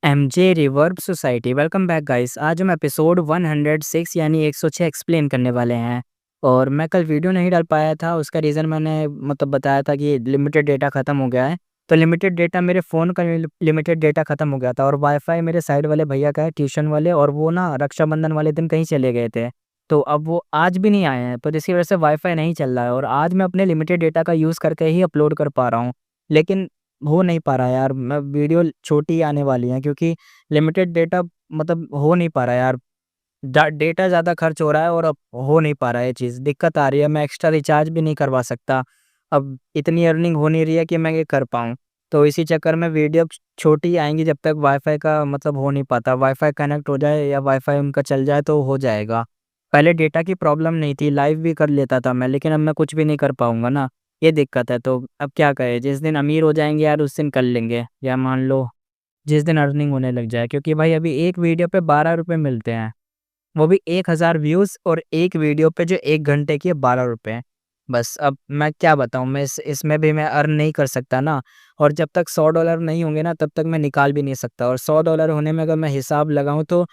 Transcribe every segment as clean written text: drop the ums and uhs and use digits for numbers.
MJ reverb society welcome back guys. आज हम episode 106 यानी 106 एक्सप्लेन करने वाले हैं। और मैं कल वीडियो नहीं डाल पाया था, उसका रीज़न मैंने बताया था कि लिमिटेड डेटा ख़त्म हो गया है। तो लिमिटेड डेटा मेरे फ़ोन का लिमिटेड डेटा ख़त्म हो गया था और वाईफाई मेरे साइड वाले भैया का है, ट्यूशन वाले, और वो ना रक्षाबंधन वाले दिन कहीं चले गए थे। तो अब वो आज भी नहीं आए हैं, तो जिसकी वजह से वाईफाई नहीं चल रहा है और आज मैं अपने लिमिटेड डेटा का यूज़ करके ही अपलोड कर पा रहा हूँ। लेकिन हो नहीं पा रहा है यार, मैं वीडियो छोटी आने वाली है क्योंकि लिमिटेड डेटा हो नहीं पा रहा है यार। डेटा ज़्यादा खर्च हो रहा है और अब हो नहीं पा रहा है, ये चीज़ दिक्कत आ रही है। मैं एक्स्ट्रा रिचार्ज भी नहीं करवा सकता, अब इतनी अर्निंग हो नहीं रही है कि मैं ये कर पाऊँ। तो इसी चक्कर में वीडियो छोटी आएंगी जब तक वाईफाई का हो नहीं पाता। वाईफाई कनेक्ट हो जाए या वाईफाई उनका चल जाए तो हो जाएगा। पहले डेटा की प्रॉब्लम नहीं थी, लाइव भी कर लेता था मैं, लेकिन अब मैं कुछ भी नहीं कर पाऊंगा ना, ये दिक्कत है। तो अब क्या करें, जिस दिन अमीर हो जाएँगे यार उस दिन कर लेंगे, या मान लो जिस दिन अर्निंग होने लग जाए, क्योंकि भाई अभी एक वीडियो पे 12 रुपए मिलते हैं, वो भी 1000 व्यूज़, और एक वीडियो पे जो 1 घंटे की है 12 रुपए। बस अब मैं क्या बताऊँ, मैं इसमें भी मैं अर्न नहीं कर सकता ना। और जब तक $100 नहीं होंगे ना तब तक मैं निकाल भी नहीं सकता, और $100 होने में अगर मैं हिसाब लगाऊँ तो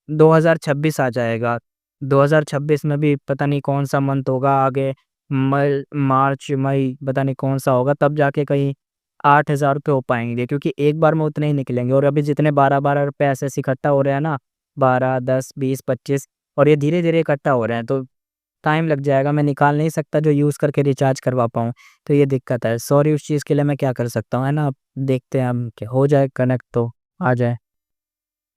2026 आ जाएगा। 2026 में भी पता नहीं कौन-सा मंथ होगा आगे, मार्च, मई पता नहीं कौन-सा होगा, तब जाके कहीं ₹8000 हो पाएँगे, क्योंकि एक बार में उतने ही निकलेंगे। और अभी जितने 12-12 रुपए ऐसे-ऐसे इकट्ठा हो रहे हैं ना, 12, 10, 20, 25, और ये धीरे-धीरे इकट्ठा हो रहे हैं, तो टाइम लग जाएगा। मैं निकाल नहीं सकता जो यूज़ करके रिचार्ज करवा पाऊँ, तो ये दिक्कत है। सॉरी, उस चीज़ के लिए मैं क्या कर सकता हूँ, है ना? अब देखते हैं, हम क्या हो जाए कनेक्ट तो आ जाए।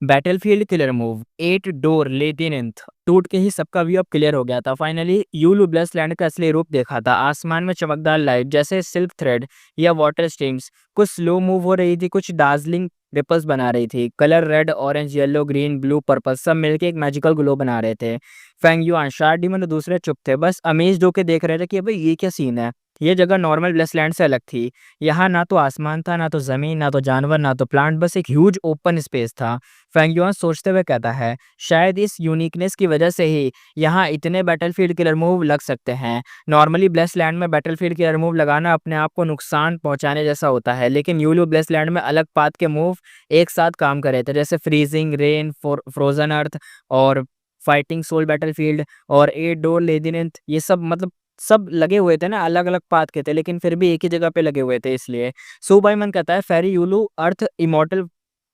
बैटलफील्ड किलर मूव 8 डोर लेटिनेंथ टूट के ही सबका व्यू अब क्लियर हो गया था। फाइनली यूलू ब्लेस लैंड का असली रूप देखा था। आसमान में चमकदार लाइट जैसे सिल्क थ्रेड या वाटर स्ट्रीम्स, कुछ स्लो मूव हो रही थी, कुछ डार्जलिंग रिपल्स बना रही थी। Colour red, orange, yellow, green, blue, purple सब मिलके एक मैजिकल ग्लो बना रहे थे। फेंग युआन, शार्ड डीमन और दूसरे चुप थे, बस अमेज्ड होके देख रहे थे कि अबे ये क्या सीन है। ये जगह नॉर्मल ब्लेसलैंड से अलग थी। यहाँ ना तो आसमान था, ना तो जमीन, ना तो जानवर, ना तो प्लांट, बस एक ह्यूज ओपन स्पेस था। फेंगयुआन सोचते हुए कहता है, शायद इस यूनिकनेस की वजह से ही यहाँ इतने बैटलफील्ड किलर मूव लग सकते हैं। नॉर्मली ब्लेस लैंड में बैटलफील्ड किलर मूव लगाना अपने आप को नुकसान पहुंचाने जैसा होता है, लेकिन यूलू ब्लेस लैंड में अलग पाथ के मूव एक साथ काम कर रहे थे, जैसे फ्रीजिंग रेन, फ्रोजन अर्थ, और फाइटिंग सोल बैटलफील्ड, और एट डोर लेजिडेंट, ये सब सब लगे हुए थे ना, अलग अलग पाथ के थे, लेकिन फिर भी एक ही जगह पे लगे हुए थे। इसलिए सुबाइमन कहता है, फेरी यूलू अर्थ इमॉर्टल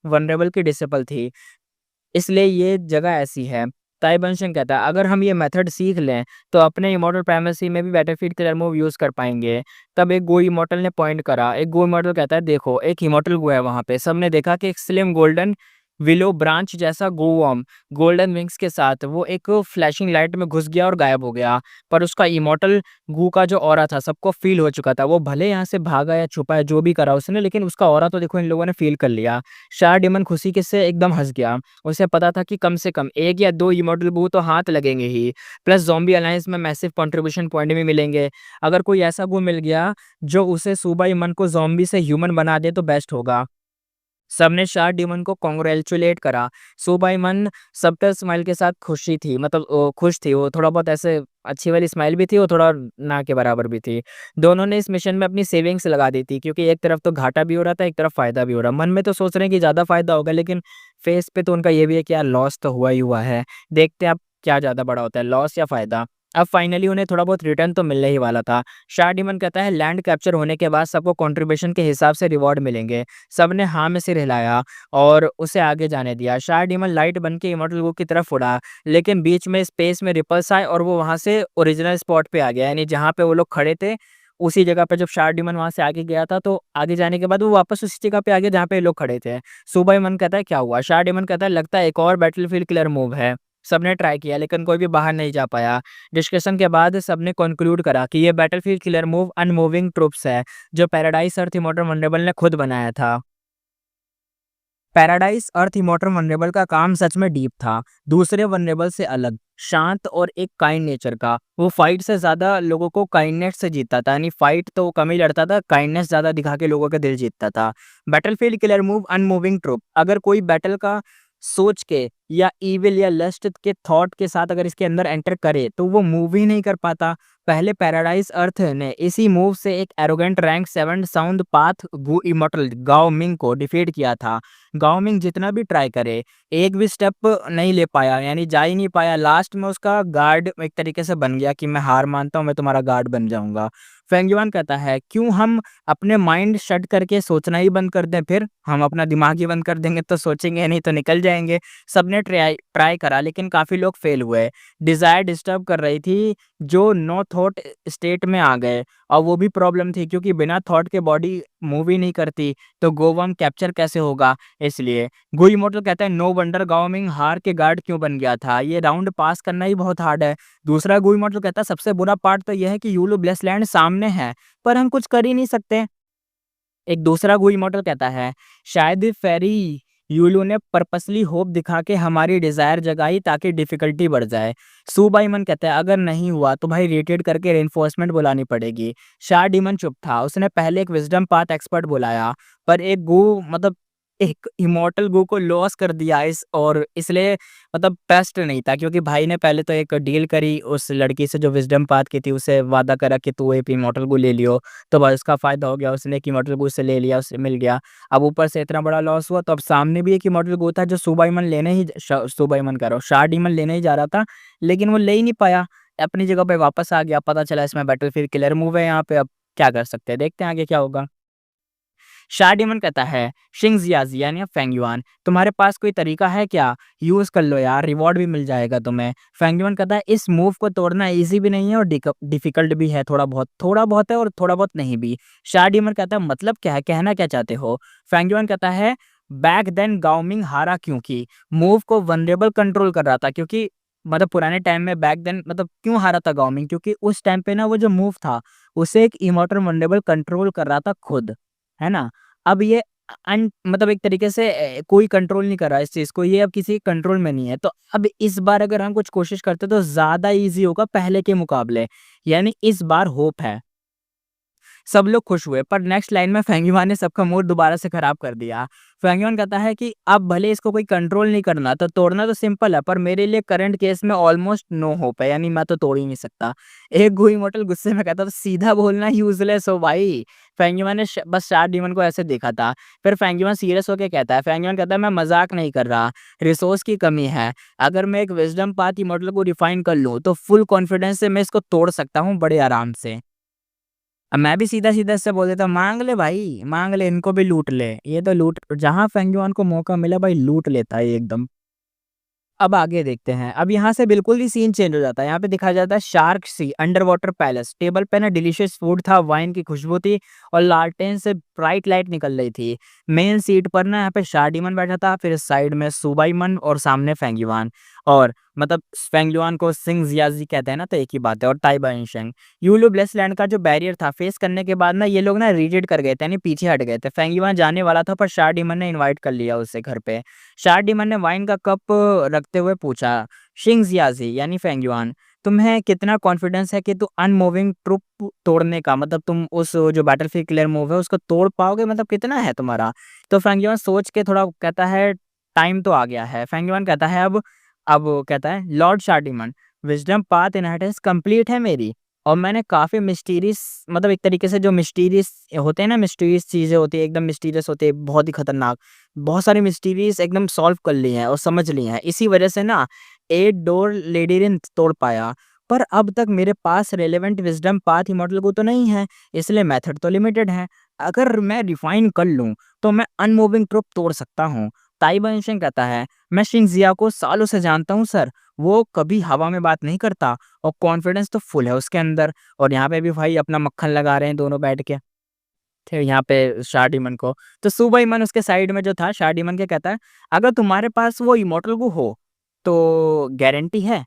वनरेबल की डिसिपल थी, इसलिए ये जगह ऐसी है। ताइबंशन कहता है, अगर हम ये मेथड सीख लें तो अपने इमॉर्टल प्राइमेसी में भी बैटलफील्ड क्लियर मूव यूज़ कर पाएंगे। तब एक गो इमॉर्टल ने पॉइंट करा। एक गो इमॉर्टल कहता है, देखो एक इमॉर्टल गो है वहाँ पे। सबने देखा कि एक स्लिम गोल्डन विलो ब्रांच जैसा गोवर्म गोल्डन विंग्स के साथ वो एक फ्लैशिंग लाइट में घुस गया और गायब हो गया। पर उसका इमॉर्टल गू का जो ऑरा था सबको फील हो चुका था। वो भले यहाँ से भागा या छुपा है जो भी करा उसने, लेकिन उसका ऑरा तो देखो इन लोगों ने फील कर लिया। शाह डिमन खुशी के से एकदम हंस गया। उसे पता था कि कम से कम 1 या 2 इमॉर्टल बू तो हाथ लगेंगे ही, प्लस ज़ॉम्बी अलायंस में मैसिव कंट्रीब्यूशन पॉइंट भी मिलेंगे। अगर कोई ऐसा बू मिल गया जो उसे सूबाई मन को ज़ॉम्बी से ह्यूमन बना दे तो बेस्ट होगा। सबने शाह डीमन को कांग्रेचुलेट करा। सुबाइमन सबटल स्माइल के साथ खुशी थी, खुश थी वो, थोड़ा बहुत ऐसे अच्छी वाली स्माइल भी थी और थोड़ा ना के बराबर भी थी। दोनों ने इस मिशन में अपनी सेविंग्स लगा दी थी, क्योंकि एक तरफ तो घाटा भी हो रहा था, एक तरफ फ़ायदा भी हो रहा। मन में तो सोच रहे हैं कि ज़्यादा फ़ायदा होगा, लेकिन फेस पे तो उनका ये भी है कि यार लॉस तो हुआ ही हुआ है। देखते हैं अब क्या ज़्यादा बड़ा होता है, लॉस या फ़ायदा। अब फाइनली उन्हें थोड़ा बहुत रिटर्न तो मिलने ही वाला था। शाह डीमन कहता है, लैंड कैप्चर होने के बाद सबको कंट्रीब्यूशन के हिसाब से रिवॉर्ड मिलेंगे। सबने हाँ में सिर हिलाया और उसे आगे जाने दिया। शाह डीमन लाइट बन के इमॉर्टल गो की तरफ उड़ा, लेकिन बीच में स्पेस में रिपल्स आए और वो वहाँ से ओरिजिनल स्पॉट पे आ गया, यानी जहाँ पे वो लोग खड़े थे उसी जगह पे। जब शाह डीमन वहाँ से आगे गया था तो आगे जाने के बाद वो वापस उसी जगह पे आ गया जहाँ पे ये लोग खड़े थे। सुबह मन कहता है, क्या हुआ? शाह डीमन कहता है, लगता है एक और बैटलफील्ड किलर मूव है। सबने ट्राई किया लेकिन कोई भी बाहर नहीं जा पाया। डिस्कशन के बाद सबने कंक्लूड करा कि ये battlefield killer move unmoving troops है, जो पैराडाइज अर्थ इमॉर्टल वनरेबल ने खुद बनाया था। पैराडाइज अर्थ इमॉर्टल वनरेबल का काम सच में डीप था, दूसरे वनरेबल से अलग, शांत और एक काइंड नेचर का। वो फाइट से ज्यादा लोगों को काइंडनेस से जीतता था, यानी फाइट तो वो कम ही लड़ता था, काइंडनेस ज्यादा दिखा के लोगों का दिल जीतता था। Battlefield killer move unmoving troop, अगर कोई बैटल का सोच के या इविल या लस्ट के थॉट के साथ अगर इसके अंदर एंटर करे तो वो मूव ही नहीं कर पाता। पहले पैराडाइज अर्थ ने इसी मूव से एक एरोगेंट रैंक 7 साउंड पाथ गु इमॉर्टल गाओ मिंग को डिफीट किया था। गाओ मिंग जितना भी ट्राई करे, एक भी स्टेप नहीं ले पाया, यानी जा ही नहीं पाया। लास्ट में उसका गार्ड एक तरीके से बन गया कि मैं हार मानता हूँ, मैं तुम्हारा गार्ड बन जाऊँगा। फेंग युआन कहता है, क्यों हम अपने माइंड शट करके सोचना ही बंद कर दें फिर? हम अपना दिमाग ही बंद कर देंगे तो सोचेंगे नहीं तो निकल जाएँगे। सबने ट्राई ट्राई करा लेकिन काफ़ी लोग फेल हुए। डिज़ायर डिस्टर्ब कर रही थी जो नो थॉट स्टेट में आ गए, और वो भी प्रॉब्लम थी क्योंकि बिना थॉट के बॉडी मूव ही नहीं करती, तो गोवर्म कैप्चर कैसे होगा? इसलिए गो इमोर्टल कहता है, नो वंडर गाओ मिंग हार के गार्ड क्यों बन गया था, ये राउंड पास करना ही बहुत हार्ड है। दूसरा गो इमोर्टल कहता है, सबसे बुरा पार्ट तो यह है कि यूलू ब्लेस लैंड सामने है, पर हम कुछ कर ही नहीं सकते। एक दूसरा गो इमोर्टल कहता है, शायद फेरी यूलू ने पर्पसली होप दिखा के हमारी डिजायर जगाई ताकि डिफिकल्टी बढ़ जाए। सू बाईमन कहता है, अगर नहीं हुआ तो भाई रेटेड करके रेनफोर्समेंट बुलानी पड़ेगी। शाह डीमन चुप था, उसने पहले एक विजडम पाथ एक्सपर्ट बुलाया, पर एक गो मतलब एक इमॉर्टल गो को लॉस कर दिया इस, और इसलिए मतलब बेस्ट नहीं था क्योंकि भाई ने पहले तो एक डील करी उस लड़की से जो विजडम पाथ की थी, उसे वादा करा कि तू एक इमॉर्टल गो ले लियो, तो भाई उसका फ़ायदा हो गया, उसने एक इमॉर्टल गो उससे ले लिया, उसे मिल गया। अब ऊपर से इतना बड़ा लॉस हुआ, तो अब सामने भी एक इमॉर्टल गो था जो सुबाइमन लेने ही सुबाइमन कह रहा हूँ, शाह डीमन लेने ही जा रहा था, लेकिन वो ले ही नहीं पाया, अपनी जगह पे वापस आ गया। पता चला इसमें बैटलफील्ड किलर मूव है यहाँ पे, अब क्या कर सकते हैं, देखते हैं आगे क्या होगा। शाह डीमन कहता है, शिंग जियाजी यानी फेंग युआन, तुम्हारे पास कोई तरीका है क्या? यूज़ कर लो यार, रिवॉर्ड भी मिल जाएगा तुम्हें। फेंग युआन कहता है, इस मूव को तोड़ना ईज़ी भी नहीं है और डिफ़िकल्ट भी है, थोड़ा बहुत है और थोड़ा बहुत नहीं भी। शाह डीमन कहता है, मतलब क्या है, कहना क्या चाहते हो? फेंग युआन कहता है, बैक देन गाओ मिंग हारा क्योंकि मूव को वल्नरेबल कंट्रोल कर रहा था, क्योंकि मतलब पुराने टाइम में बैक देन मतलब क्यों हारा था गाओ मिंग, क्योंकि उस टाइम पे ना वो जो मूव था, उसे एक इमॉर्टल वल्नरेबल कंट्रोल कर रहा था खुद, है ना? अब ये मतलब एक तरीके से कोई कंट्रोल नहीं कर रहा है इस चीज़ को, ये अब किसी कंट्रोल में नहीं है। तो अब इस बार अगर हम कुछ कोशिश करते हैं तो ज़्यादा ईज़ी होगा पहले के मुकाबले, यानी इस बार होप है। सब लोग खुश हुए, पर नेक्स्ट लाइन में फेंगिवान ने सबका मूड दोबारा से खराब कर दिया। फेंगिवान कहता है कि अब भले इसको कोई कंट्रोल नहीं करना, तो तोड़ना तो सिंपल है, पर मेरे लिए करंट केस में ऑलमोस्ट नो होप है, यानी मैं तो तोड़ ही नहीं सकता। एक गो इमॉर्टल गुस्से में कहता, तो सीधा बोलना यूज़लेस हो भाई। फेंगिवान ने बस शार्क डीमन को ऐसे देखा था। फिर फेंगिवान सीरियस होके कहता है, फेंगिवान कहता है, मैं मज़ाक नहीं कर रहा, रिसोर्स की कमी है। अगर मैं एक विज़डम पाथ इमॉर्टल को रिफाइन कर लूँ, तो फुल कॉन्फिडेंस से मैं इसको तोड़ सकता हूँ बड़े आराम से। अब मैं भी सीधा-सीधा इससे बोल देता हूँ, माँग ले भाई, माँग ले, इनको भी लूट ले। ये तो लूट, जहाँ फेंगयुआन को मौका मिला भाई लूट लेता है ये एकदम। अब आगे देखते हैं। अब यहाँ से बिल्कुल ही सीन चेंज हो जाता है। यहाँ पे दिखाया जाता है शार्क सी अंडर वाटर पैलेस। टेबल पे ना डिलीशियस फूड था, वाइन की खुशबू थी और लालटेन से ब्राइट लाइट निकल रही थी। मेन सीट पर ना यहाँ पे शारडीमन बैठा था, फिर साइड में सुबाईमन और सामने फेंगयुआन। और मतलब फेंगयुआन को सिंग जियाजी कहते हैं ना, तो एक ही बात है। और ताइबा इंशेंग। यूलू ब्लेस लैंड का जो बैरियर था फेस करने के बाद ना ये लोग ना रिट्रीट कर गए थे, यानी पीछे हट गए थे। फेंगयुआन जाने वाला था पर शारडीमन ने इन्वाइट कर लिया उसे घर पे। शारडीमन ने वाइन का कप रखते हुए पूछा, शिंगजियाजी यानी फेंगयुआन, तुम्हें कितना कॉन्फिडेंस है कि तू अनमूविंग ट्रूप तोड़ने का, मतलब तुम उस जो बैटलफील्ड क्लियर मूव है उसको तोड़ पाओगे, मतलब कितना है तुम्हारा? तो फेंगयुआन सोच के थोड़ा कहता है, टाइम तो आ गया है। फेंगयुआन कहता है, अब कहता है, lord Shardiman, wisdom path inheritance complete है मेरी, और मैंने काफ़ी मिस्टीरियस, मतलब एक तरीके से जो मिस्टीरियस होते हैं ना, मिस्टीरियस चीज़ें होती है, एकदम मिस्टीरियस होती है, बहुत ही खतरनाक। बहुत सारी मिस्टीरीज़ एकदम सॉल्व कर ली हैं और समझ ली हैं। इसी वजह से ना 8 डोर लेडिरिन तोड़ पाया। पर अब तक मेरे पास रेलेवेंट विज़डम पाथ इमॉर्टल को तो नहीं है, इसलिए मेथड तो लिमिटेड है। अगर मैं रिफाइन कर लूँ, तो मैं अनमूविंग ट्रुप तोड़ सकता हूँ। ताइबा इंशिंग कहता है, मैं शिंगजिया को सालों से जानता हूँ सर, वो कभी हवा में बात नहीं करता और कॉन्फिडेंस तो फुल है उसके अंदर। और यहाँ पे भी भाई अपना मक्खन लगा रहे हैं दोनों बैठ के। थे यहाँ पे शारडीमन को। तो सुबाइमन उसके साइड में जो था शारडीमन के कहता है, अगर तुम्हारे पास वो इमॉर्टल वो हो, तो गारंटी है?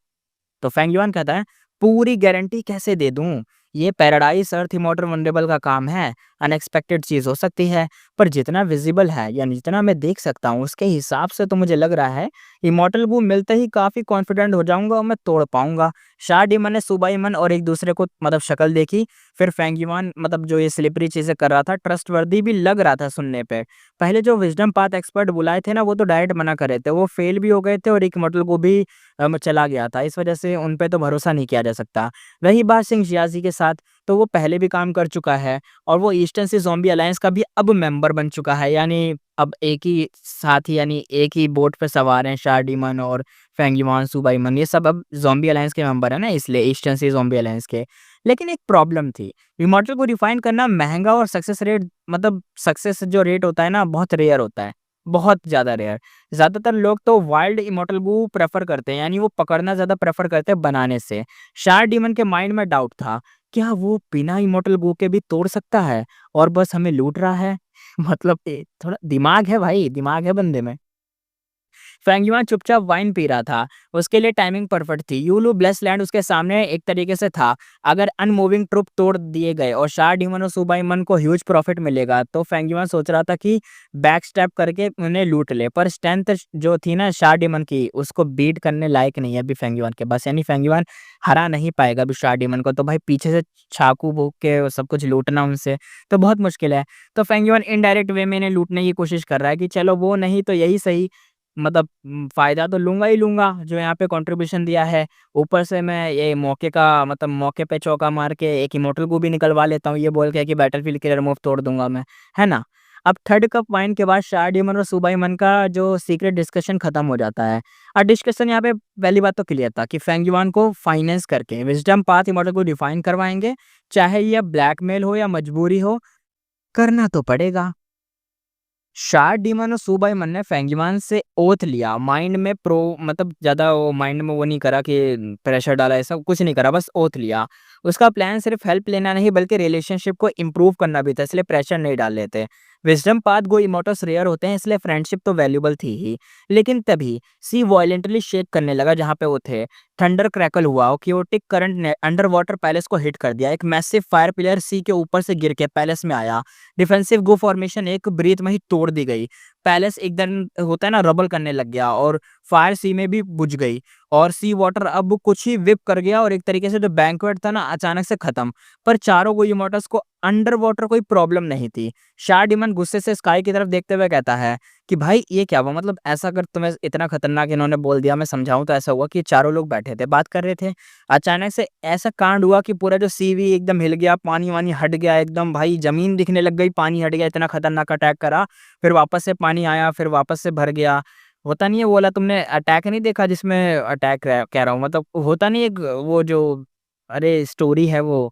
तो फेंगयुआन कहता है, पूरी गारंटी कैसे दे दूँ? ये पैराडाइज़ अर्थ इमॉर्टल वल्नरेबल का काम है, अनएक्सपेक्टेड चीज़ हो सकती है, पर जितना विज़िबल है यानी जितना मैं देख सकता हूँ उसके हिसाब से तो मुझे लग रहा है इमॉर्टल वू मिलते ही काफ़ी कॉन्फिडेंट हो जाऊँगा और मैं तोड़ पाऊँगा। शाह डीमन ने सुबाइमन और एक-दूसरे को मतलब शक्ल देखी, फिर फेंगिवान मतलब जो ये स्लिपरी चीज़ें कर रहा था ट्रस्टवर्दी भी लग रहा था सुनने पे। पहले जो विज़डम पाथ एक्सपर्ट बुलाए थे ना वो तो डायरेक्ट मना कर रहे थे, वो फेल भी हो गए थे और एक इमॉर्टल को भी चला गया था। इस वजह से उन पे तो भरोसा नहीं किया जा सकता। रही बात सिंह जियाज़ी के साथ, तो वो पहले भी काम कर चुका है और वो ईस्टर्न सी ज़ॉम्बी अलायंस का भी अब मेंबर बन चुका है। यानी अब एक ही साथी यानी एक ही बोट पे सवार हैं शाह डीमन और फेंगिवान, सुबाइमन ये सब अब ज़ॉम्बी अलायंस के मेंबर हैं ना इसलिए ईस्टर्न सी ज़ॉम्बी अलायंस के। लेकिन एक प्रॉब्लम थी, इमॉर्टल को रिफाइन करना महँगा और सक्सेस रेट मतलब सक्सेस जो रेट होता है ना बहुत रेयर होता है, बहुत ज़्यादा रेयर। ज़्यादातर लोग तो वाइल्ड इमॉर्टल वो प्रेफ़र करते हैं यानी वो पकड़ना ज़्यादा प्रेफ़र करते हैं बनाने से। शाह डीमन के माइंड में डाउट था, क्या वो बिना इमॉर्टल गो के भी तोड़ सकता है और बस हमें लूट रहा है? मतलब थोड़ा दिमाग है भाई, दिमाग है बंदे में। फेंगयुआन चुपचाप वाइन पी रहा था। उसके लिए टाइमिंग परफेक्ट थी। यूलू ब्लेस लैंड उसके सामने एक तरीके से था। अगर अनमूविंग ट्रुप तोड़ दिए गए और शाह डीमन और सुबाइमन को ह्यूज प्रॉफिट मिलेगा, तो फेंगयुआन सोच रहा था कि बैक स्टेप करके उन्हें लूट ले। पर स्ट्रेंथ जो थी ना शाह डीमन की, उसको बीट करने लायक नहीं है अभी फेंगयुआन के पास। यानी फेंगयुआन हरा नहीं पाएगा अभी शाह डीमन को। तो भाई पीछे से चाकू भोंक के सब कुछ लूटना उनसे, तो बहुत मुश्किल है। तो फेंगयुआन इनडायरेक्ट वे में इन्हें लूटने की कोशिश कर रहा है कि चलो वो नहीं तो यही सही। मतलब फ़ायदा तो लूँगा ही लूँगा, जो यहाँ पे कंट्रीब्यूशन दिया है। ऊपर से मैं ये मौके का मतलब मौके पे चौका मार के एक इमॉर्टल को भी निकलवा लेता हूँ, ये बोल के कि बैटलफ़ील्ड क्लियर मूव तोड़ दूँगा मैं, है ना? अब थर्ड कप वाइन के बाद शाह डीमन और सुबाइमन का जो सीक्रेट डिस्कशन खत्म हो जाता है। डिस्कशन यहाँ पे पहली बात तो क्लियर था कि फेंगयुआन को फाइनेंस करके विज़डम पाथ इमॉर्टल को डिफाइन करवाएँगे, चाहे ये ब्लैकमेल हो या मजबूरी हो, करना तो पड़ेगा। शाह डीमन और सुबाइमन ने फेंगिमान से ओथ लिया। माइंड में मतलब ज़्यादा वो माइंड में वो नहीं करा कि प्रेशर डाला ऐसा कुछ नहीं करा, बस ओथ लिया। उसका प्लान सिर्फ हेल्प लेना नहीं बल्कि रिलेशनशिप को इम्प्रूव करना भी था, इसलिए प्रेशर नहीं डाल लेते। विज़डम पाथ गो इमोर्टल्स रेयर होते हैं इसलिए फ्रेंडशिप तो वैल्यूएबल थी ही। लेकिन तभी सी वायलेंटली शेक करने लगा जहाँ पे वो थे। थंडर क्रैकल हुआ और कियोटिक करंट ने अंडर वाटर पैलेस को हिट कर दिया। एक मैसिव फायर पिलर सी के ऊपर से गिर के पैलेस में आया। डिफेंसिव गो फॉर्मेशन एक ब्रीथ में ही तोड़ दी गई। पैलेस एकदम होता है ना रबल करने लग गया और फायर सी में भी बुझ गई और सी वाटर अब कुछ ही विप कर गया और एक तरीके से जो बैंक्वेट था ना अचानक से खत्म। पर चारों गो इमोर्टल्स को अंडर वाटर कोई प्रॉब्लम नहीं थी। शाह डीमन गुस्से से स्काई की तरफ देखते हुए कहता है कि भाई ये क्या हुआ? मतलब ऐसा अगर तुम्हें इतना खतरनाक इन्होंने बोल दिया मैं समझाऊँ तो ऐसा हुआ कि चारों लोग बैठे थे, बात कर रहे थे। अचानक से ऐसा कांड हुआ कि पूरा जो सी वी एकदम हिल गया, पानी-वानी हट गया एकदम भाई ज़मीन दिखने लग गई, पानी हट गया, इतना खतरनाक अटैक करा। फिर वापस से पानी आया, फिर वापस से भर गया। होता नहीं है वो वाला तुमने अटैक नहीं देखा जिसमें अटैक कह रहा हूँ मतलब होता नहीं एक वो जो अरे स्टोरी है वो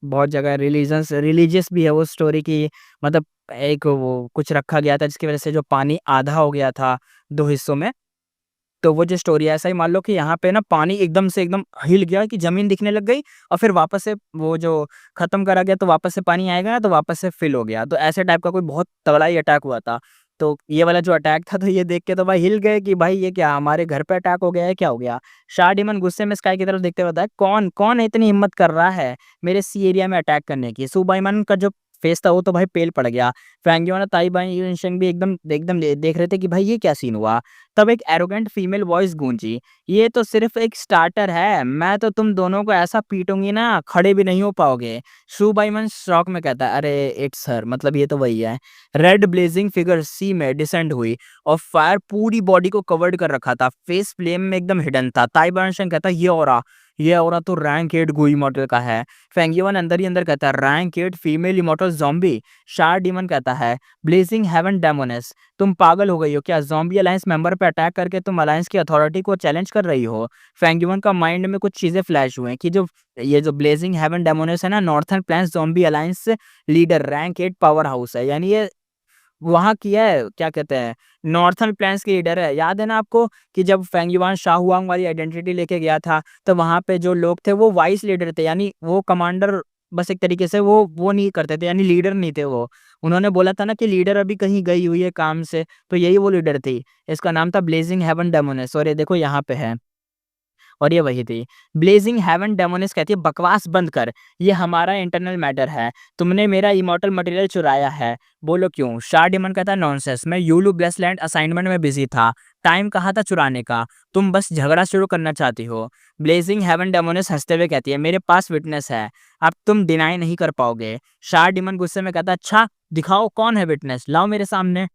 बहुत जगह रिलीजियस भी है वो स्टोरी की मतलब एक वो कुछ रखा गया था जिसकी वज़ह से जो पानी आधा हो गया था 2 हिस्सों में। तो वो जो स्टोरी है ऐसा ही मान लो कि यहाँ पे ना पानी एकदम से एकदम हिल गया कि ज़मीन दिखने लग गई और फिर वापस से वो जो ख़त्म करा गया तो वापस से पानी आएगा ना तो वापस से फ़िल हो गया। तो ऐसे टाइप का कोई बहुत तगड़ा ही अटैक हुआ था। तो ये वाला जो अटैक था तो ये देख के तो भाई हिल गए कि भाई ये क्या हमारे घर पे अटैक हो गया है, क्या हो गया? शाह डीमन गुस्से में स्काई की तरफ देखते हुए बताया, "कौन कौन इतनी हिम्मत कर रहा है मेरे सी एरिया में अटैक करने की?" सुबाइमन का जो फेस था वो तो भाई पेल पड़ गया। फेंगियोन और ताइबाई यूएनशंग भी एकदम एकदम देख रहे थे कि भाई ये क्या सीन हुआ? तब एक एरोगेंट फीमेल वॉइस गूंजी, "ये तो सिर्फ एक स्टार्टर है, मैं तो तुम दोनों को ऐसा पीटूँगी ना, खड़े भी नहीं हो पाओगे।" शू बाइमन शॉक में कहता है, "अरे इट्स हर मतलब ये तो वही है।" रेड ब्लेजिंग फिगर सी में डिसेंड हुई और फायर पूरी बॉडी को कवर्ड कर रखा था, फेस फ्लेम में एकदम हिडन था। ताइबानशन कहता है, ये ऑरा तो रैंक 8 गो इमॉर्टल का है। फेंगियोन अंदर ही अंदर कहता है, "रैंक 8 फीमेल इमॉर्टल ज़ॉम्बी?" शार डीमन कहता है, "ब्लेजिंग हेवन डेमोनेस, तुम पागल हो गई हो क्या? ज़ॉम्बी अलायंस मेंबर पे अटैक करके तुम अलायंस की अथॉरिटी को चैलेंज कर रही हो?" फेंगियोन का माइंड में कुछ चीज़ें फ्लैश हुए कि जो ये जो ब्लेजिंग हेवन डेमोनेस है ना, northern plains zombie alliance leader rank 8 power house है। यानी ये वहाँ की है, क्या कहते हैं, नॉर्थर्न प्लेन्स की लीडर है। याद है ना आपको कि जब फेंगयुआन शाहुआंग वाली आइडेंटिटी लेके गया था, तो वहाँ पे जो लोग थे वो वाइस लीडर थे, यानी वो कमांडर बस एक तरीके से वो नहीं करते थे, यानी लीडर नहीं थे वो। उन्होंने बोला था ना कि लीडर अभी कहीं गई हुई है काम से, तो यही वो लीडर थी। इसका नाम था ब्लेजिंग हेवन डेमोनेस और ये देखो यहाँ पे है। और ये वही थी। ब्लेजिंग हेवन डेमोनिस कहती है बकवास बंद कर, ये हमारा इंटरनल मैटर है, तुमने मेरा इमॉर्टल मटेरियल चुराया है, बोलो क्यों? शाह डेमन कहता है नॉनसेंस, मैं यूलू ब्लेसलैंड असाइनमेंट में बिजी था, टाइम कहाँ था चुराने का, तुम बस झगड़ा शुरू करना चाहती हो। ब्लेजिंग हेवन डेमोनिस हंसते हुए कहती है मेरे पास विटनेस है, अब तुम डिनाई नहीं कर पाओगे। शाह डेमन गुस्से में कहता है अच्छा दिखाओ कौन है विटनेस, लाओ मेरे सामने।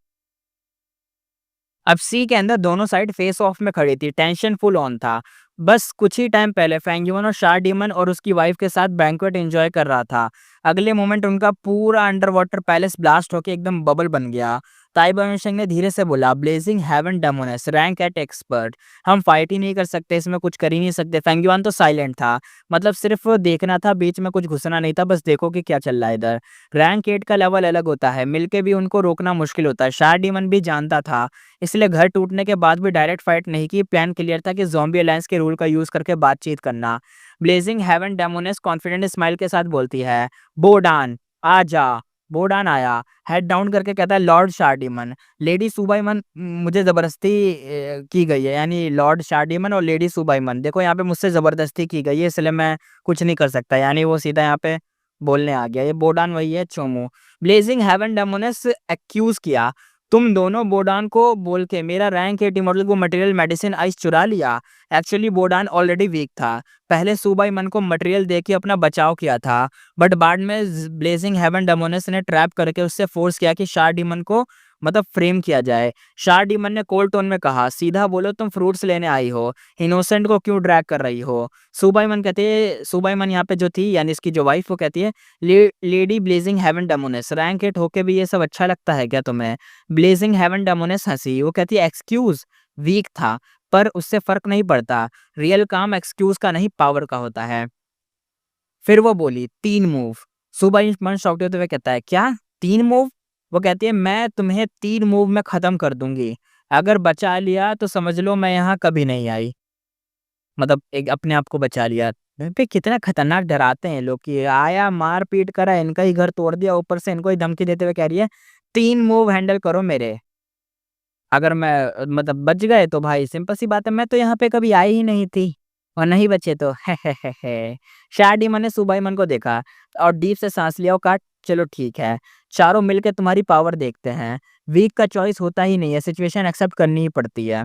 अब सी के अंदर दोनों साइड फेस ऑफ में खड़ी थी, टेंशन फुल ऑन था। बस कुछ ही टाइम पहले फेंगयुअन और शाह डीमन और उसकी वाइफ के साथ बैंक्वेट एंजॉय कर रहा था। अगले मोमेंट उनका पूरा अंडर वाटर पैलेस ब्लास्ट होकर एकदम बबल बन गया। ताई बाइशेंग ने धीरे से बोला blazing heaven demoness rank eight expert, हम फाइट ही नहीं कर सकते, इसमें कुछ कर ही नहीं सकते। फेंगयुअन तो साइलेंट था, मतलब सिर्फ देखना था, बीच में कुछ घुसना नहीं था, बस देखो कि क्या चल रहा है इधर। रैंक 8 का लेवल अलग होता है, मिलके भी उनको रोकना मुश्किल होता है, शाह डीमन भी जानता था। इसलिए घर टूटने के बाद भी डायरेक्ट फाइट नहीं की, प्लान क्लियर था कि ज़ॉम्बी अलायंस के रूल का यूज़ करके बातचीत करना। ब्लेजिंग हेवन डेमोनेस कॉन्फिडेंट स्माइल के साथ बोलती है बोडान आजा। बोडान आया, हेड डाउन करके कहता है लॉर्ड शार्डीमन, लेडी सुबाइमन मुझे ज़बरदस्ती की गई है, यानी लॉर्ड शार्डीमन और लेडी सुबाइमन देखो यहाँ पे मुझसे ज़बरदस्ती की गई है, इसलिए मैं कुछ नहीं कर सकता, यानी वो सीधा यहाँ पे बोलने आ गया। ये बोडान वही है चोमू। ब्लेजिंग हेवन डेमोनेस एक्यूज किया, तुम दोनों बोडान को बोल के मेरा रैंक 8 इमॉर्टल को मटेरियल मेडिसिन आइस चुरा लिया। एक्चुअली बोडान ऑलरेडी वीक था, पहले सुबाई मन को मटेरियल दे के अपना बचाव किया था, बट बाद में ब्लेजिंग हेवन डेमोनेस ने ट्रैप करके उससे फोर्स किया कि शाह डीमन को मतलब फ्रेम किया जाए। शाह डीमन ने कोल्ड टोन में कहा सीधा बोलो तुम फ्रूट्स लेने आई हो, इनोसेंट को क्यों ड्रैग कर रही हो? सुबाईमन कहती है, सुबाईमन यहाँ पे जो थी यानी इसकी जो वाइफ वो कहती है lady blazing heaven demoness rank 8 होके भी ये सब अच्छा लगता है क्या तुम्हें? ब्लेजिंग हेवन डेमोनेस हंसी, वो कहती है एक्सक्यूज, वीक था पर उससे फर्क नहीं पड़ता, रियल काम एक्सक्यूज का नहीं पावर का होता है। फिर वो बोली 3 मूव। सुबाईमन शॉक्ड होते हुए कहता है क्या 3 मूव? वो कहती है मैं तुम्हें 3 मूव में खत्म कर दूंगी, अगर बचा लिया तो समझ लो मैं यहाँ कभी नहीं आई, मतलब एक अपने आप को बचा लिया। पे कितना खतरनाक डराते हैं लोग कि आया मार पीट करा, इनका ही घर तोड़ दिया, ऊपर से इनको ही धमकी देते हुए कह रही है 3 मूव हैंडल करो मेरे, अगर मैं मतलब बच गए तो भाई सिंपल सी बात है, मैं तो यहाँ पे कभी आई ही नहीं थी, और नहीं बचे तो है। शादी मैंने सुबह ही मन को देखा और डीप से सांस लिया और कहा चलो ठीक है, चारों मिलके तुम्हारी पावर देखते हैं। वीक का चॉइस होता ही नहीं है, सिचुएशन एक्सेप्ट करनी ही पड़ती है।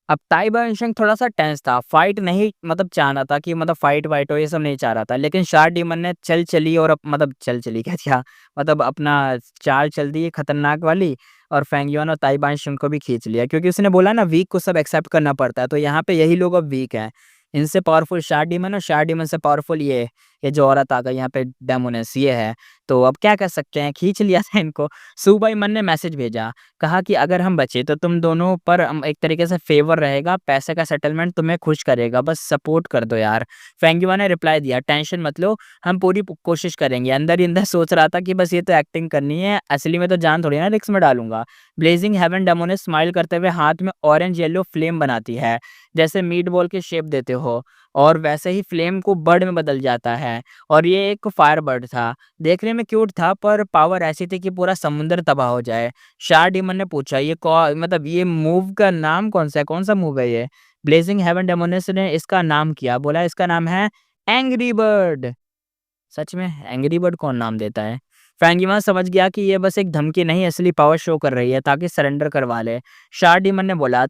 अब ताई बाइशेंग थोड़ा-सा टेंस था, फाइट नहीं मतलब चाह रहा था कि मतलब फाइट वाइट हो ये सब नहीं चाह रहा था। लेकिन शाह डीमन ने चल चली और मतलब चल चली क्या था मतलब अपना चाल चल दी खतरनाक वाली, और फेंगयुआन और ताई बाइशेंग को भी खींच लिया क्योंकि उसने बोला ना वीक को सब एक्सेप्ट करना पड़ता है, तो यहाँ पे यही लोग अब वीक हैं। इनसे पावरफुल शाह डीमन और शाह डीमन से पावरफुल ये जो औरत आ गई यहाँ पे डेमोनेस ये है। तो अब क्या कर सकते हैं, खींच लिया था इनको। सुबाईमन ने मैसेज भेजा, कहा कि अगर हम बचे तो तुम दोनों पर एक तरीके से फेवर रहेगा, पैसे का सेटलमेंट तुम्हें खुश करेगा, बस सपोर्ट कर दो यार। फेंगयुआ ने रिप्लाई दिया टेंशन मत लो, हम पूरी कोशिश करेंगे। अंदर ही अंदर सोच रहा था कि बस ये तो एक्टिंग करनी है, असली में तो जान थोड़ी ना रिस्क में डालूंगा। ब्लेजिंग हेवन डेमोनेस स्माइल करते हुए हाथ में ऑरेंज येलो फ्लेम बनाती है, जैसे मीट बॉल की शेप देते हो, और वैसे ही फ्लेम को बर्ड में बदल जाता है। और ये एक फायर बर्ड था, देखने में क्यूट था पर पावर ऐसी थी कि पूरा समुंदर तबाह हो जाए। शाह डीमन ने पूछा ये मतलब ये मूव का नाम कौन सा है, कौन सा मूव है ये? ब्लेजिंग हेवन डेमोनेस ने इसका नाम किया, बोला इसका नाम है एंग्री बर्ड। सच में एंग्री बर्ड कौन नाम देता है? फ्रैंगिमा समझ गया कि ये बस एक धमकी नहीं असली पावर शो कर रही है ताकि सरेंडर करवा ले। शाह डीमन ने बोला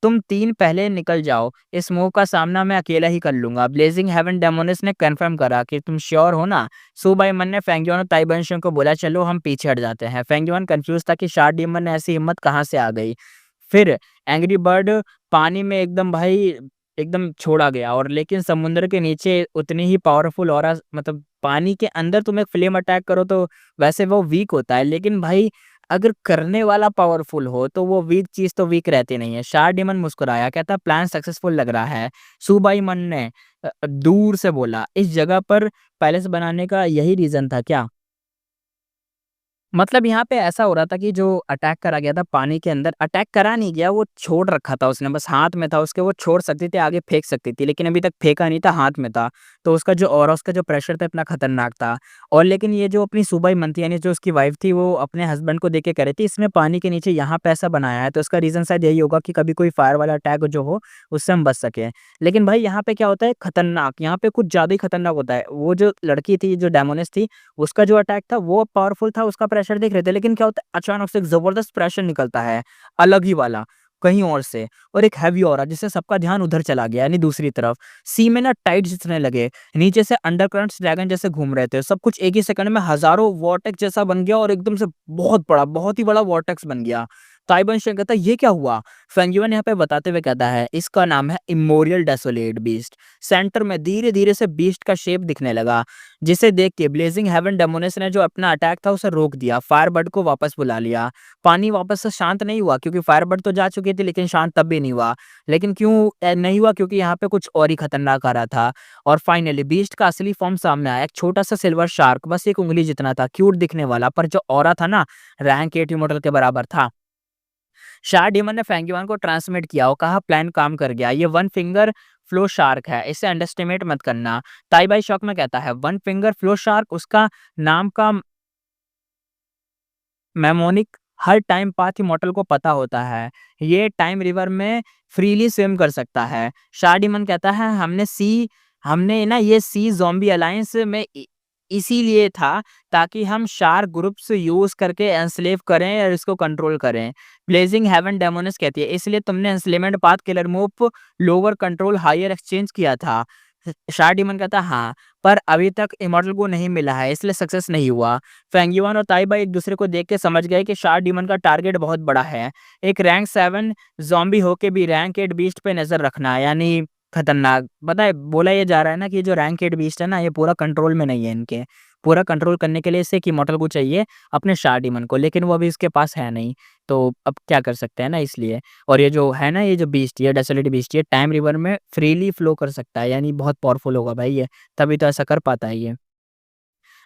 तुम 3 पहले निकल जाओ, इस मूव का सामना मैं अकेला ही कर लूँगा। ब्लेजिंग हेवन डेमोनिस ने कन्फर्म करा कि तुम श्योर हो ना? सू बाईमन ने फेंगयुआन और ताई बाइशेंग को बोला चलो हम पीछे हट जाते हैं। फेंगयुआन कंफ्यूज था कि शाह डीमन ने ऐसी हिम्मत कहाँ से आ गई। फिर एंग्री बर्ड पानी में एकदम भाई एकदम छोड़ा गया, और लेकिन समुद्र के नीचे उतनी ही पावरफुल ऑरा, मतलब पानी के अंदर तुम एक फ्लेम अटैक करो तो वैसे वो वीक होता है, लेकिन भाई अगर करने वाला पावरफुल हो तो वो वीक चीज़ तो वीक रहती नहीं है। शाह डीमन मुस्कुराया, कहता प्लान सक्सेसफुल लग रहा है। सुबाईमन ने दूर से बोला इस जगह पर पैलेस बनाने का यही रीज़न था क्या? मतलब यहाँ पे ऐसा हो रहा था कि जो अटैक करा गया था पानी के अंदर, अटैक करा नहीं गया, वो छोड़ रखा था उसने, बस हाथ में था उसके, वो छोड़ सकती थी, आगे फेंक सकती थी, लेकिन अभी तक फेंका नहीं था, हाथ में था। तो उसका जो ऑरा, उसका जो प्रेशर था इतना खतरनाक था। और लेकिन ये जो अपनी सूबाई-मन थी, यानी जो उसकी वाइफ़ थी, वो अपने हस्बैंड को देख के कह रही थी, इसने पानी के नीचे यहाँ पे ऐसा बनाया है, तो उसका रीज़न शायद यही होगा कि कभी कोई फायर वाला अटैक जो हो, उससे हम बच सकें। लेकिन भाई यहाँ पे क्या होता है खतरनाक, यहाँ पे कुछ ज़्यादा ही खतरनाक होता है। वो जो लड़की थी, जो डेमोनिस थी, उसका जो अटैक था वो पावरफुल था, उसका प्रेशर देख रहे थे, लेकिन क्या होता है अचानक से एक ज़बरदस्त प्रेशर निकलता है, अलग ही वाला, कहीं और से, और एक हेवी ऑरा जिससे सबका ध्यान उधर चला गया, यानी दूसरी तरफ। सी में ना टाइड्स जितने लगे, नीचे से अंडरकरंट्स ड्रैगन जैसे घूम रहे थे, सब कुछ एक ही सेकंड में हज़ारों वॉर्टेक्स जैसा बन गया और एकदम से बहुत बड़ा, बहुत ही बड़ा वॉर्टेक्स बन गया। ताइबन शेन कहता है ये क्या हुआ? फेंगयुआन यहाँ पे बताते हुए कहता है इसका नाम है इमोरियल डेसोलेट बीस्ट। सेंटर में धीरे-धीरे से बीस्ट का शेप दिखने लगा, जिसे देख के ब्लेजिंग हेवन डेमोनिस ने जो अपना अटैक था उसे रोक दिया, फायरबर्ड को वापस बुला लिया। पानी वापस से शांत नहीं हुआ क्योंकि फायरबर्ड तो जा चुकी थी, लेकिन शांत तब भी नहीं हुआ। लेकिन क्यों नहीं हुआ? क्योंकि यहाँ पे कुछ और ही खतरनाक आ रहा था। और फाइनली बीस्ट का असली फॉर्म सामने आया, एक छोटा-सा सिल्वर शार्क, बस 1 उँगली जितना था, क्यूट दिखने वाला, पर जो ऑरा था ना, रैंक 8 इमॉर्टल के बराबर था। शाह डीमन ने फेंगयुआन को ट्रांसमिट किया और कहा प्लान काम कर गया, ये वन फिंगर फ्लो शार्क है, इसे अंडरस्टिमेट मत करना। ताई बाई शॉक में कहता है वन फिंगर फ्लो शार्क, उसका नाम का मेमोनिक हर टाइम पाथ मॉडल को पता होता है। ये टाइम रिवर में फ्रीली स्विम कर सकता है। शार्डिमन कहता है हमने ना ये सी ज़ॉम्बी अलायंस में इसीलिए था ताकि हम शार्क ग्रुप्स यूज़ करके एन्स्लेव करें और इसको कंट्रोल करें। ब्लेजिंग हेवन डेमोनिस कहती है इसलिए तुमने enslavement path killer move lower control higher exchange किया था। शार्डिमन कहता है हाँ, पर अभी तक इमॉर्टल को नहीं मिला है इसलिए सक्सेस नहीं हुआ। फेंगयुआन और ताइबा एक दूसरे को देख के समझ गए कि शार्क डीमन का टारगेट बहुत बड़ा है। एक रैंक 7 ज़ॉम्बी होके भी रैंक 8 बीस्ट पे नज़र रखना, यानी खतरनाक। पता है बोला ये जा रहा है ना कि ये जो रैंक 8 बीस्ट है ना, ये पूरा कंट्रोल में नहीं है इनके। पूरा कंट्रोल करने के लिए इसे एक इमॉर्टल को चाहिए, अपने शार्क डीमन को, लेकिन वो अभी इसके पास है नहीं। तो अब क्या कर सकते हैं ना, इसलिए। और ये जो है ना, ये जो बीस्ट, ये डेसोलिटी बीस्ट, ये टाइम रिवर में फ्रीली फ्लो कर सकता है, यानी बहुत पावरफुल होगा भाई ये, तभी तो ऐसा कर पाता है ये।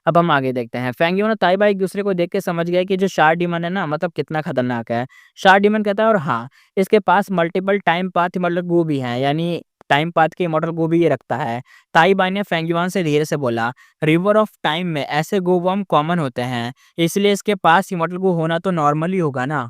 अब हम आगे देखते हैं। फेंगयुआन और ताइबा एक दूसरे को देख के समझ गए कि जो शार्क डीमन है ना, मतलब कितना खतरनाक है। शार्क डीमन कहता है और हाँ, इसके पास मल्टीपल टाइम पाथ इमॉर्टल गो भी हैं, यानी टाइम पाथ के इमॉर्टल गो भी ये रखता है। ताइबा ने फेंगयुआन से धीरे से बोला, रिवर ऑफ टाइम में ऐसे गो वर्म कॉमन होते हैं, इसलिए इसके पास इमॉर्टल गो होना तो नॉर्मल ही होगा ना।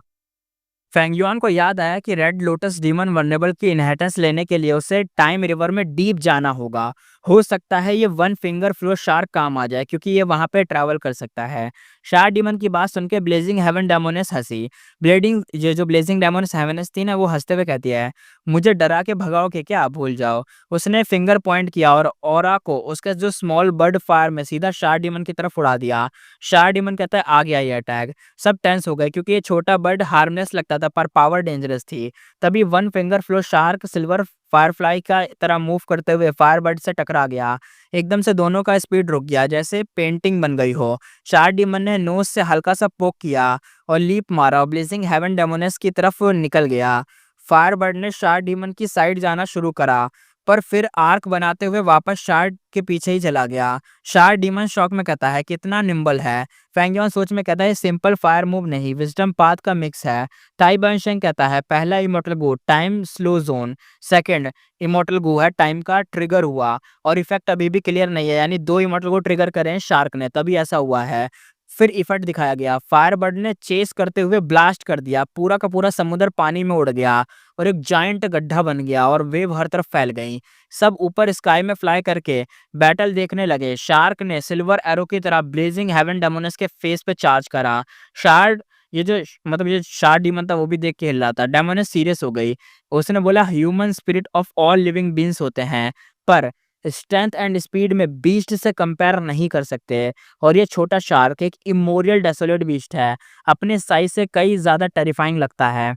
फेंगयुआन को याद आया कि रेड लोटस डीमन वल्नरेबल की इनहेरिटेंस लेने के लिए उसे टाइम रिवर में डीप जाना होगा। हो सकता है ये वन फिंगर फ्लो शार्क काम आ जाए क्योंकि ये वहां पे ट्रैवल कर सकता है। शार्क डीमन की बात सुन के ब्लेजिंग हेवन डेमोनिस हंसी। ब्लेडिंग ये जो ब्लेजिंग डेमोनिस हेवनस थी ना, वो हंसते हुए कहती है मुझे डरा के भगाओगे क्या, भूल जाओ। उसने फिंगर पॉइंट किया और ऑरा को उसके जो स्मॉल बर्ड फायर में सीधा शार्क डीमन की तरफ उड़ा दिया। शार्क डीमन कहता है आ गया ये अटैक। सब टेंस हो गए क्योंकि ये छोटा बर्ड हार्मलेस लगता था पर पावर डेंजरस थी। तभी one finger flow shark silver Firefly का तरह मूव करते हुए फायरबर्ड से टकरा गया। एकदम से दोनों का स्पीड रुक गया, जैसे पेंटिंग बन गई हो। शार्क डीमन ने नोज से हल्का सा पोक किया और लीप मारा और ब्लेजिंग हेवन डेमोनिस की तरफ निकल गया। फायरबर्ड ने शार्क डीमन की साइड जाना शुरू करा, पर फिर आर्क बनाते हुए वापस शार्क के पीछे ही चला गया। शार्क डीमन शॉक में कहता है कितना निम्बल है। फेंगयुआन सोच में कहता है सिंपल फायर मूव नहीं, विजडम पाथ का मिक्स है। ताई बंशेंग कहता है पहला immortal go time slow zone, second immortal go है टाइम का ट्रिगर हुआ, और इफेक्ट अभी भी क्लियर नहीं है, यानी 2 इमॉर्टल गो ट्रिगर करे हैं शार्क ने, तभी ऐसा हुआ है। फिर इफेक्ट दिखाया गया, फायरबर्ड ने चेस करते हुए ब्लास्ट कर दिया, पूरा का पूरा समुद्र पानी में उड़ गया और एक जायंट गड्ढा बन गया और वेव हर तरफ फैल गई। सब ऊपर स्काई में फ्लाई करके बैटल देखने लगे। शार्क ने सिल्वर एरो की तरह ब्लेजिंग हेवन डेमोनिस के फेस पे चार्ज करा। शार्क ये जो मतलब ये शार्क डीमन था वो भी देख के हिल रहा था। डेमोनिस सीरियस हो गई। उसने बोला human spirit of all living beings होते हैं, पर स्ट्रेंथ एंड स्पीड में बीस्ट से कंपेयर नहीं कर सकते। और ये छोटा शार्क एक इमोरियल डेसोलेट बीस्ट है, अपने साइज से कई ज्यादा टेरिफाइंग लगता है।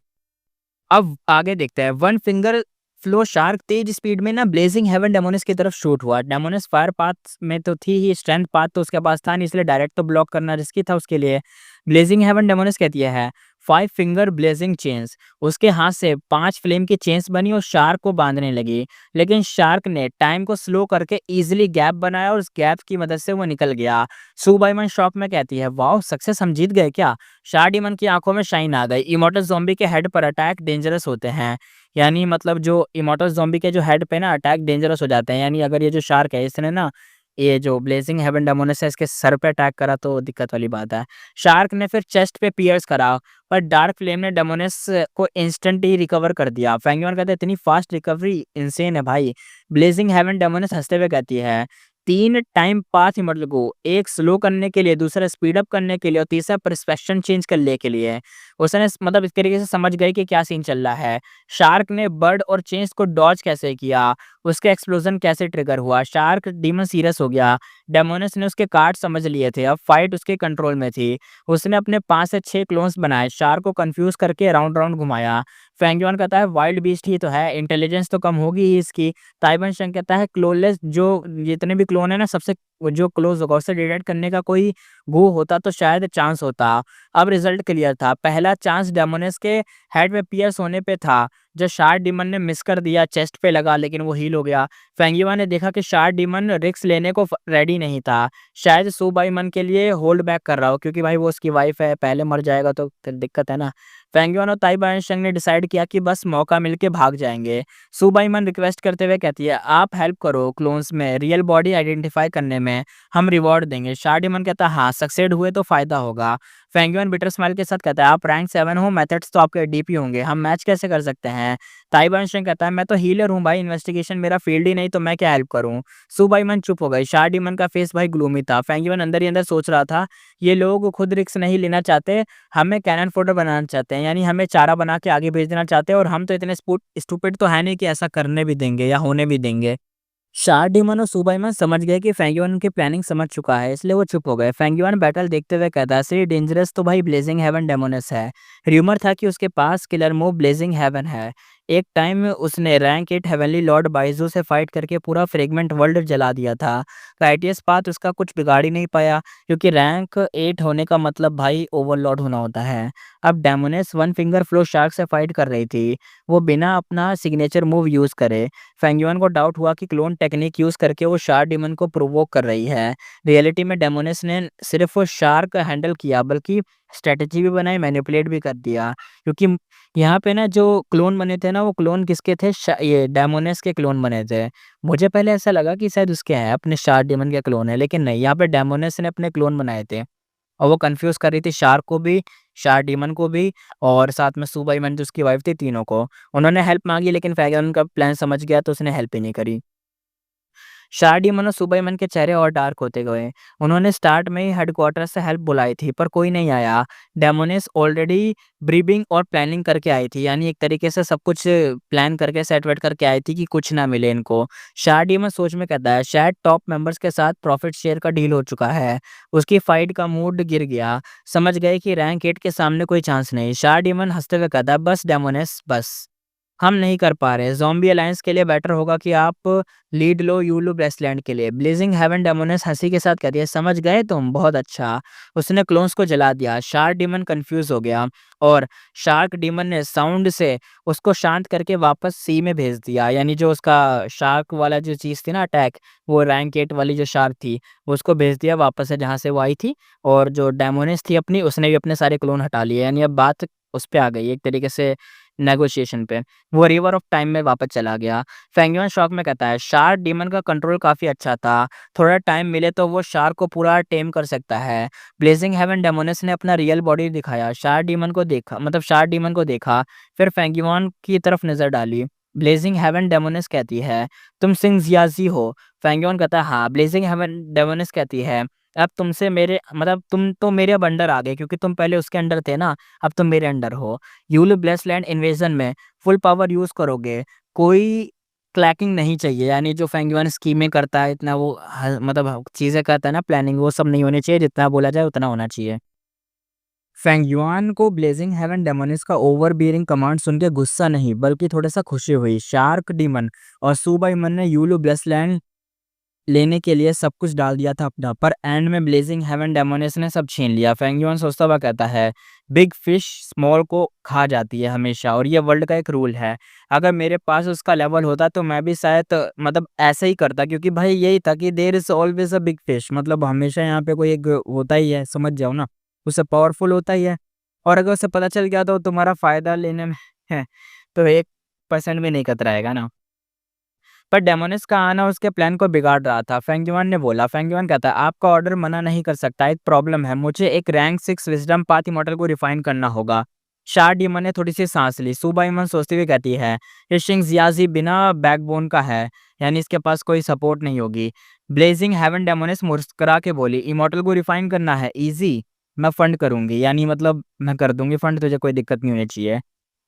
अब आगे देखते हैं। वन फिंगर फ्लो शार्क तेज स्पीड में ना ब्लेजिंग हेवन डेमोनिस की तरफ शूट हुआ। डेमोनिस फायर पाथ में तो थी ही, स्ट्रेंथ पाथ तो उसके पास था नहीं, इसलिए डायरेक्ट तो ब्लॉक करना रिस्की था उसके लिए। ब्लेजिंग हेवन डेमोनिस कहती है 5 फिंगर ब्लेजिंग चेन्स। उसके हाथ से 5 फ्लेम की चेन्स बनी और शार्क को बांधने लगी। लेकिन शार्क ने टाइम को स्लो करके ईजिली गैप बनाया और उस गैप की मदद से वो निकल गया। सू बाइमन शॉक में कहती है, वाओ सक्सेस, हम जीत गए क्या? शार्क डीमन की आंखों में शाइन आ गई। इमॉर्टल ज़ॉम्बी के हेड पर अटैक डेंजरस होते हैं। यानी मतलब जो इमॉर्टल ज़ॉम्बी के जो हेड पे ना अटैक डेंजरस हो जाते हैं। यानी अगर ये जो शार्क है इसने ना ये जो ब्लेजिंग हेवन डेमोनिस है इसके सर पे अटैक करा तो दिक्कत वाली बात है। शार्क ने फिर चेस्ट पे पियर्स करा, पर डार्क फ्लेम ने डेमोनिस को इंस्टेंट ही रिकवर कर दिया। फेंगयॉन कहते हैं इतनी फास्ट रिकवरी इंसेन है भाई। ब्लेजिंग हेवन डेमोनिस हंसते हुए कहती है, 3 टाइम पाथ इमॉर्टल को, एक स्लो करने के लिए, दूसरा स्पीड अप करने के लिए और तीसरा पर्सपेक्शन चेंज करने के लिए। उसने मतलब इस तरीके से समझ गई कि क्या सीन चल रहा है। शार्क ने बर्ड और चेंज को डॉज कैसे किया, उसके एक्सप्लोजन कैसे ट्रिगर हुआ। शार्क डीमन सीरियस हो गया। डेमोनिस ने उसके कार्ड समझ लिए थे, अब फाइट उसके कंट्रोल में थी। उसने अपने 5 से 6 क्लोन्स बनाए, शार्क को कंफ्यूज करके राउंड राउंड घुमाया। फेंगयॉन कहता है वाइल्ड बीस्ट ही तो है, इंटेलिजेंस तो कम होगी ही इसकी। ताइबन शंग कहता है क्लोनलेस, जो जितने भी क्लोन है ना सबसे जो क्लोज होगा उससे डिटेक्ट करने का कोई वो होता तो शायद चांस होता। अब रिजल्ट क्लियर था। पहला चांस डेमोनिस के हेड में पियर्स होने पे था, जो शार्क डीमन ने मिस कर दिया, चेस्ट पे लगा लेकिन वो हील हो गया। फेंगिवा ने देखा कि शार्क डीमन रिस्क लेने को रेडी नहीं था। शायद सू बाइमन के लिए होल्ड बैक कर रहा हो, क्योंकि भाई वो उसकी वाइफ है, पहले मर जाएगा तो फिर दिक्कत है ना। फेंगिवान और ताई बाइशंग ने डिसाइड किया कि बस मौका मिलके भाग जाएंगे। सू बाइमन रिक्वेस्ट करते हुए कहती है, आप हेल्प करो क्लोन्स में रियल बॉडी आइडेंटिफाई करने में, हम रिवॉर्ड देंगे। शार्क डीमन कहता है हाँ, सक्सेड हुए तो फायदा होगा। फेंगिवान बिटर स्माइल के साथ कहता है, आप रैंक 7 हो, मेथड्स तो आपके डीपी होंगे, हम मैच कैसे कर सकते हैं? ताई बाइशंग कहता है मैं तो हीलर हूँ भाई, इन्वेस्टिगेशन मेरा फील्ड ही नहीं, तो मैं क्या हेल्प करूँ? सू बाइमन चुप हो गई। शार्क डीमन का फेस भाई ग्लूमी था। फेंगिवान अंदर ही अंदर सोच रहा था, ये लोग खुद रिस्क नहीं लेना चाहते, हमें कैनन फोडर बनाना चाहते हैं, यानी हमें चारा बना के आगे भेज देना चाहते हैं, और हम तो इतने स्टूपिड तो है नहीं कि ऐसा करने भी देंगे या होने भी देंगे। शार्क डीमन और सुबाइमन समझ गए कि फेंगिवान उनकी प्लानिंग समझ चुका है, इसलिए वो चुप हो गए। फेंगिवान बैटल देखते हुए कहता है, असली डेंजरस तो भाई ब्लेजिंग हेवन डेमोनिस है। र्यूमर था कि उसके पास किलर मूव ब्लेजिंग हेवन है। एक टाइम में उसने रैंक 8 हेवनली लॉर्ड बाइजू से फाइट करके पूरा फ्रेगमेंट वर्ल्ड जला दिया था। काइटियस पाथ उसका कुछ बिगाड़ ही नहीं पाया, क्योंकि रैंक 8 होने का मतलब भाई ओवरलॉर्ड होना होता है। अब डेमोनिस वन फिंगर फ्लो शार्क से फाइट कर रही थी, वो बिना अपना सिग्नेचर मूव यूज करे। फेंगिवान को डाउट हुआ कि क्लोन टेक्निक यूज करके वो शार्क डीमन को प्रोवोक कर रही है। रियलिटी में डेमोनिस ने सिर्फ वो शार्क हैंडल किया, बल्कि स्ट्रेटेजी भी बनाई, मैनिपुलेट भी कर दिया। क्योंकि यहाँ पे ना जो क्लोन बने थे ना, वो क्लोन किसके थे? ये डेमोनिस के क्लोन बने थे। मुझे पहले ऐसा लगा कि शायद उसके हैं, अपने शार्क डीमन के क्लोन है, लेकिन नहीं, यहाँ पे डेमोनिस ने अपने क्लोन बनाए थे। और वो कंफ्यूज कर रही थी शार्क को भी, शार्क डीमन को भी, और साथ में सुबाइमन जो उसकी वाइफ थी, तीनों को। उन्होंने हेल्प मांगी लेकिन फैगन उनका प्लान समझ गया तो उसने हेल्प ही नहीं करी। शार्डीमन और सुबाइमन के चेहरे और डार्क होते गए। उन्होंने स्टार्ट में ही हेडक्वार्टर से हेल्प बुलाई थी, पर कोई नहीं आया। डेमोनिस ऑलरेडी ब्रीबिंग और प्लानिंग करके आई थी, यानी एक तरीके से सब कुछ प्लान करके सेट वेट करके आई थी कि कुछ ना मिले इनको। शार्डीमन सोच में कहता है, शायद टॉप मेंबर्स के साथ प्रॉफिट शेयर का डील हो चुका है। उसकी फाइट का मूड गिर गया। समझ गए कि रैंक 8 के सामने कोई चांस नहीं। शार्डीमन हंसते हुए कहता है, बस डेमोनिस बस, हम नहीं कर पा रहे। ज़ॉम्बी अलायंस के लिए बेटर होगा कि आप लीड लो यूलू ब्रेसलैंड के लिए। ब्लेजिंग हेवन डेमोनिस हंसी के साथ कहती है, समझ गए तुम, बहुत अच्छा। उसने क्लोन्स को जला दिया। शार्क डीमन कंफ्यूज हो गया और शार्क डीमन ने साउंड से उसको शांत करके वापस सी में भेज दिया। यानी जो उसका शार्क वाला जो चीज़ थी ना अटैक, वो रैंक 8 वाली जो शार्क थी, वो उसको भेज दिया वापस से जहाँ से वो आई थी। और जो डेमोनिस थी अपनी, उसने भी अपने सारे क्लोन हटा लिए। यानी अब बात उस पे आ गई एक तरीके से, नेगोशिएशन पे। वो रिवर ऑफ टाइम में वापस चला गया। फेंगियन शॉक में कहता है, शार्क डीमन का कंट्रोल काफ़ी अच्छा था, थोड़ा टाइम मिले तो वो शार्क को पूरा टेम कर सकता है। ब्लेजिंग हेवन डेमोनिस ने अपना रियल बॉडी दिखाया। शार्क डीमन को देखा, फिर फेंगियन की तरफ नज़र डाली। ब्लेजिंग हेवन डेमोनिस कहती है, तुम सिंह जियाजी हो? फेंगियन कहता है हाँ। ब्लेजिंग हेवन डेमोनिस कहती है, अब तुमसे मेरे मतलब तुम तो मेरे अब अंडर आ गए, क्योंकि तुम पहले उसके अंडर थे ना, अब तुम मेरे अंडर हो। यूल ब्लेसलैंड इन्वेजन में फुल पावर यूज़ करोगे, कोई क्लैकिंग नहीं चाहिए। यानी जो फेंगियन स्कीमें करता है, इतना वो मतलब चीज़ें करता है ना, प्लानिंग, वो सब नहीं होनी चाहिए। जितना बोला जाए उतना होना चाहिए। फेंगियन को ब्लेजिंग हेवन डेमोनिस का ओवर बियरिंग कमांड सुन के गुस्सा नहीं, बल्कि थोड़ा सा खुशी हुई। शार्क डीमन और सुबाइमन ने यूलू ब्लेसलैंड लेने के लिए सब कुछ डाल दिया था अपना, पर एंड में ब्लेजिंग हेवन डेमोनिस ने सब छीन लिया। फेंगियन सोचता हुआ कहता है, बिग फिश स्मॉल को खा जाती है हमेशा, और ये वर्ल्ड का एक रूल है। अगर मेरे पास उसका लेवल होता तो मैं भी शायद मतलब ऐसे ही करता, क्योंकि भाई यही था कि there is always a big fish, मतलब हमेशा यहाँ पे कोई एक होता ही है, समझ जाओ ना, उससे पावरफुल होता ही है। और अगर उसे पता चल गया तो तुम्हारा फ़ायदा लेने में है, तो 1% भी नहीं कतराएगा ना। पर डेमोनिस का आना उसके प्लान को बिगाड़ रहा था। फेंगजुआन ने बोला, फेंगजुआन कहता है, आपका ऑर्डर मना नहीं कर सकता, एक प्रॉब्लम है, मुझे एक रैंक 6 विज़डम पाथ इमॉर्टल को रिफाइन करना होगा। शा डीमन ने थोड़ी सी सांस ली। सुबा ईमन सोचती हुई कहती है, ये शिंग जियाजी बिना बैकबोन का है, यानी इसके पास कोई सपोर्ट नहीं होगी। ब्लेजिंग हेवन डेमोनिस मुस्कुरा के बोली, इमॉर्टल को रिफाइन करना है, ईजी, मैं फंड करूंगी, यानी मतलब मैं कर दूंगी फंड, तुझे कोई दिक्कत नहीं होनी चाहिए।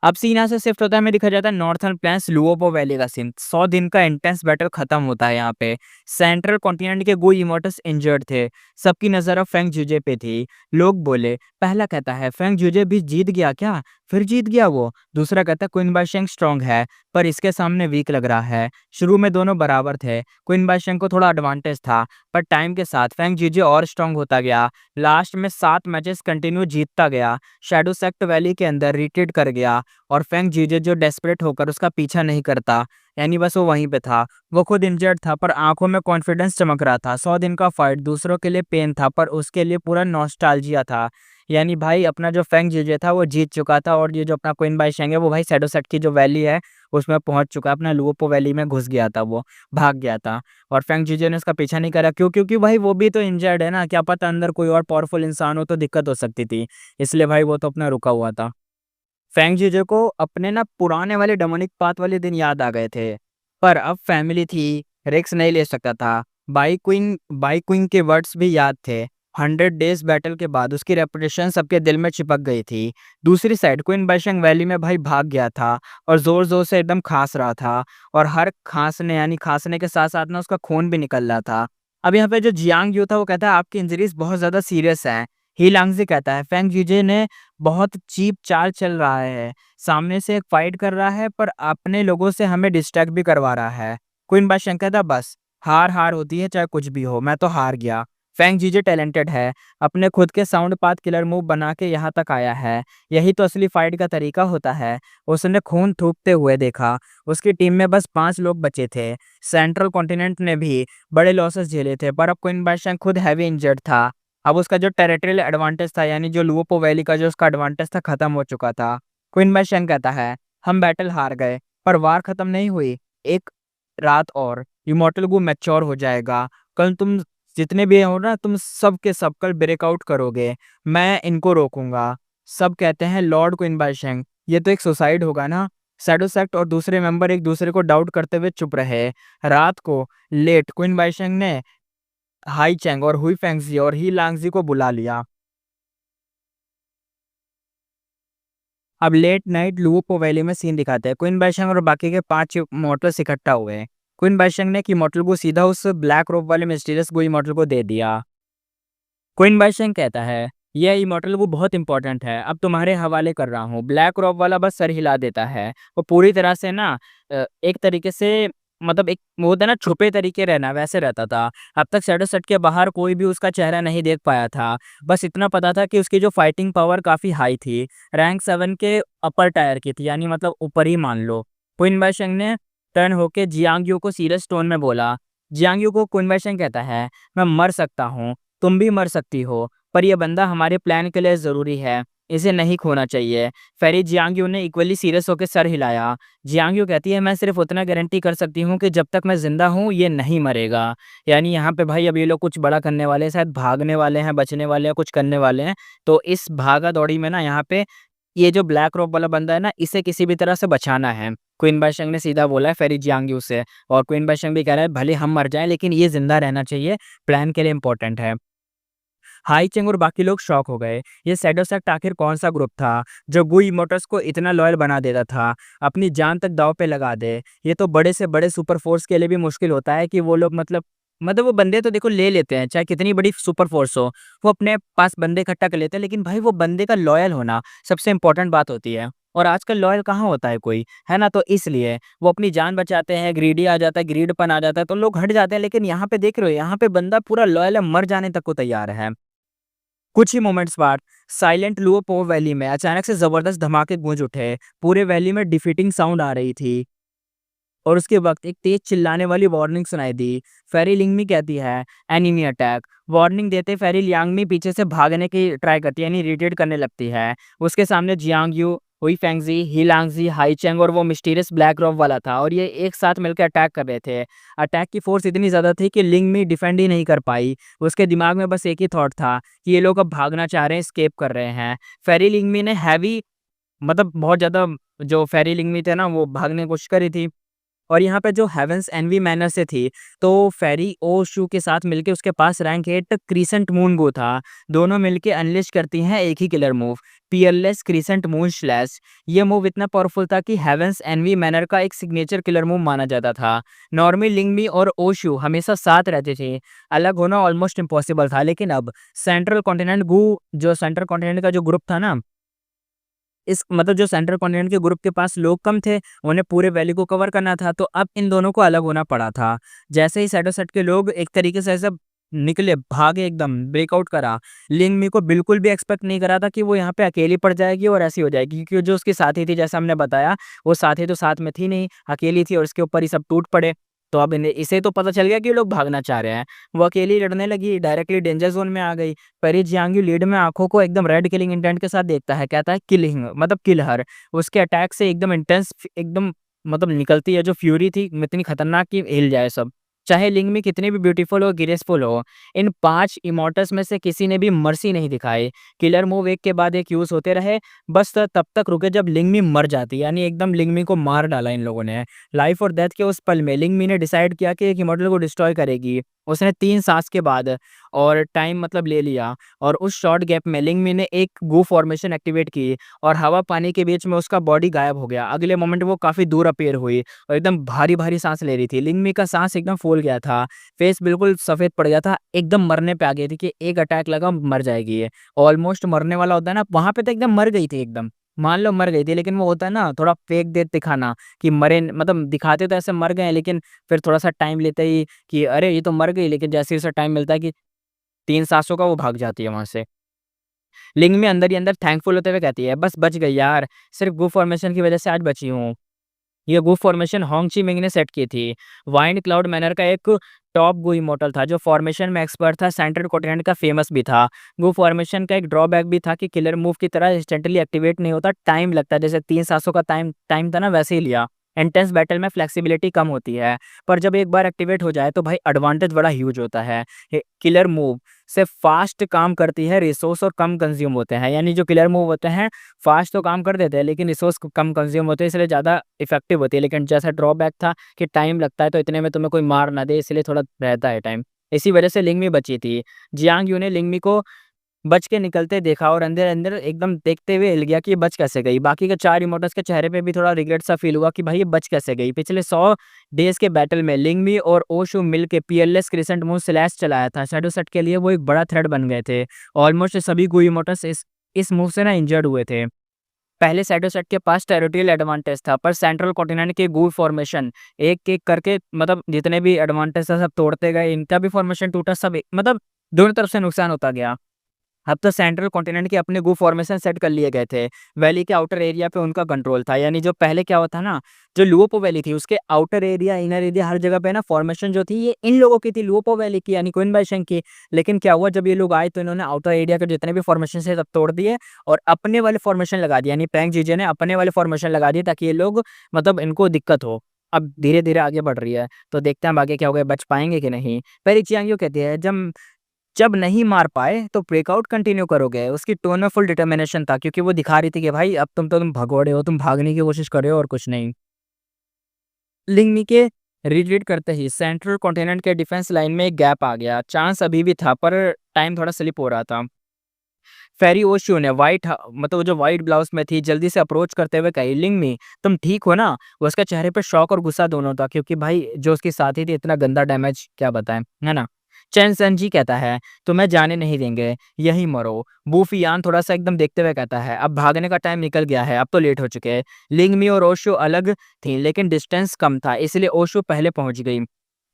अब सीन यहाँ से शिफ्ट होता है, हमें दिखा जाता है नॉर्थर्न प्लेन्स लुओपो वैली का सीन। 100 दिन का इंटेंस बैटल खत्म होता है यहाँ पे। सेंट्रल कॉन्टिनेंट के गुई इमोर्टल्स इंजर्ड थे। सबकी नज़र अब फेंग जुजे पे थी। लोग बोले, पहला कहता है फेंग जुजे भी जीत गया क्या? फिर जीत गया वो। दूसरा कहता है क्वीन बाइशेंग स्ट्रांग है, पर इसके सामने वीक लग रहा है। शुरू में दोनों बराबर थे, क्वीन बाइशेंग को थोड़ा एडवांटेज था, पर टाइम के साथ फेंग जुजे और स्ट्रांग होता गया। लास्ट में 7 मैचेस कंटिन्यू जीतता गया। शैडो सेक्ट वैली के अंदर रिट्रीट कर गया, और फेंग जीजे जो डेस्परेट होकर उसका पीछा नहीं करता, यानी बस वो वहीं पे था। वो खुद इंजर्ड था पर आंखों में कॉन्फिडेंस चमक रहा था। 100 दिन का फाइट दूसरों के लिए पेन था, पर उसके लिए पूरा नॉस्टैल्जिया था। यानी भाई अपना जो फेंग जीजे था वो जीत चुका था, और ये जो अपना क्वीन बाइशेंग है वो भाई शैडो सेट की जो वैली है उसमें पहुंच चुका है। अपना लुओपो वैली में घुस गया था, वो भाग गया था, और फेंग जीजे ने उसका पीछा नहीं करा। क्यों? क्योंकि भाई वो भी तो इंजर्ड है ना, क्या पता अंदर कोई और पावरफुल इंसान हो तो दिक्कत हो सकती थी, इसलिए भाई वो तो अपना रुका हुआ था। फेंग जीजे को अपने ना पुराने वाले डेमोनिक पाथ वाले दिन याद आ गए थे, पर अब फैमिली थी, रिस्क नहीं ले सकता था। बाई क्विंग के वर्ड्स भी याद थे। 100 डेज बैटल के बाद उसकी रेपुटेशन सबके दिल में चिपक गई थी। दूसरी साइड क्वीन बाइशेंग वैली में भाई भाग गया था, और जोर जोर से एकदम खांस रहा था, और हर खांसने यानी खांसने के साथ साथ ना उसका खून भी निकल रहा था। अब यहाँ पे जो जियांग यू था वो कहता है, आपकी इंजरीज बहुत ज्यादा सीरियस हैं। ही लांगजी कहता है, फेंग जीजे ने बहुत चीप चाल चल रहा है, सामने से एक फाइट कर रहा है पर अपने लोगों से हमें डिस्ट्रैक्ट भी करवा रहा है। क्वीन बादशाह कहता, बस हार हार होती है, चाहे कुछ भी हो, मैं तो हार गया। फेंग जीजे टैलेंटेड है, अपने खुद के साउंड पाथ किलर मूव बना के यहाँ तक आया है, यही तो असली फाइट का तरीका होता है। उसने खून थूकते हुए देखा। उसकी टीम में बस 5 लोग बचे थे। सेंट्रल कॉन्टिनेंट ने भी बड़े लॉसेस झेले थे, पर अब क्वीन बादशाह खुद हैवी इंजर्ड था। अब उसका जो टेरिटोरियल एडवांटेज था, यानी जो लुओपो वैली का जो उसका एडवांटेज था, खत्म हो चुका था। क्वीन बादशाह कहता है, हम बैटल हार गए, पर वार खत्म नहीं हुई। एक रात और इमॉर्टल गु मैच्योर हो जाएगा। कल तुम जितने भी हो ना, तुम सब के सब कल ब्रेकआउट करोगे, मैं इनको रोकूंगा। सब कहते हैं, लॉर्ड क्वीन बादशाह, ये तो एक सुसाइड होगा ना। शैडो सेक्ट और दूसरे मेंबर एक दूसरे को डाउट करते हुए चुप रहे। रात को लेट क्वीन बादशाह ने हाई चैंग और हुई फेंगजी और ही लांगजी को बुला लिया। अब लेट नाइट लुओपो वैली में सीन दिखाते हैं। क्वीन बाइशंग और बाकी के 5 मॉर्टल्स इकट्ठा हुए। क्वीन बाइशंग ने की मॉर्टल को सीधा उस ब्लैक रोब वाले मिस्टीरियस गोई मॉर्टल को दे दिया। क्वीन बाइशंग कहता है, यह इमॉर्टल वो बहुत इंपॉर्टेंट है, अब तुम्हारे हवाले कर रहा हूँ। ब्लैक रॉब वाला बस सर हिला देता है। वो पूरी तरह से ना एक तरीके से, मतलब एक वो होता है ना छुपे तरीके रहना, वैसे रहता था। अब तक शैडो सेट के बाहर कोई भी उसका चेहरा नहीं देख पाया था। बस इतना पता था कि उसकी जो फाइटिंग पावर काफ़ी हाई थी, रैंक 7 के अपर टायर की थी, यानी मतलब ऊपर ही मान लो। क्वीन बाइशंग ने टर्न होके जियांग यू को सीरियस टोन में बोला। जियांग यू को क्वीन बाइशंग कहता है, मैं मर सकता हूँ, तुम भी मर सकती हो, पर यह बंदा हमारे प्लान के लिए ज़रूरी है, इसे नहीं खोना चाहिए। फेरी जियांगयू ने इक्वली सीरियस होकर सर हिलाया। जियांगयू कहती है, मैं सिर्फ उतना गारंटी कर सकती हूँ कि जब तक मैं ज़िंदा हूँ ये नहीं मरेगा। यानी यहाँ पे भाई अब ये लोग कुछ बड़ा करने वाले हैं, शायद भागने वाले हैं, बचने वाले हैं, कुछ करने वाले हैं। तो इस भागा दौड़ी में ना यहाँ पे ये जो ब्लैक रॉक वाला बंदा है ना, इसे किसी भी तरह से बचाना है। क्वीन बाइशंग ने सीधा बोला है फेरी जियांगयू से, और क्वीन बाइशंग भी कह रहा है, भले हम मर जाएं लेकिन ये जिंदा रहना चाहिए, प्लान के लिए इंपॉर्टेंट है। हाई चेंग और बाकी लोग शॉक हो गए। ये शैडो सेक्ट आखिर कौन सा ग्रुप था जो गुई मोटर्स को इतना लॉयल बना देता था, अपनी जान तक दांव पे लगा दे। ये तो बड़े से बड़े सुपर फोर्स के लिए भी मुश्किल होता है कि वो लोग मतलब वो बंदे तो देखो ले लेते हैं, चाहे कितनी बड़ी सुपर फोर्स हो, वो अपने पास बंदे इकट्ठा कर लेते हैं, लेकिन भाई वो बंदे का लॉयल होना सबसे इंपॉर्टेंट बात होती है। और आजकल लॉयल कहाँ होता है कोई, है ना? तो इसलिए वो अपनी जान बचाते हैं, ग्रीडी आ जाता है, ग्रीडपन आ जाता है तो लोग हट जाते हैं। लेकिन यहाँ पे देख रहे हो, यहाँ पे बंदा पूरा लॉयल है, मर जाने तक को तैयार है। कुछ ही मोमेंट्स बाद साइलेंट लुओपो वैली में अचानक से जबरदस्त धमाके गूंज उठे। पूरे वैली में डिफीटिंग साउंड आ रही थी और उसके वक्त एक तेज चिल्लाने वाली वार्निंग सुनाई दी। फेरी लिंगमी कहती है एनिमी अटैक। वार्निंग देते फेरी लियांगमी पीछे से भागने की ट्राई करती है, यानी रिट्रीट करने लगती है। उसके सामने जियांग यू, हुई फेंगजी, हीलांगजी, हाईचेंग और वो मिस्टीरियस ब्लैक रॉक वाला था और ये एक साथ मिलकर अटैक कर रहे थे। अटैक की फोर्स इतनी ज़्यादा थी कि लिंगमी डिफेंड ही नहीं कर पाई। उसके दिमाग में बस एक ही थॉट था कि ये लोग अब भागना चाह रहे हैं, स्केप कर रहे हैं। फेरी लिंगमी ने हैवी बहुत ज़्यादा, जो फेरी लिंगमी थे ना वो भागने की कोशिश करी थी। और यहाँ पे जो हेवेंस एनवी मैनर से थी, तो फेरी ओ शू के साथ मिलके उसके पास रैंक 8 क्रीसेंट मून गो था। दोनों मिलके अनलिश करती हैं एक ही killer move, PLS crescent moon slash. ये मूव इतना पावरफुल था कि हेवेंस एनवी मैनर का एक सिग्नेचर किलर मूव माना जाता था। नॉर्मी, लिंगमी और ओशू हमेशा साथ रहते थे। अलग होना ऑलमोस्ट इम्पॉसिबल था, लेकिन अब सेंट्रल कॉन्टिनेंट गू, जो सेंट्रल कॉन्टिनेंट का जो ग्रुप था ना, जो सेंट्रल कॉन्टिनेंट के ग्रुप के पास लोग कम थे, उन्हें पूरे वैली को कवर करना था, तो अब इन दोनों को अलग होना पड़ा था। जैसे ही शैडो सेट के लोग एक तरीके से ऐसे निकले, भागे, एकदम ब्रेकआउट करा। लिंगमी को बिल्कुल भी एक्सपेक्ट नहीं करा था कि वो यहाँ पे अकेली पड़ जाएगी और ऐसी हो जाएगी, क्योंकि जो उसकी साथी थी, जैसा हमने बताया, वो साथी तो साथ में थी नहीं, अकेली थी और उसके ऊपर ही सब टूट पड़े। तो अब इसे तो पता चल गया कि ये लोग भागना चाह रहे हैं। वो अकेली लड़ने लगी, डायरेक्टली डेंजर जोन में आ गई। परी जियांग लीड में आंखों को एकदम रेड किलिंग इंटेंट के साथ देखता है, कहता है किलिंग किल हर। उसके अटैक से एकदम इंटेंस, एकदम निकलती है जो फ्यूरी थी, इतनी खतरनाक कि हिल जाए सब। चाहे लिंगमी कितनी भी ब्यूटीफुल हो, ग्रेसफुल हो, इन 5 इमॉर्टल्स में से किसी ने भी मर्सी नहीं दिखाई। किलर मूव एक के बाद एक यूज होते रहे, बस तब तक रुके जब लिंगमी मर जाती, यानी एकदम लिंगमी को मार डाला इन लोगों ने। लाइफ और डेथ के उस पल में लिंगमी ने डिसाइड किया कि एक इमॉर्टल को डिस्ट्रॉय करेगी। उसने 3 सांस के बाद और टाइम ले लिया, और उस शॉर्ट गैप में लिंगमी ने एक गू फॉर्मेशन एक्टिवेट की और हवा पानी के बीच में उसका बॉडी गायब हो गया। अगले मोमेंट वो काफ़ी दूर अपीयर हुई और एकदम भारी-भारी सांस ले रही थी। लिंगमी का सांस एकदम फूल गया था, फेस बिल्कुल सफ़ेद पड़ गया था, एकदम मरने पे आ गई थी कि एक अटैक लगा मर जाएगी ये। ऑलमोस्ट मरने वाला होता है ना, वहाँ पे तो एकदम मर गई थी एकदम। मान लो मर गई थी, लेकिन वो होता है ना थोड़ा फेक डेथ दिखाना कि मरे, दिखाते तो ऐसे मर गए हैं, लेकिन फिर थोड़ा-सा टाइम लेते ही कि अरे ये तो मर गई, लेकिन जैसे ही उसे टाइम मिलता है कि 3 सांसों का, वो भाग जाती है वहाँ से। लिंग में अंदर ही अंदर थैंकफुल होते हुए कहती है, बस बच गई यार, सिर्फ गू फॉर्मेशन की वजह से आज बची हूँ। ये गू फॉर्मेशन होंग ची मिंग ने सेट की थी। वाइंड क्लाउड मैनर का एक टॉप गू इमॉर्टल था जो फॉर्मेशन में एक्सपर्ट था, सेंट्रल कॉन्टिनेंट का फेमस भी था। गू फॉर्मेशन का एक ड्रॉबैक भी था कि किलर मूव की तरह इंस्टेंटली एक्टिवेट नहीं होता, टाइम लगता है। जैसे 3 सांसों का टाइम टाइम था ना, वैसे ही लिया। इंटेंस बैटल में फ्लेक्सिबिलिटी कम होती है, पर जब एक बार एक्टिवेट हो जाए तो भाई एडवांटेज बड़ा ह्यूज होता है। किलर मूव से फास्ट काम करती है, रिसोर्स और कम कंज्यूम होते हैं। यानी जो किलर मूव होते हैं फास्ट तो काम कर देते हैं, लेकिन रिसोर्स कम कंज्यूम होते हैं, इसलिए ज़्यादा इफेक्टिव होती है। लेकिन जैसा ड्रॉबैक था कि टाइम लगता है, तो इतने में तुम्हें कोई मार ना दे, इसलिए थोड़ा रहता है टाइम। इसी वजह से लिंगमी बची थी। जियांग यू ने लिंगमी को बच के निकलते देखा और अंदर-अंदर एकदम देखते हुए हिल गया कि ये बच कैसे गई। बाकी के 4 इमॉर्टल्स के चेहरे पे भी थोड़ा रिग्रेट सा फ़ील हुआ कि भाई ये बच कैसे गई। पिछले 100 डेज़ के बैटल में लिंगमी और ओशु मिल के पीएलएस क्रिसेंट मून स्लैश चलाया था। शैडो सेट के लिए वो एक बड़ा थ्रेट बन गए थे। ऑलमोस्ट सभी गू इमॉर्टल्स इस मूव से ना इंजर्ड हुए थे। पहले शैडो सेट के पास टेरिटोरियल एडवांटेज था, पर सेंट्रल कॉन्टिनेंट के गू फॉर्मेशन एक-एक करके जितने भी एडवांटेज था सब तोड़ते गए। इनका भी फॉर्मेशन टूटा, सब दोनों तरफ से नुकसान होता गया। अब तो सेंट्रल कॉन्टिनेंट के अपने गू फॉर्मेशन सेट कर लिए गए थे। वैली के आउटर एरिया पे उनका कंट्रोल था, यानी जो पहले क्या होता ना, जो लुओपो वैली थी उसके आउटर एरिया, इनर एरिया, हर जगह पे ना फॉर्मेशन जो थी ये इन लोगों की थी, लुओपो वैली की, यानी क्वीन बाईशेंग की। लेकिन क्या हुआ, जब ये लोग आए तो इन्होंने आउटर एरिया के जितने भी फॉर्मेशन थे सब तोड़ दिए और अपने वाले फॉर्मेशन लगा दिए, यानी पैंग जीजे ने अपने वाले फॉर्मेशन लगा दिए ताकि ये लोग इनको दिक्कत हो। अब धीरे-धीरे आगे बढ़ रही है, तो देखते हैं अब आगे क्या होगा, बच पाएँगे कि नहीं। पेरी चियांग कहती है, जब जब नहीं मार पाए तो ब्रेकआउट कंटिन्यू करोगे। उसकी टोन में फुल डिटर्मिनेशन था, क्योंकि वो दिखा रही थी कि भाई अब तुम भगोड़े हो, तुम भागने की कोशिश कर रहे हो और कुछ नहीं। लिंगमी के रिट्रीट करते ही सेंट्रल कॉन्टिनेंट के डिफेंस लाइन में एक गैप आ गया। चांस अभी भी था, पर टाइम थोड़ा स्लिप हो रहा था। फेरी ओशू ने वो जो व्हाइट ब्लाउज में थी, जल्दी से अप्रोच करते हुए कही, लिंगमी तुम ठीक हो ना? वो उसके चेहरे पे शॉक और गुस्सा दोनों था, क्योंकि भाई जो उसकी साथी थी, इतना गंदा डैमेज क्या बताएं, है ना? चेन सन जी कहता है, तुम्हें जाने नहीं देंगे, यहीं मरो। बूफियान थोड़ा सा एकदम देखते हुए कहता है, अब भागने का टाइम निकल गया है, अब तो लेट हो चुके हैं। लिंगमी और ओशो अलग थी, लेकिन डिस्टेंस कम था, इसलिए ओशो पहले पहुंच गई।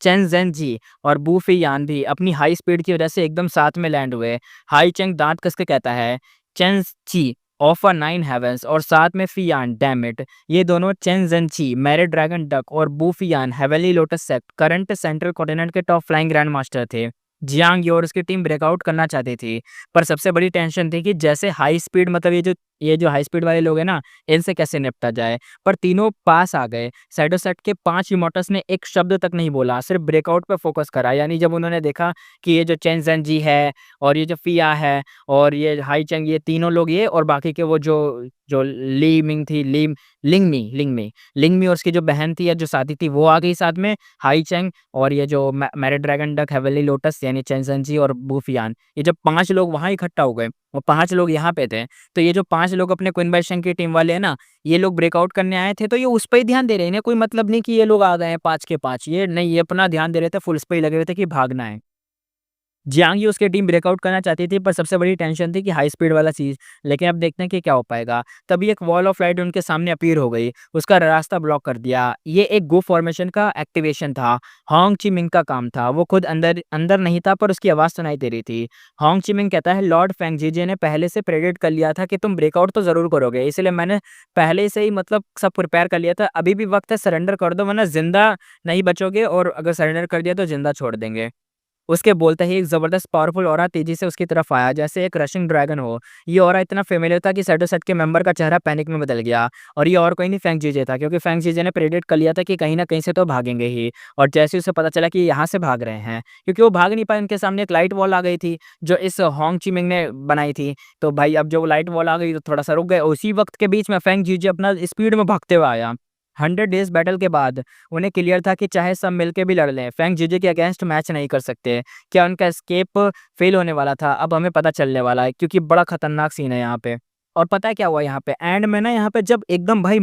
चेन ज़ेनजी और बू फीयान भी अपनी हाई स्पीड की वजह से एकदम साथ में लैंड हुए। हाई चेंग दाँत कस के कहता है, चेन ची ऑफ़र 9 हेवेंस और साथ में फीयान डैम इट। ये दोनों Chen Zenchi, married dragon duck और Bu Feiyan heavenly lotus sect current central continent के टॉप फ्लाइंग ग्रैंड मास्टर थे। जियांग ये और उसकी टीम ब्रेकआउट करना चाहती थी, पर सबसे बड़ी टेंशन थी कि जैसे हाई स्पीड मतलब ये जो हाई स्पीड वाले लोग हैं ना, इनसे कैसे निपटा जाए। पर तीनों पास आ गए। साइडोसेट के 5 इमोर्टल्स ने एक शब्द तक नहीं बोला, सिर्फ ब्रेकआउट पे फोकस करा। यानी जब उन्होंने देखा कि ये जो चेन ज़ेनजी है और ये जो फिया है और ये हाई चेंग, ये तीनों लोग ये और बाकी के वो जो जो ली मिंग थी, लिंगमी और उसकी जो बहन थी या जो साथी थी वो आ गई साथ में, हाई चेंग और ये जो married dragon duck, heavenly lotus यानी चेन ज़ेनजी और बूफियान, ये जब 5 लोग वहाँ इकट्ठा हो गए और 5 लोग यहाँ पे थे। तो ये जो 5 लोग अपने क्वीन बाई शेंग की टीम वाले हैं ना, ये लोग ब्रेकआउट करने आए थे, तो ये उस पे ही ध्यान दे रहे हैं। इन्हें कोई मतलब नहीं कि ये लोग आ गए हैं 5 के 5, ये नहीं, ये अपना ध्यान दे रहे थे, फुल इस पे ही लगे हुए थे कि भागना है। जियांग ही उसकी टीम ब्रेकआउट करना चाहती थी, पर सबसे बड़ी टेंशन थी कि हाई स्पीड वाला चीज़। लेकिन अब देखते हैं कि क्या हो पाएगा। तभी एक वॉल ऑफ लाइट उनके सामने अपीयर हो गई, उसका रास्ता ब्लॉक कर दिया। ये एक गो फॉर्मेशन का एक्टिवेशन था। होंग चिमिंग का काम था। वो खुद अंदर अंदर नहीं था, पर उसकी आवाज़ सुनाई दे रही थी। होंग चिमिंग कहता है, लॉर्ड फेंगजीजे ने पहले से प्रेडिक्ट कर लिया था कि तुम ब्रेकआउट तो ज़रूर करोगे, इसलिए मैंने पहले से ही मतलब सब प्रिपेयर कर लिया था। अभी भी वक्त है, सरेंडर कर दो, वरना ज़िंदा नहीं बचोगे, और अगर सरेंडर कर दिया तो ज़िंदा छोड़ देंगे। उसके बोलते ही एक ज़बरदस्त पावरफुल ऑरा तेज़ी से उसकी तरफ आया, जैसे एक रशिंग ड्रैगन हो। ये ऑरा इतना फ़ेमिलियर था कि सेट के मेंबर का चेहरा पैनिक में बदल गया, और ये और कोई नहीं, फेंग जीजे था, क्योंकि फेंग जीजे ने प्रेडिक्ट कर लिया था कि कहीं न कहीं से तो भागेंगे ही। और जैसे ही उसे पता चला कि यहाँ से भाग रहे हैं, क्योंकि वो भाग नहीं पाए, उनके सामने एक लाइट वॉल आ गई थी, जो इस होंग चिमिंग ने बनाई थी। तो भाई अब जो लाइट वॉल आ गई तो थोड़ा-सा रुक गए। उसी वक़्त के बीच में फेंग जीजे अपना स्पीड में भागते हुए आया। 100 डेज़ बैटल के बाद उन्हें क्लियर था कि चाहे सब मिलके भी लड़ लें, फेंग जीजे के अगेंस्ट मैच नहीं कर सकते। क्या उनका एस्केप फेल होने वाला था? अब हमें पता चलने वाला है, क्योंकि बड़ा खतरनाक सीन है यहाँ पे। और पता है क्या हुआ यहाँ पे? एंड में ना, यहाँ पे जब एकदम भाई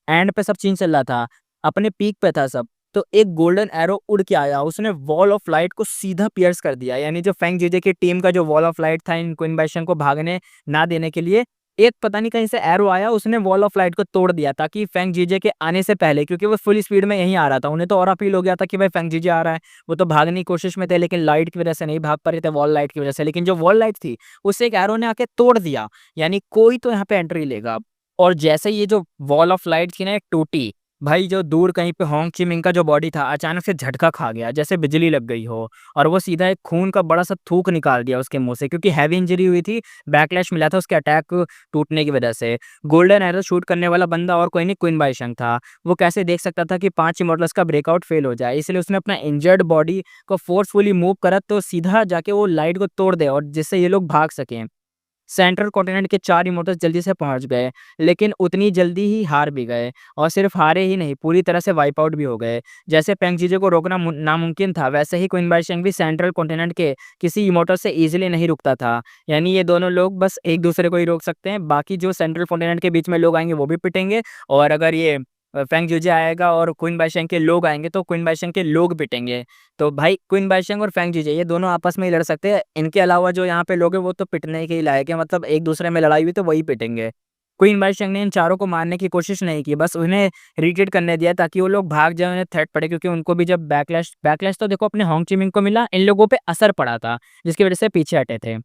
एंड पे सब चीज़ चल रहा था, अपने पीक पे था सब, तो एक गोल्डन एरो उड़ के आया, उसने वॉल ऑफ लाइट को सीधा पियर्स कर दिया। यानी जो फेंग जीजे की टीम का जो वॉल ऑफ लाइट था इन क्वीन बाई शेंग को भागने ना देने के लिए, एक पता नहीं कहीं से एरो आया, उसने वॉल ऑफ लाइट को तोड़ दिया, ताकि फेंग जीजे के आने से पहले, क्योंकि वो फुल स्पीड में यहीं आ रहा था, उन्हें तो और फील हो गया था कि भाई फेंग जीजे आ रहा है। वो तो भागने की कोशिश में थे, लेकिन लाइट की वजह से नहीं भाग पा रहे थे, वॉल लाइट की वजह से। लेकिन जो वॉल लाइट थी, उससे एक एरो ने आके तोड़ दिया, यानी कोई तो यहाँ पे एंट्री लेगा अब। और जैसे ही ये जो वॉल ऑफ लाइट थी ना एक टूटी, भाई जो दूर कहीं पे होंग चिमिंग का जो बॉडी था, अचानक से झटका खा गया, जैसे बिजली लग गई हो, और वो सीधा एक खून का बड़ा सा थूक निकाल दिया उसके मुंह से, क्योंकि हैवी इंजरी हुई थी, बैकलैश मिला था उसके अटैक टूटने की वजह से। गोल्डन एरो शूट करने वाला बंदा और कोई नहीं, क्वीन बाई शेंग था। वो कैसे देख सकता था कि 5 इमॉर्टल्स का ब्रेकआउट फेल हो जाए, इसलिए उसने अपना इंजर्ड बॉडी को फोर्सफुली मूव करा, तो सीधा जाके वो लाइट को तोड़ दे, और जिससे ये लोग भाग सकें। सेंट्रल कॉन्टिनेंट के 4 इमोटर्स जल्दी से पहुँच गए, लेकिन उतनी जल्दी ही हार भी गए, और सिर्फ़ हारे ही नहीं, पूरी तरह से वाइप आउट भी हो गए। जैसे पेंग जीजे को रोकना नामुमकिन था, वैसे ही क्वीन बाई शेंग भी सेंट्रल कॉन्टिनेंट के किसी इमोटल से ईज़िली नहीं रुकता था। यानी ये दोनों लोग बस एक-दूसरे को ही रोक सकते हैं, बाकी जो सेंट्रल कॉन्टिनेंट के बीच में लोग आएँगे वो भी पिटेंगे, और अगर ये फेंग जूजे आएगा और क्वीन बाई शेंग के लोग आएँगे, तो क्वीन बाई शेंग के लोग पिटेंगे। तो भाई क्वीन बाई शेंग और फेंग जीजे ये दोनों आपस में ही लड़ सकते हैं। इनके अलावा जो यहाँ पे लोग हैं वो तो पिटने के ही लायक है, मतलब एक-दूसरे में लड़ाई हुई तो वही पिटेंगे। क्वीन बाई शेंग ने इन चारों को मारने की कोशिश नहीं की, बस उन्हें रिट्रीट करने दिया, ताकि वो लोग भाग जाएँ, उन्हें थ्रेट पड़े, क्योंकि उनको भी जब बैकलैश बैकलैश तो देखो अपने होंग चिमिंग को मिला, इन लोगों पे असर पड़ा था, जिसकी वज़ह से पीछे हटे थे।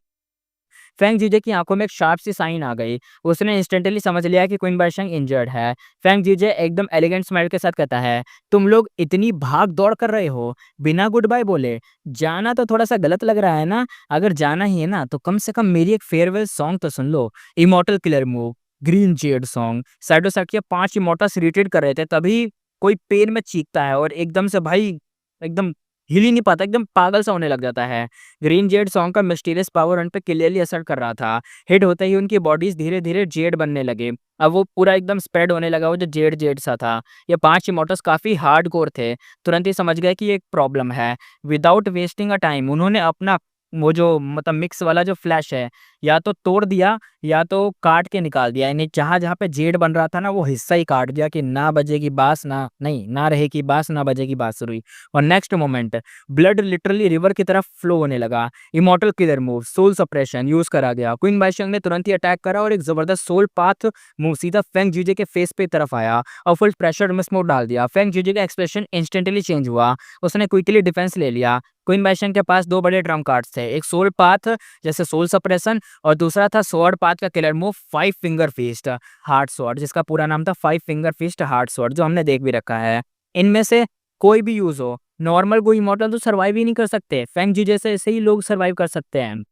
फेंग जीजे की आंखों में एक शार्प सी साइन आ गई। उसने इंस्टेंटली समझ लिया कि क्वीन बाईशेंग इंजर्ड है। फेंग जीजे एकदम एलिगेंट स्माइल के साथ कहता है, तुम लोग इतनी भाग दौड़ कर रहे हो, बिना गुड बाय बोले। जाना तो थोड़ा सा गलत लग रहा है ना? अगर जाना ही है ना, तो कम से कम मेरी एक फेयरवेल सॉन्ग तो सुन लो। Immortal killer move, green jade song. साइडो साइड के 5 इमॉर्टल्स रिट्रीट कर रहे थे, तभी कोई पेन में चीखता है, और एकदम से भाई एकदम हिल ही नहीं पाता, एकदम पागल सा होने लग जाता है। ग्रीन जेड सॉन्ग का मिस्टीरियस पावर उन पे क्लियरली असर कर रहा था। हिट होते ही उनकी बॉडीज़ धीरे-धीरे जेड बनने लगे। अब वो पूरा एकदम स्प्रेड होने लगा, वो जो जेड जेड सा था। ये 5 इमॉर्टल्स काफ़ी हार्डकोर थे। तुरंत ही समझ गए कि ये एक प्रॉब्लम है। विदाउट वेस्टिंग अ टाइम उन्होंने अपना वो जो मतलब मिक्स वाला जो फ्लैश है, या तो तोड़ दिया या तो काट के निकाल दिया। यानी जहाँ-जहाँ पे जेड बन रहा था ना, वो हिस्सा ही काट दिया कि ना बजेगी बाँस, ना रहेगी बाँस, ना बजेगी बाँसुरी। और next moment blood literally river की तरफ फ्लो होने लगा। Immortal killer move, soul suppression use करा गया। क्वीन बाईशंग ने तुरंत ही अटैक करा और एक ज़बरदस्त सोल पाथ मूव सीधा फेंग जीजे के फेस पे तरफ आया और फुल प्रेशर मिस मोड डाल दिया। फेंग जीजे का एक्सप्रेशन इंस्टेंटली चेंज हुआ। उसने क्विकली डिफेंस ले लिया। क्वीन बाईशंग के पास 2 बड़े ट्रम्प कार्ड्स थे। एक सोल पाथ जैसे सोल सप्रेशन और दूसरा था स्वॉर्ड पाथ का killer move 5 finger feast heart sword, जिसका पूरा नाम था 5 फिंगर फीस्ट हार्ट स्वॉर्ड, जो हमने देख भी रखा है। इनमें से कोई भी यूज़ हो, नॉर्मल कोई इमॉर्टल तो सर्वाइव ही नहीं कर सकते। फेंग जीजे से ऐसे ही लोग सर्वाइव कर सकते हैं।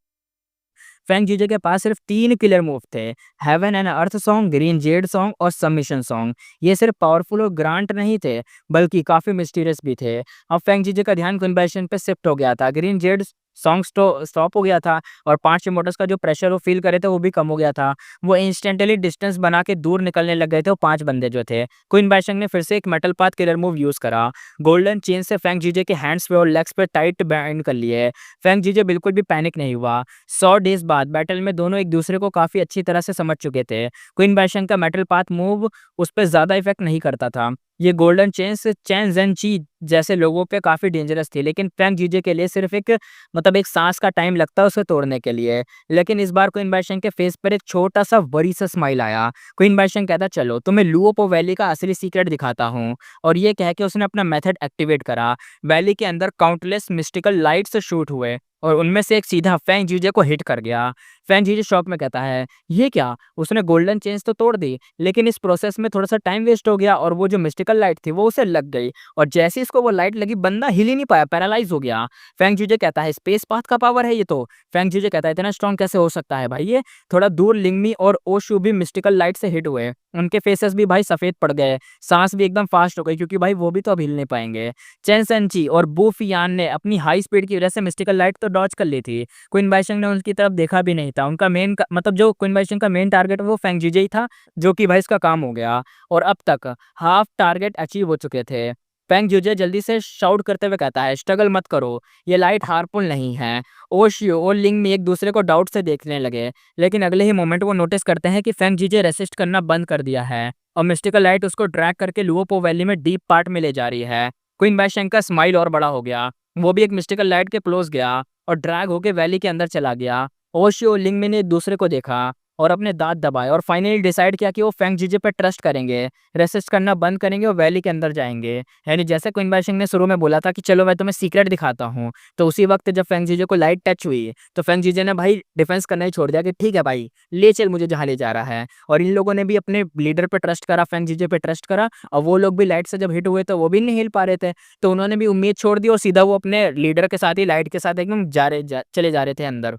फेंग जीजे के पास सिर्फ 3 किलर मूव थे, heaven and earth song, green jade song और सबमिशन सॉन्ग। ये सिर्फ पावरफुल और ग्रांट नहीं थे, बल्कि काफ़ी मिस्टीरियस भी थे। अब फेंग जीजे का ध्यान कन्वर्शन पे शिफ्ट हो गया था। ग्रीन जेड सॉन्ग स्टॉप हो गया था और 5 इमोटर्स का जो प्रेशर वो फ़ील करे थे, वो भी कम हो गया था। वो इंस्टेंटली डिस्टेंस बना के दूर निकलने लग गए थे वो 5 बंदे जो थे। क्वीन बाईशंग ने फिर से एक metal path killer move use करा। गोल्डन चेन से फेंग जीजे के हैंड्स पे और लेग्स पे टाइट बाइंड कर लिए। फेंग जीजे बिल्कुल भी पैनिक नहीं हुआ। 100 डेज़ बाद बैटल में दोनों एक-दूसरे को काफ़ी अच्छी तरह से समझ चुके थे। क्वीन बाईशंग का मेटल पाथ मूव उस पे ज़्यादा इफ़ेक्ट नहीं करता था। ये गोल्डन चेन्स चैन ज़ेनची जैसे लोगों पे काफ़ी डेंजरस थी, लेकिन फेंग जीजे के लिए सिर्फ़ एक मतलब एक साँस का टाइम लगता है उसे तोड़ने के लिए। लेकिन इस बार क्वीन बाईशंग के फेस पर एक छोटा-सा वरी सा स्माइल आया। क्वीन बाईशंग कहता, चलो तुम्हें लुओपो वैली का असली सीक्रेट दिखाता हूँ। और ये कह के उसने अपना मेथड एक्टिवेट करा। वैली के अंदर काउंटलेस मिस्टिकल लाइट्स शूट हुए और उनमें से एक सीधा फेंग जीजे को हिट कर गया। फेंग जीजे शॉक में कहता है, ये क्या? उसने गोल्डन चेन्स तो तोड़ दी, लेकिन इस प्रोसेस में थोड़ा-सा टाइम वेस्ट हो गया और वो जो मिस्टिकल लाइट थी वो उसे लग गई और जैसे ही इसको वो लाइट लगी, बंदा हिल ही नहीं पाया, पैरालाइज़ हो गया। फेंग जीजे कहता है, स्पेस पाथ का पावर है ये तो। फेंग जीजे कहता है, इतना स्ट्रॉन्ग कैसे हो सकता है भाई ये? थोड़ा दूर लिंगमी और ओशु भी मिस्टिकल लाइट से हिट हुए। उनके फेसेस भी भाई सफ़ेद पड़ गए, साँस भी एकदम फास्ट हो गई क्योंकि भाई वो भी तो अब हिल नहीं पाएँगे। चेन सेंची और बू फियान ने अपनी हाई स्पीड की वजह से मिस्टिकल लाइट तो डॉज कर ली थी। क्वीन बाईशंग ने उनकी तरफ देखा भी नहीं था। उनका मेन मतलब जो क्वीन बाईशंग का मेन टारगेट वो फेंग जीजे ही था, जो कि भाई इसका काम हो गया और अब तक हाफ टारगेट अचीव हो चुके थे। फेंग जीजे जल्दी से शाउट करते हुए कहता है, स्ट्रगल मत करो, ये लाइट हार्मफुल नहीं है। ओशियो और लिंग में एक दूसरे को डाउट से देखने लगे, लेकिन अगले ही मोमेंट वो नोटिस करते हैं कि फेंग जीजे रेसिस्ट करना बंद कर दिया है और मिस्टिकल लाइट उसको ड्रैग करके लुओपो वैली में डीप पार्ट में ले जा रही है। क्वीन बाईशंग का स्माइल और बड़ा हो गया। वो भी एक मिस्टिकल लाइट के क्लोज गया और ड्रैग होके वैली के अंदर चला गया। ओशियो और लिंगमे ने एक दूसरे को देखा और अपने दांत दबाए और फाइनली डिसाइड किया कि वो फेंग जीजे पे ट्रस्ट करेंगे, रेसिस्ट करना बंद करेंगे और वैली के अंदर जाएंगे। यानी जैसे क्वीन बाईशंग ने शुरू में बोला था कि चलो मैं तुम्हें सीक्रेट दिखाता हूँ, तो उसी वक्त जब फेंग जीजे को लाइट टच हुई तो फेंग जीजे ने भाई डिफेंस करना ही छोड़ दिया कि ठीक है भाई, ले चल मुझे जहाँ ले जा रहा है। और इन लोगों ने भी अपने लीडर पे ट्रस्ट करा, फेंग जीजे पे ट्रस्ट करा और वो लोग भी लाइट से जब हिट हुए तो वो भी नहीं हिल पा रहे थे, तो उन्होंने भी उम्मीद छोड़ दी और सीधा वो अपने लीडर के साथ ही लाइट के साथ एकदम चले जा रहे थे अंदर।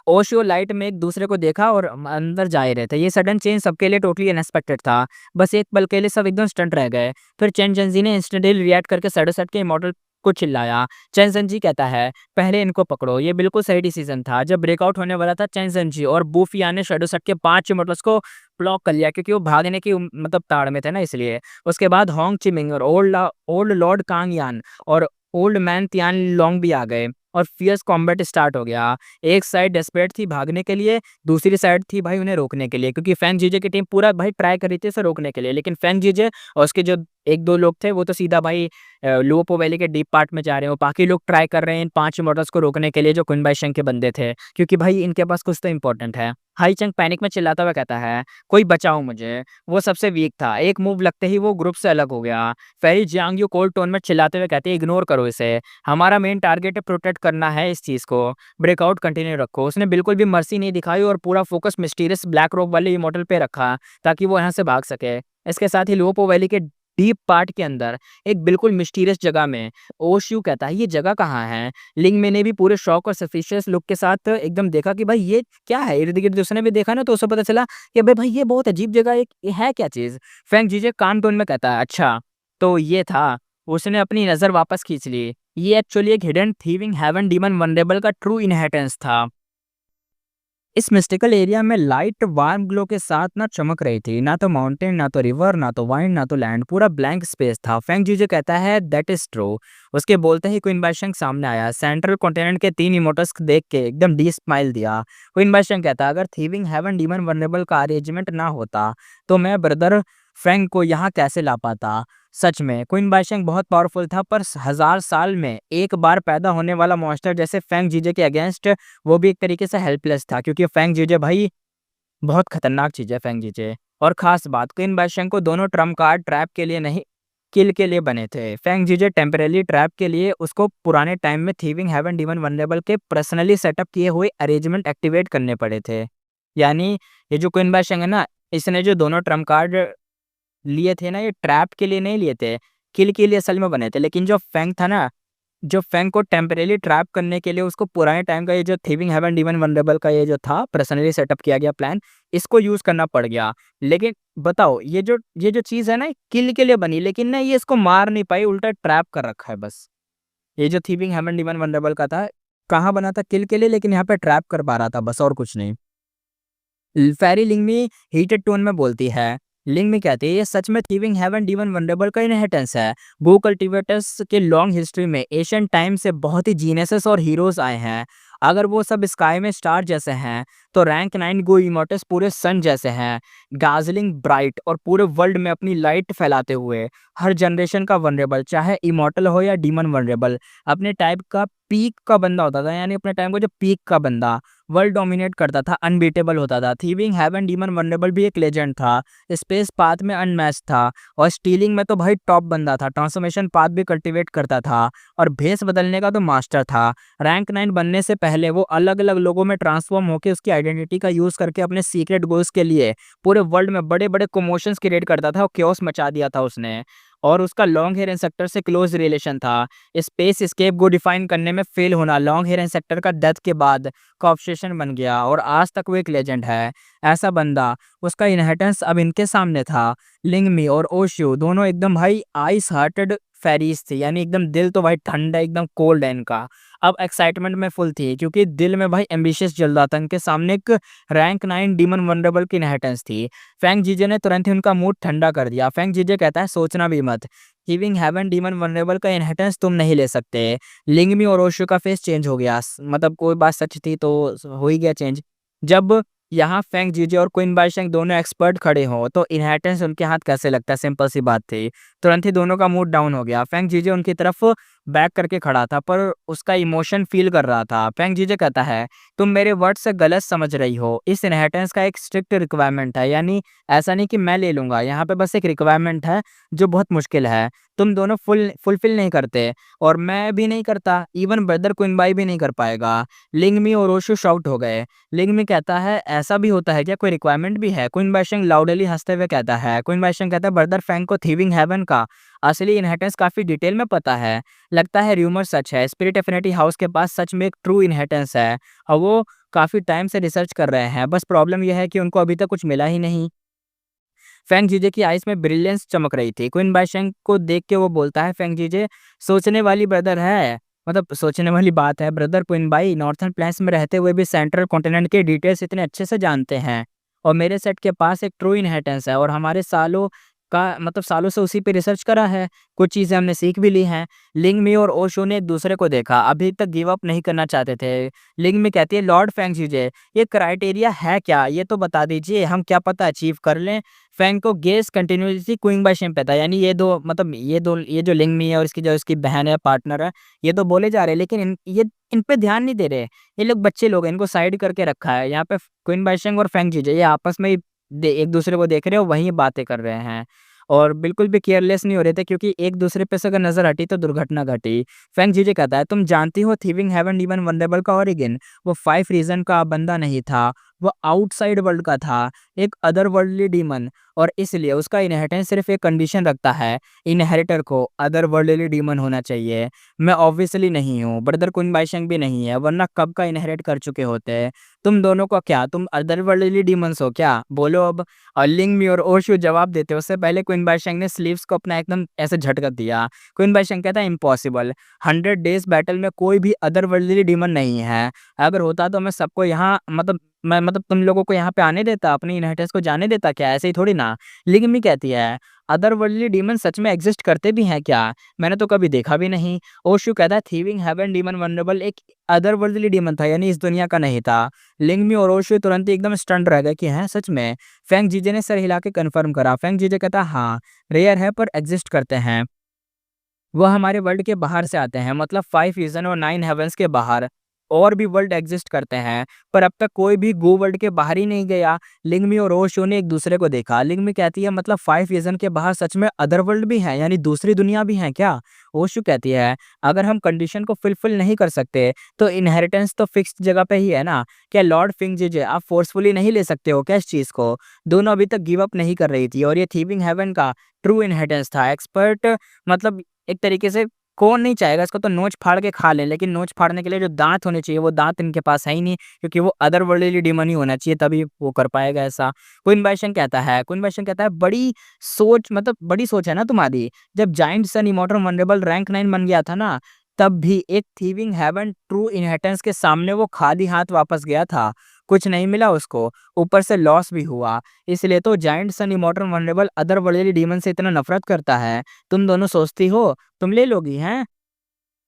ओशो लाइट में एक दूसरे को देखा और अंदर जा ही रहे थे। ये सडन चेंज सबके लिए टोटली अनएक्सपेक्टेड था। बस एक पल के लिए सब एकदम स्टंट रह गए। फिर चेन ज़ेनज़ी ने इंस्टेंटली रिएक्ट करके सैडोसेट के इमॉर्टल को चिल्लाया। चेन ज़ेनज़ी कहता है, पहले इनको पकड़ो। ये बिल्कुल सही डिसीजन था। जब ब्रेकआउट होने वाला था, चेन ज़ेनज़ी और बू फियान ने शैडोसेट के 5 इमॉर्टल्स को ब्लॉक कर लिया क्योंकि वो भागने की मतलब ताड़ में थे ना, इसलिए। उसके बाद होंग चिमिंग और ओल्ड लॉर्ड कांग यान और ओल्ड मैन तियान लोंग भी आ गए और फियर्स कॉम्बैट स्टार्ट हो गया। एक साइड डेस्परेट थी भागने के लिए, दूसरी साइड थी भाई उन्हें रोकने के लिए, क्योंकि फेंग जीजे की टीम पूरा भाई ट्राई कर रही थी इसे रोकने के लिए, लेकिन फेंग जीजे और उसके जो 1-2 लोग थे वो तो सीधा भाई लुओपो वैली के डीप पार्ट में जा रहे हो। बाकी लोग ट्राई कर रहे हैं इन 5 इमॉर्टल्स को रोकने के लिए जो क्विन बाईशंग के बंदे थे, क्योंकि भाई इनके पास कुछ तो इंपॉर्टेंट है। हाई चंग पैनिक में चिल्लाता हुआ कहता है, कोई बचाओ मुझे। वो सबसे वीक था, एक मूव लगते ही वो ग्रुप से अलग हो गया। फेरी जियांगयू कोल्ड टोन में चिल्लाते हुए कहते हैं, इग्नोर करो इसे, हमारा मेन टारगेट है प्रोटेक्ट करना है इस चीज़ को, ब्रेकआउट कंटिन्यू रखो। उसने बिल्कुल भी मर्सी नहीं दिखाई और पूरा फोकस मिस्टीरियस ब्लैक रॉक वाले इमॉर्टल पे रखा ताकि वो यहाँ से भाग सके। इसके साथ ही लुओपो वैली के डीप पार्ट के अंदर एक बिल्कुल मिस्टीरियस जगह में ओशियू कहता है, ये जगह कहाँ है? लिंग में ने भी पूरे शॉक और सस्पिशियस लुक के साथ एकदम देखा कि भाई ये क्या है? इर्द-गिर्द उसने भी देखा ना, तो उसे पता चला कि अबे भाई ये बहुत अजीब जगह है, ये है क्या चीज़? फेंग जीजे काम टोन में कहता है, अच्छा तो ये था। उसने अपनी नज़र वापस खींच ली। ये एक्चुअली एक हिडन थीविंग हेवन डीमन वनरेबल का ट्रू इनहेरिटेंस था। इस मिस्टिकल एरिया में लाइट वार्म ग्लो के साथ ना चमक रही थी। ना तो माउंटेन, ना तो रिवर, ना तो वाइन, ना तो लैंड, पूरा ब्लैंक स्पेस था। फेंग जीजे कहता है दैट इज ट्रू। उसके बोलते ही क्वीन बाइशंग सामने आया। सेंट्रल कॉन्टिनेंट के 3 इमोटस देख के एकदम डी स्माइल दिया। क्वीन बाइशंग कहता अगर थीविंग हेवन डीमन वनरेबल का अरेंजमेंट ना होता तो मैं ब्रदर फ्रैंक को यहाँ कैसे ला पाता। सच में क्वीन बाइशंग बहुत पावरफुल था, पर 1000 साल में एक बार पैदा होने वाला मॉन्स्टर जैसे फेंग जीजे के अगेंस्ट वो भी एक तरीके से हेल्पलेस था, क्योंकि फेंग जीजे भाई बहुत खतरनाक चीज़ है फेंग जीजे। और खास बात, क्वीन बाइशंग को दोनों ट्रम्प कार्ड ट्रैप के लिए नहीं, किल के लिए बने थे। फेंग जीजे टेम्परेरी ट्रैप के लिए उसको पुराने टाइम में थीविंग हेवन डीमन वनरेबल के पर्सनली सेटअप किए हुए अरेंजमेंट एक्टिवेट करने पड़े थे। यानी ये जो क्वीन बाइशंग है ना, इसने जो दोनों ट्रम्प कार्ड लिए थे ना, ये ट्रैप के लिए नहीं लिए थे, किल के लिए असल में बने थे। लेकिन जो फेंग था ना, जो फेंग को टेम्परेरी ट्रैप करने के लिए उसको पुराने टाइम का ये जो थीविंग हेवन डीमन वनरेबल का ये जो था पर्सनली सेटअप किया गया प्लान, इसको यूज़ करना पड़ गया। लेकिन बताओ, ये जो चीज़ है ना, किल के लिए बनी, लेकिन ना ये इसको मार नहीं पाई, उल्टा ट्रैप कर रखा है बस। ये जो थीविंग हेवन डीमन वनरेबल का था, कहाँ बना था किल के लिए, लेकिन यहाँ पे ट्रैप कर पा रहा था बस, और कुछ नहीं। फेरी लिंगमी हीटेड टोन में बोलती है। लिंगमी कहती है ये सच में थीविंग हेवन डीमन वनरेबल का इनहेरिटेंस है। बू कल्टीवेटर्स के लॉन्ग हिस्ट्री में एशियन टाइम से बहुत ही जीनियसेस और हीरोज आए हैं। अगर वो सब स्काई में स्टार जैसे हैं तो रैंक 9 गो इमोर्टस पूरे सन जैसे हैं, गाजलिंग ब्राइट और पूरे वर्ल्ड में अपनी लाइट फैलाते हुए। हर जनरेशन का वनरेबल, चाहे इमोर्टल हो या डीमन वनरेबल, अपने टाइप का पीक का बंदा होता था। यानी अपने टाइम का जो पीक का बंदा वर्ल्ड डोमिनेट करता था, अनबीटेबल होता था। थीविंग हेवन डीमन वनरेबल भी एक लेजेंड था, स्पेस पाथ में अनमैच था, और स्टीलिंग में तो भाई टॉप बंदा था। ट्रांसफॉर्मेशन पाथ भी कल्टीवेट करता था, और भेस बदलने का तो मास्टर था। रैंक 9 बनने से पहले वो अलग अलग लोगों में ट्रांसफॉर्म होकर उसकी आइडेंटिटी का यूज करके अपने सीक्रेट गोल्स के लिए पूरे वर्ल्ड में बड़े बड़े कमोशंस क्रिएट करता था, और क्योस मचा दिया था उसने। और उसका लॉन्ग हेयर इंसेक्टर से क्लोज रिलेशन था। स्पेस एस्केप को डिफाइन करने में फेल होना लॉन्ग हेयर इंसेक्टर का डेथ के बाद का ऑब्सेशन बन गया, और आज तक वो एक लेजेंड है। ऐसा बंदा, उसका इनहेरिटेंस अब इनके सामने था। लिंगमी और ओशु दोनों एकदम भाई आइस हार्टेड फेरीज थे, यानी एकदम दिल तो भाई ठंडा एकदम कोल्ड है इनका। अब एक्साइटमेंट में फुल थी, क्योंकि दिल में भाई एम्बिशियस जल रहा था। इनके सामने एक रैंक 9 डीमन वनरेबल की इनहेरिटेंस थी। फेंग जीजे ने तुरंत ही उनका मूड ठंडा कर दिया। फेंग जीजे कहता है सोचना भी मत, गिविंग हेवन डीमन वनरेबल का इनहेरिटेंस तुम नहीं ले सकते। लिंगमी और ओशो का फेस चेंज हो गया, मतलब कोई बात सच थी तो हो ही गया चेंज। जब यहाँ फेंग जीजे और क्वीन बाइशेंग दोनों एक्सपर्ट खड़े हों तो इनहेरिटेंस उनके हाथ कैसे लगता है, सिंपल सी बात थी। तुरंत ही दोनों का मूड डाउन हो गया। फेंग जीजे उनकी तरफ बैक करके खड़ा था, पर उसका इमोशन फील कर रहा था। फेंग जीजे कहता है तुम मेरे वर्ड से गलत समझ रही हो, इस इनहेरिटेंस का एक स्ट्रिक्ट रिक्वायरमेंट है। यानी ऐसा नहीं कि मैं ले लूंगा, यहाँ पे बस एक रिक्वायरमेंट है जो बहुत मुश्किल है। तुम दोनों फुलफिल नहीं करते, और मैं भी नहीं करता, इवन ब्रदर क्वीन बाई भी नहीं कर पाएगा। लिंगमी और ओशो शाउट हो गए। लिंगमी कहता है ऐसा भी होता है क्या, कोई रिक्वायरमेंट भी है? क्वीन बाइशेंग लाउडली हंसते हुए कहता है। क्वीन बाइशेंग कहता है ब्रदर फेंग को थीविंग हेवन का असली इनहेरिटेंस काफी डिटेल में पता है। लगता है र्यूमर सच है, स्पिरिट एफिनिटी हाउस के पास सच में एक ट्रू इनहेरिटेंस है, और वो काफी टाइम से रिसर्च कर रहे हैं। बस प्रॉब्लम यह है कि उनको अभी तक कुछ मिला ही नहीं। फेंग जीजे की आइस में ब्रिलियंस चमक रही थी। क्वीन बाइशेंग को देख के वो बोलता है फेंग जीजे सोचने वाली ब्रदर है, मतलब सोचने वाली बात है brother. Queen Bai northern plains में रहते हुए भी सेंट्रल कॉन्टिनेंट के डिटेल्स इतने अच्छे से जानते हैं, और मेरे सेट के पास एक ट्रू इनहेरिटेंस है, और हमारे सालों का मतलब सालों से उसी पे रिसर्च करा है। कुछ चीज़ें हमने सीख भी ली हैं। लिंगमी और ओशो ने एक दूसरे को देखा, अभी तक गिव अप नहीं करना चाहते थे। लिंगमी कहती है लॉर्ड फेंग जीजे ये क्राइटेरिया है क्या, ये तो बता दीजिए, हम क्या पता अचीव कर लें। फैंग को गेस कंटिन्यूसली क्विंग बाय शेम पे था, यानी ये जो लिंगमी है और इसकी जो इसकी बहन है, पार्टनर है, ये तो बोले जा रहे हैं, लेकिन इन पे ध्यान नहीं दे रहे। ये लोग बच्चे लोग हैं, इनको साइड करके रखा है। यहाँ पे क्वीन बाइशेंग और फेंग जीजे ये आपस में ही एक दूसरे को देख रहे हो, वहीं बातें कर रहे हैं, और बिल्कुल भी केयरलेस नहीं हो रहे थे, क्योंकि एक दूसरे पे से अगर नजर हटी तो दुर्घटना घटी। फेंग जीजे कहता है तुम जानती हो थीविंग हेवन डीमन वंडरबल का ओरिजिन, वो 5 रीजन का बंदा नहीं था, वो आउटसाइड वर्ल्ड का था, एक अदर वर्ल्डली डीमन, और इसलिए उसका इनहेरिटेंस सिर्फ एक कंडीशन रखता है, इनहेरिटर को अदर वर्ल्डली डीमन होना चाहिए। मैं ऑब्वियसली नहीं हूँ, ब्रदर कुन बाइशंग भी नहीं है, वरना कब का इनहेरिट कर चुके होते। तुम दोनों को क्या, तुम अदर वर्ल्डली डीमंस हो क्या, बोलो अब। और लिंग मी और ओशु जवाब देते उससे पहले क्वीन बाइशंग ने स्लीव्स को अपना एकदम ऐसे झटका दिया। क्वीन बाइशंग कहता है इम्पॉसिबल, 100 डेज बैटल में कोई भी अदर वर्ल्डली डीमन नहीं है, अगर होता तो मैं सबको यहाँ मतलब मैं मतलब तुम लोगों को यहाँ पे आने देता, अपनी इनहेरिटेंस को जाने देता क्या? ऐसे ही थोड़ी ना। लिग्मी कहती है, अदरवर्ल्डली डीमन सच में एग्ज़िस्ट करते भी हैं क्या? मैंने तो कभी देखा भी नहीं। ओशु कहता है, थीविंग हेवन डीमन वल्नरेबल एक अदरवर्ल्डली डीमन था, यानी इस दुनिया का नहीं था। लिंगमी और ओशु तुरंत ही एकदम स्टन्ड रह गए कि हैं सच में? फेंग जीजे ने सर हिला के कन्फर्म करा। फेंग जीजे कहता है, हाँ, रेयर है पर एग्ज़िस्ट करते हैं। वह हमारे वर्ल्ड के बाहर से आते हैं, मतलब 5 रीज़न और 9 हेवंस के बाहर और भी वर्ल्ड एग्जिस्ट करते हैं, पर अब तक कोई भी गो वर्ल्ड के बाहर ही नहीं गया। लिंगमी और ओशो ने एक दूसरे को देखा। लिंगमी कहती है, मतलब 5 रीज़न के बाहर सच में अदर वर्ल्ड भी है, यानी दूसरी दुनिया भी है क्या? ओशो कहती है, अगर हम कंडीशन को फुलफिल नहीं कर सकते तो इनहेरिटेंस तो फिक्स्ड जगह पे ही है ना। क्या लॉर्ड फिंगजीजे आप फोर्सफुली नहीं ले सकते हो क्या इस चीज को? दोनों अभी तक गिव अप नहीं कर रही थी और ये थीविंग हेवन का ट्रू इनहेरिटेंस था। एक्सपर्ट मतलब एक तरीके से कौन नहीं चाहेगा इसको तो नोच फाड़ के खा लें, लेकिन नोच फाड़ने के लिए जो दाँत होने चाहिए वो दाँत इनके पास है ही नहीं, क्योंकि वो अदरवर्ल्डली डीमन ही होना चाहिए तभी वो कर पाएगा ऐसा। क्विन बाइशन कहता है बड़ी सोच मतलब बड़ी सोच है ना तुम्हारी। जब जायंट सन इमॉर्टल वनरेबल रैंक 9 बन गया था ना, तब भी एक थीविंग हेवन ट्रू इनहेरिटेंस के सामने वो खाली हाथ वापस गया था। कुछ नहीं मिला उसको, ऊपर से लॉस भी हुआ। इसलिए तो जायंट सन इमॉर्टल वनरेबल अदरवर्ल्डली डीमन से इतना नफरत करता है। तुम दोनों सोचती हो तुम ले लोगी हैं?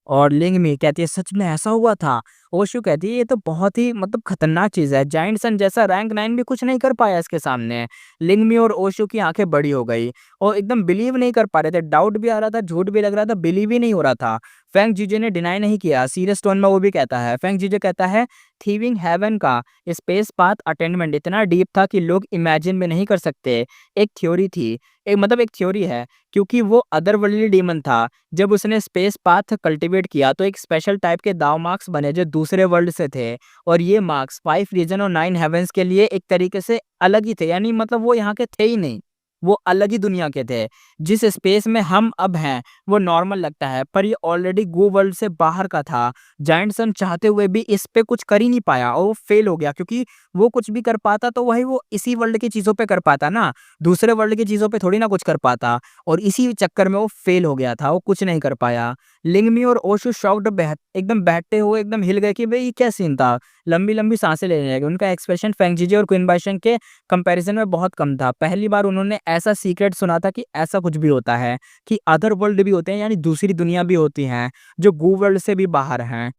और लिंगमी कहती है, सच में ऐसा हुआ था? ओशु कहती है, ये तो बहुत ही मतलब खतरनाक चीज़ है। जायंट सन जैसा रैंक 9 भी कुछ नहीं कर पाया इसके सामने। लिंगमी और ओशु की आंखें बड़ी हो गई और एकदम बिलीव नहीं कर पा रहे थे। डाउट भी आ रहा था, झूठ भी लग रहा था, बिलीव ही नहीं हो रहा था। फेंग जीजे ने डिनाई नहीं किया, सीरियस टोन में वो भी कहता है। फेंग जीजे कहता है, थीविंग हेवन का स्पेस पाथ अटेनमेंट इतना डीप था कि लोग इमेजिन भी नहीं कर सकते। एक थ्योरी थी, एक थ्योरी है, क्योंकि वो अदरवर्ल्डली डीमन था। जब उसने स्पेस पाथ कल्टीवेट किया तो एक स्पेशल टाइप के दाव मार्क्स बने जो दूसरे वर्ल्ड से थे, और ये मार्क्स 5 रीजन और 9 हेवंस के लिए एक तरीके से अलग ही थे, यानी मतलब वो यहाँ के थे ही नहीं, वो अलग ही दुनिया के थे। जिस स्पेस में हम अब हैं वो नॉर्मल लगता है, पर ये ऑलरेडी गो वर्ल्ड से बाहर का था। जायंट सन चाहते हुए भी इस पे कुछ कर ही नहीं पाया और वो फेल हो गया, क्योंकि वो कुछ भी कर पाता तो वही वो इसी वर्ल्ड की चीज़ों पे कर पाता ना, दूसरे वर्ल्ड की चीज़ों पे थोड़ी ना कुछ कर पाता। और इसी चक्कर में वो फेल हो गया था, वो कुछ नहीं कर पाया। लिंगमी और ओशु शॉक्ड एकदम बैठते हुए एकदम हिल गए कि भाई ये क्या सीन था। लंबी-लंबी सांसें लेने लगे। उनका एक्सप्रेशन फेंगजीजे और क्वीन बाइशन के कंपैरिजन में बहुत कम था। पहली बार उन्होंने ऐसा सीक्रेट सुना था कि ऐसा कुछ भी होता है, कि अदर वर्ल्ड भी होते हैं, यानी दूसरी दुनिया भी होती हैं, जो गो वर्ल्ड से भी बाहर हैं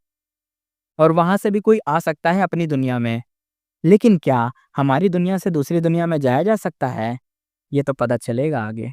और वहाँ से भी कोई आ सकता है अपनी दुनिया में। लेकिन क्या हमारी दुनिया से दूसरी दुनिया में जाया जा सकता है? ये तो पता चलेगा आगे।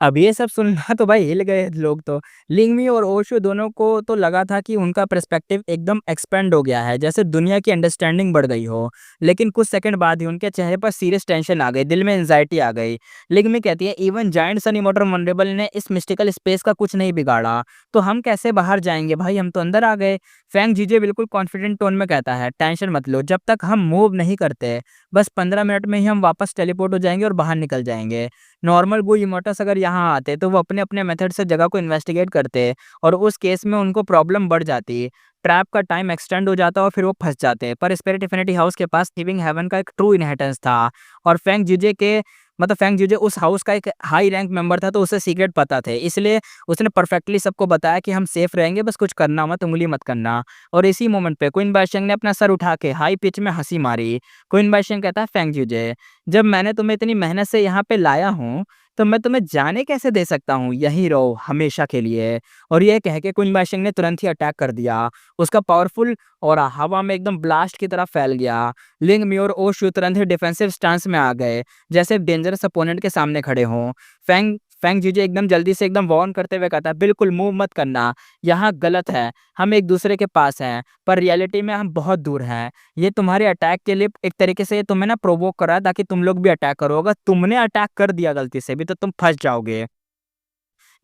अब ये सब सुनना तो भाई हिल गए लोग तो। लिंगमी और ओशो दोनों को तो लगा था कि उनका पर्सपेक्टिव एकदम एक्सपेंड हो गया है, जैसे दुनिया की अंडरस्टैंडिंग बढ़ गई हो। लेकिन कुछ सेकंड बाद ही उनके चेहरे पर सीरियस टेंशन आ गई, दिल में एंजाइटी आ गई। लिंगमी कहती है, इवन जायंट सन इमॉर्टल वनरेबल ने इस मिस्टिकल स्पेस का कुछ नहीं बिगाड़ा, तो हम कैसे बाहर जाएंगे भाई, हम तो अंदर आ गए। फैंग जीजे बिल्कुल कॉन्फिडेंट टोन में कहता है, टेंशन मत लो, जब तक हम मूव नहीं करते बस 15 मिनट में ही हम वापस टेलीपोर्ट हो जाएंगे और बाहर निकल जाएंगे। नॉर्मल वो इमोटस अगर यहाँ आते तो वो अपने-अपने मेथड से जगह को इन्वेस्टिगेट करते और उस केस में उनको प्रॉब्लम बढ़ जाती। ट्रैप का टाइम एक्सटेंड हो जाता और फिर वो फँस जाते। पर स्पिरिट इंफिनिटी हाउस के पास लिविंग हेवन का एक ट्रू इनहेरिटेंस था और फेंग जीजे उस हाउस का एक हाई रैंक मेंबर था, तो उसे सीक्रेट पता थे। इसलिए उसने परफेक्टली सबको बताया कि हम सेफ रहेंगे, बस कुछ करना मत, उँगली मत करना। और इसी मोमेंट पे क्वीन बाईशेंग ने अपना सर उठा के हाई पिच में हँसी मारी। क्वीन बाईशेंग कहता है, फेंग जीजे, जब मैंने तुम्हें इतनी मेहनत से यहाँ पे लाया हूँ, तो मैं तुम्हें जाने कैसे दे सकता हूँ? यहीं रहो हमेशा के लिए। और ये कह के क्वीन बाईशेंग ने तुरंत ही अटैक कर दिया। उसका पावरफुल ऑरा हवा में एकदम ब्लास्ट की तरह फैल गया। लिंग मी और ओशु तुरंत ही डिफेंसिव स्टांस में आ गए, जैसे डेंजरस अपोनेंट के सामने खड़े हों। फेंग फेंग जीजे एकदम जल्दी से एकदम वार्न करते हुए कहता है, बिल्कुल मूव मत करना, यहाँ गलत है, हम एक दूसरे के पास हैं, पर रियलिटी में हम बहुत दूर हैं। ये तुम्हारे अटैक के लिए एक तरीके से ये तुम्हें ना प्रोवोक कर रहा है ताकि तुम लोग भी अटैक करो। अगर तुमने अटैक कर दिया गलती से भी तो तुम फँस जाओगे।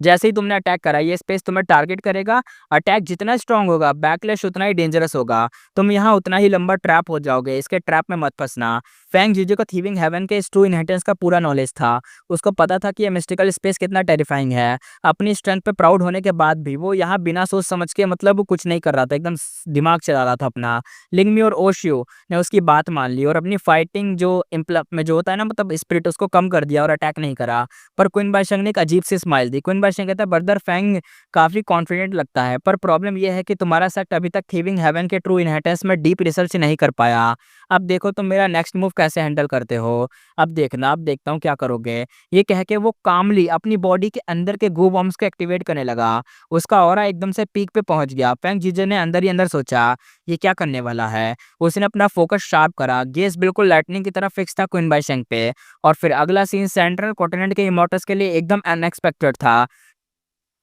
जैसे ही तुमने अटैक करा, ये स्पेस तुम्हें टारगेट करेगा। अटैक जितना स्ट्रांग होगा, बैकलैश उतना ही डेंजरस होगा। तुम यहाँ उतना ही लंबा ट्रैप हो जाओगे, इसके ट्रैप में मत फंसना। फैंग जीजे को थीविंग हेवन के इस ट्रू इनहेरिटेंस का पूरा नॉलेज था। उसको पता था कि ये मिस्टिकल स्पेस कितना टेरिफाइंग है। अपनी स्ट्रेंथ पे प्राउड होने के बाद भी वो यहाँ बिना सोच समझ के मतलब वो कुछ नहीं कर रहा था, एकदम दिमाग चला रहा था अपना। लिंगमी और ओशियो ने उसकी बात मान ली और अपनी फाइटिंग जो इम्प्ल में जो होता है ना मतलब स्पिरिट, उसको कम कर दिया और अटैक नहीं करा। पर क्विन बाईशंग ने एक अजीब सी स्माइल दी। क्विन बाईशंग कहता है, ब्रदर फैंग काफ़ी कॉन्फिडेंट लगता है, पर प्रॉब्लम यह है कि तुम्हारा सेट अभी तक थीविंग हेवन के ट्रू इनहेरिटेंस में डीप रिसर्च नहीं कर पाया। अब देखो तुम मेरा नेक्स्ट मूव कैसे हैंडल करते हो। अब देखना, अब देखता हूँ क्या करोगे। ये कह के वो कामली अपनी बॉडी के अंदर के गू बॉम्ब्स को एक्टिवेट करने लगा। उसका ऑरा एकदम से पीक पे पहुंच गया। फेंग जीजे ने अंदर ही अंदर सोचा ये क्या करने वाला है। उसने अपना फोकस शार्प करा, गेस बिल्कुल लाइटनिंग की तरह फिक्स था क्वीन बाईशेंग पे। और फिर अगला सीन सेंट्रल कॉन्टिनेंट के इमोर्टल्स के लिए एकदम अनएक्सपेक्टेड था।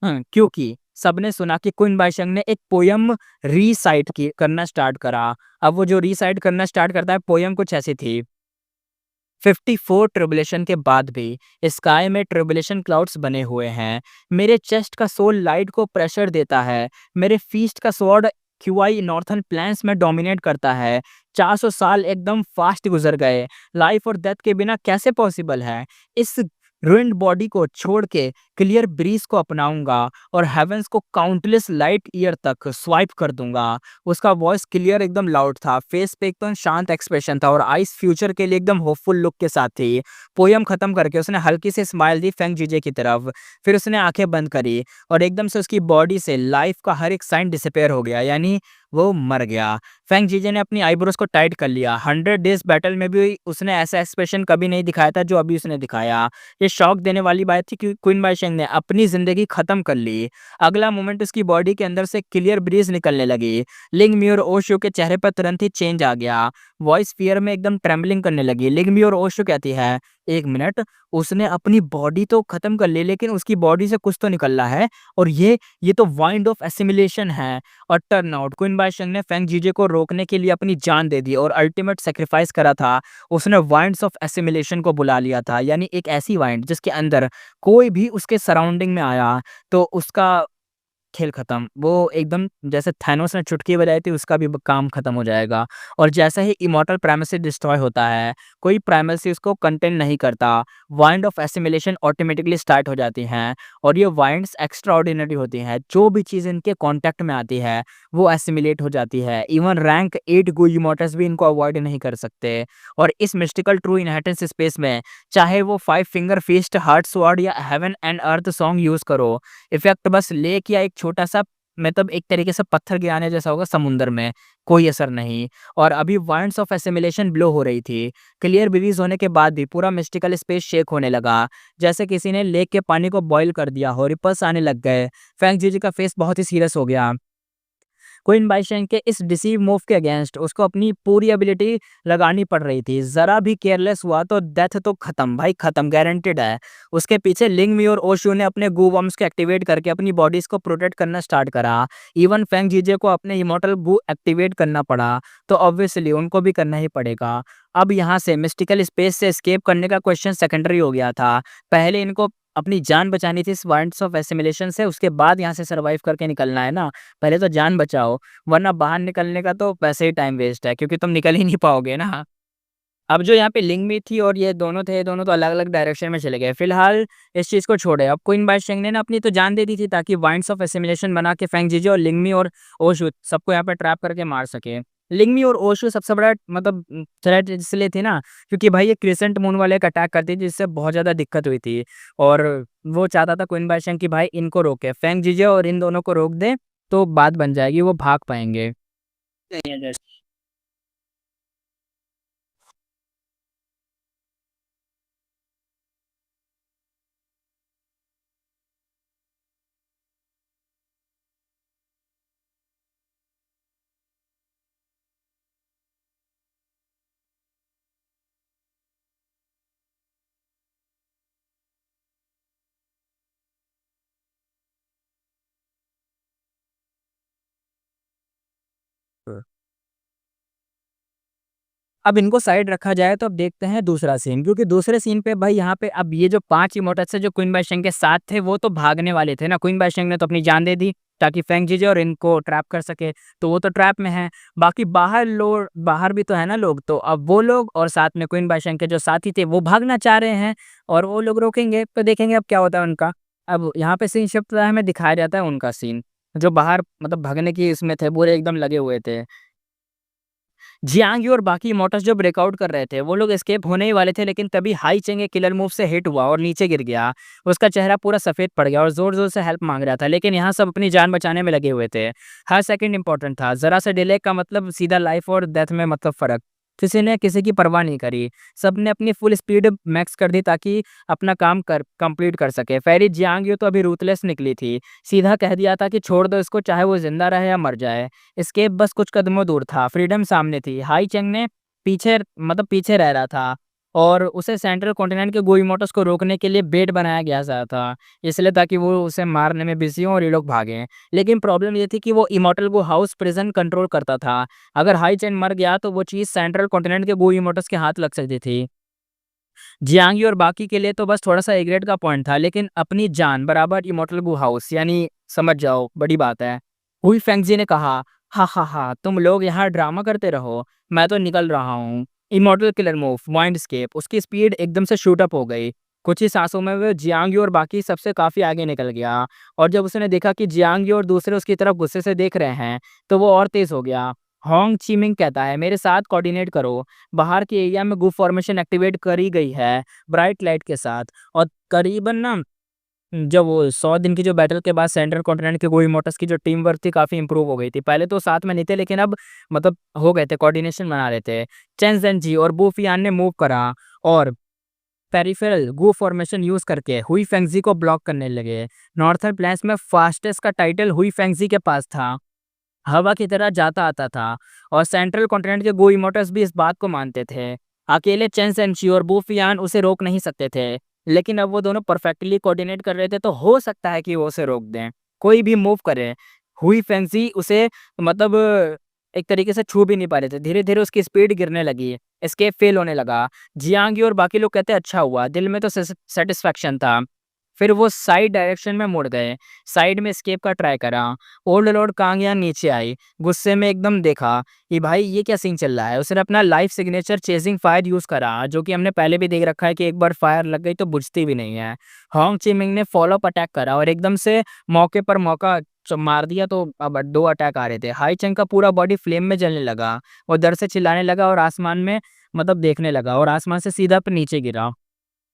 क्योंकि सबने सुना कि क्वीन बाईशेंग ने एक पोयम रीसाइट की करना स्टार्ट करा। अब वो जो रीसाइट करना स्टार्ट करता है, पोयम कुछ ऐसी थी। 54 ट्रिबुलेशन के बाद भी स्काई में ट्रिबुलेशन क्लाउड्स बने हुए हैं। मेरे चेस्ट का सोल लाइट को प्रेशर देता है। मेरे फीस्ट का स्वॉर्ड क्यूआई नॉर्थन प्लैन्स में डोमिनेट करता है। 400 साल एकदम फास्ट गुजर गए। लाइफ और डेथ के बिना कैसे पॉसिबल है। इस रुइंड बॉडी को छोड़ के क्लियर ब्रीज को अपनाऊंगा और हेवेंस को काउंटलेस लाइट ईयर तक स्वाइप कर दूंगा। उसका वॉइस क्लियर एकदम लाउड था, फेस पे एकदम शांत एक्सप्रेशन था और आइस फ्यूचर के लिए एकदम होपफुल लुक के साथ थी। पोयम खत्म करके उसने हल्की सी स्माइल दी फेंग जीजे की तरफ। फिर उसने आंखें बंद करी और एकदम से उसकी बॉडी से लाइफ का हर एक साइन डिसअपेयर हो गया, यानी वो मर गया। फेंग जीजे ने अपनी आईब्रोज को टाइट कर लिया। 100 डेज बैटल में भी उसने ऐसा एक्सप्रेशन कभी नहीं दिखाया था जो अभी उसने दिखाया। ये शॉक देने वाली बात थी कि क्वीन बाईशेंग ने अपनी जिंदगी खत्म कर ली। अगला मोमेंट उसकी बॉडी के अंदर से क्लियर ब्रीज निकलने लगी। लिंग मी और ओशु के चेहरे पर तुरंत ही चेंज आ गया। वॉइस फियर में एकदम ट्रेम्बलिंग करने लगी। लिंग मी और ओशु कहती है, एक मिनट, उसने अपनी बॉडी तो खत्म कर ली लेकिन उसकी बॉडी से कुछ तो निकल रहा है और ये तो वाइंड ऑफ एसिमिलेशन है। और टर्न आउट क्वीन बाईशेंग ने फेंग जीजे को रोकने के लिए अपनी जान दे दी और अल्टीमेट सेक्रीफाइस करा था। उसने वाइंड्स ऑफ एसिमिलेशन को बुला लिया था, यानी एक ऐसी वाइंड जिसके अंदर कोई भी उसके सराउंडिंग में आया तो उसका खेल खत्म। वो एकदम जैसे थैनोस ने चुटकी बजाई थी, उसका भी काम खत्म हो जाएगा। और जैसा ही इमॉर्टल प्राइमेसी डिस्ट्रॉय होता है, कोई प्राइमेसी उसको कंटेन नहीं करता, wind of assimilation automatically start हो जाती हैं। और ये वाइंड्स एक्स्ट्रा ऑर्डिनरी होती हैं। जो भी चीज़ इनके कॉन्टैक्ट में आती है वो एसिमिलेट हो जाती है। इवन रैंक 8 गो इमॉर्टल्स भी इनको अवॉइड नहीं कर सकते। और इस मिस्टिकल ट्रू इनहेरिटेंस स्पेस में चाहे वो 5 फिंगर फीस्ट, हार्ट स्वॉर्ड या heaven and earth song use करो, इफेक्ट बस लेक या एक छोटा सा, मतलब एक तरीके से पत्थर गिराने जैसा होगा समुंदर में, कोई असर नहीं। और अभी वाइंड्स ऑफ एसिमिलेशन ब्लो हो रही थी। क्लियर ब्रीज होने के बाद भी पूरा मिस्टिकल स्पेस शेक होने लगा, जैसे किसी ने लेक के पानी को बॉईल कर दिया हो। रिपल्स आने लग गए। फेंग जीजी का फेस बहुत ही सीरियस हो गया। क्वीन बाईशेंग के इस डिसीव मूव के अगेंस्ट उसको अपनी पूरी एबिलिटी लगानी पड़ रही थी। जरा भी केयरलेस हुआ तो डेथ तो खत्म भाई, खत्म, गारंटेड है। उसके पीछे लिंग मी और ओशु ने अपने गू बम्स को एक्टिवेट करके अपनी बॉडीज को प्रोटेक्ट करना स्टार्ट करा। इवन फेंग जीजे को अपने इमोर्टल गू एक्टिवेट करना पड़ा, तो ऑब्वियसली उनको भी करना ही पड़ेगा। अब यहाँ से मिस्टिकल स्पेस से एस्केप करने का क्वेश्चन सेकेंडरी हो गया था। पहले इनको अपनी जान बचानी थी इस वाइंड्स ऑफ एसिमिलेशन से, उसके बाद यहाँ से सर्वाइव करके निकलना है ना। पहले तो जान बचाओ, वरना बाहर निकलने का तो वैसे ही टाइम वेस्ट है, क्योंकि तुम निकल ही नहीं पाओगे ना। अब जो यहाँ पे लिंग मी थी और ये दोनों थे, ये दोनों तो अलग अलग डायरेक्शन में चले गए। फिलहाल इस चीज़ को छोड़े। अब क्वीन बाईशेंग ने ना अपनी तो जान दे दी थी ताकि वाइंड्स ऑफ एसिमिलेशन बना के फेंग जीजे और लिंग मी और ओशु सबको यहाँ पे ट्रैप करके मार सके। लिंग मी और ओशु सबसे बड़ा मतलब थ्रेट इसलिए थी ना क्योंकि भाई ये क्रिसेंट मून वाले एक अटैक करती थी जिससे बहुत ज़्यादा दिक्कत हुई थी। और वो चाहता था क्वीन बाईशेंग की भाई इनको रोके, फेंग जीजे और इन दोनों को रोक दे तो बात बन जाएगी, वो भाग पाएंगे। अब इनको साइड रखा जाए तो अब देखते हैं दूसरा सीन, क्योंकि दूसरे सीन पे भाई यहाँ पे अब ये जो 5 इमोर्टल्स है जो क्वीन बाईशेंग के साथ थे वो तो भागने वाले थे ना। क्वीन बाईशेंग ने तो अपनी जान दे दी ताकि फेंग जीजे और इनको ट्रैप कर सके, तो वो तो ट्रैप में है। बाकी बाहर लोग, बाहर भी तो है ना लोग, तो अब वो लोग और साथ में क्वीन बाईशेंग के जो साथी थे वो भागना चाह रहे हैं और वो लोग रोकेंगे, तो देखेंगे अब क्या होता है उनका। अब यहाँ पे सीन शिफ्ट होता है, हमें दिखाया जाता है उनका सीन, जो बाहर मतलब भागने की इसमें थे, पूरे एकदम लगे हुए थे। जियांग और बाकी इमोर्टल्स जो ब्रेकआउट कर रहे थे वो लोग एस्केप होने ही वाले थे, लेकिन तभी हाई चेंग एक किलर मूव से हिट हुआ और नीचे गिर गया। उसका चेहरा पूरा सफेद पड़ गया और जोर जोर से हेल्प मांग रहा था, लेकिन यहाँ सब अपनी जान बचाने में लगे हुए थे। हर सेकंड इंपॉर्टेंट था, जरा सा डिले का मतलब सीधा लाइफ और डेथ में मतलब फर्क। किसी ने किसी की परवाह नहीं करी। सबने अपनी फुल स्पीड मैक्स कर दी ताकि अपना काम कर कंप्लीट कर सके। फेरी जियांग तो अभी रूथलेस निकली थी। सीधा कह दिया था कि छोड़ दो इसको, चाहे वो ज़िंदा रहे या मर जाए। एस्केप बस कुछ कदमों दूर था, फ्रीडम सामने थी। हाई चैंग ने पीछे रह रहा था और उसे सेंट्रल कॉन्टिनेंट के गोई मोटर्स को रोकने के लिए बेट बनाया गया सा था, इसलिए ताकि वो उसे मारने में बिज़ी हों और ये लोग भागें। लेकिन प्रॉब्लम ये थी कि वो इमॉर्टल को हाउस प्रिज़न कंट्रोल करता था। अगर हाई चैंग मर गया तो वो चीज़ सेंट्रल कॉन्टिनेंट के गोई मोटर्स के हाथ लग सकती थी। जियांगी और बाकी के लिए तो बस थोड़ा-सा रिग्रेट का पॉइंट था, लेकिन अपनी जान बराबर इमॉर्टल गू हाउस, यानी समझ जाओ बड़ी बात है। हुई फेंगज़ी ने कहा, "हा, हा, हा, तुम लोग यहाँ ड्रामा करते रहो, मैं तो निकल रहा हूँ।" इमॉर्टल किलर मूव, वाइंडस्केप, उसकी स्पीड एकदम से शूट अप हो गई। कुछ ही सांसों में वो जियांगी और बाकी सबसे काफ़ी आगे निकल गया और जब उसने देखा कि जियांगी और दूसरे उसकी तरफ गुस्से से देख रहे हैं, तो वो और तेज़ हो गया। होंग चीमिंग कहता है, "मेरे साथ कोऑर्डिनेट करो।" बाहर के एरिया में ग्रुप फॉर्मेशन एक्टिवेट करी गई है ब्राइट लाइट के साथ और करीबन ना जब वो 100 दिन की जो बैटल के बाद सेंट्रल कॉन्टिनेंट के गोई मोटर्स की जो टीम वर्क थी काफ़ी इंप्रूव हो गई थी। पहले तो साथ में नहीं थे लेकिन अब हो गए थे, कोऑर्डिनेशन बना रहे थे। चेन ज़ेनजी और बू फियान ने मूव करा और पेरिफेरल गू फॉर्मेशन यूज़ करके हुई फेंगज़ी को ब्लॉक करने लगे। नॉर्थर्न प्लेन्स में फास्टेस्ट का टाइटल हुई फेंगज़ी के पास था। हवा की तरह जाता आता था और सेंट्रल कॉन्टिनेंट के गो इमोटर्स भी इस बात को मानते थे। अकेले चेन सेंची और बूफियान उसे रोक नहीं सकते थे, लेकिन अब वो दोनों परफेक्टली कोऑर्डिनेट कर रहे थे तो हो सकता है कि वो उसे रोक दें। कोई भी मूव करे, हुई फेंसी उसे मतलब एक तरीके से छू भी नहीं पा रहे थे। धीरे-धीरे उसकी स्पीड गिरने लगी, एस्केप फेल होने लगा। जियांगी और बाकी लोग कहते अच्छा हुआ, दिल में तो सैटिस्फैक्शन था। फिर वो साइड डायरेक्शन में मुड़ गए, साइड में एस्केप का ट्राई करा। ओल्ड लॉर्ड कांगया नीचे आई, गुस्से में एकदम देखा कि भाई ये क्या सीन चल रहा है। उसने अपना life signature chasing fire use करा, जो कि हमने पहले भी देख रखा है कि एक बार फायर लग गई तो बुझती भी नहीं है। होंग चिमिंग ने फॉलो अप अटैक करा और एकदम से मौके पर मौका मार दिया तो अब 2 अटैक आ रहे थे। हाई चंग का पूरा बॉडी फ्लेम में जलने लगा, वो डर से चिल्लाने लगा और आसमान में देखने लगा और आसमान से सीधा पे नीचे गिरा।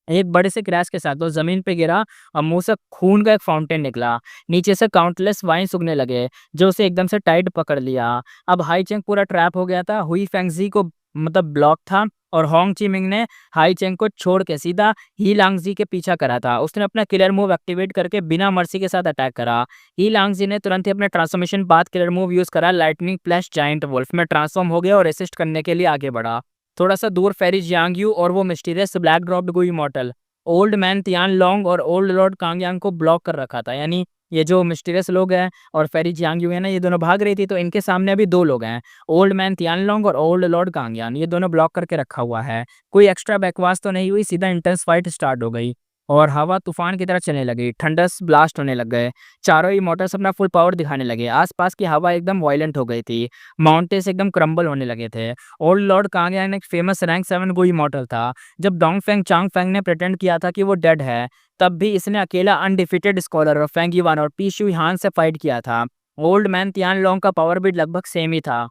एक बड़े से क्रैश के साथ वो ज़मीन पे गिरा और मुँह से खून का एक फाउंटेन निकला। नीचे से काउंटलेस वाइन्स उगने लगे, जो उसे एकदम से टाइट पकड़ लिया। अब हाई चेंग पूरा ट्रैप हो गया था। हुई फेंगज़ी को ब्लॉक था और होंग चिमिंग ने हाई चेंग को छोड़ के सीधा ही लांगज़ी के पीछा करा था। उसने अपना किलर मूव एक्टिवेट करके बिना मर्सी के साथ अटैक करा। ही लांगज़ी ने तुरंत ही अपने ट्रांसफॉर्मेशन बाद किलर मूव यूज़ करा, लाइटनिंग फ्लैश जायंट वुल्फ में ट्रांसफॉर्म हो गया और असिस्ट करने के लिए आगे बढ़ा। थोड़ा-सा दूर फेरी जियांग यू और वो मिस्टीरियस ब्लैक ड्रॉप्ड गुई इमॉर्टल ओल्ड मैन तियान लोंग और ओल्ड लॉर्ड कांगयांग को ब्लॉक कर रखा था। यानी ये जो मिस्टीरियस लोग हैं और फेरी जियांग है ना, ये दोनों भाग रही थी तो इनके सामने अभी 2 लोग हैं, ओल्ड मैन तियान लोंग और ओल्ड लॉर्ड कांगयान, ये दोनों ब्लॉक करके रखा हुआ है। कोई एक्स्ट्रा बकवास तो नहीं हुई, सीधा इंटेंस फाइट स्टार्ट हो गई और हवा तूफान की तरह चलने लगी, थंडर्स ब्लास्ट होने लग गए। चारों इमॉर्टल्स अपना फुल पावर दिखाने लगे। आसपास की हवा एकदम वायलेंट हो गई थी, माउंटेन्स एकदम क्रम्बल होने लगे थे। ओल्ड लॉर्ड कांगयांग एक फेमस रैंक 7 गो इमॉर्टल था। जब डोंगफेंग चांगफेंग ने प्रिटेंड किया था कि वो डेड है, तब भी इसने अकेला अनडिफीटेड स्कॉलर और फेंग युआन और पी शुइहान से फाइट किया था। ओल्ड मैन तियान लोंग का पावर भी लगभग सेम ही था।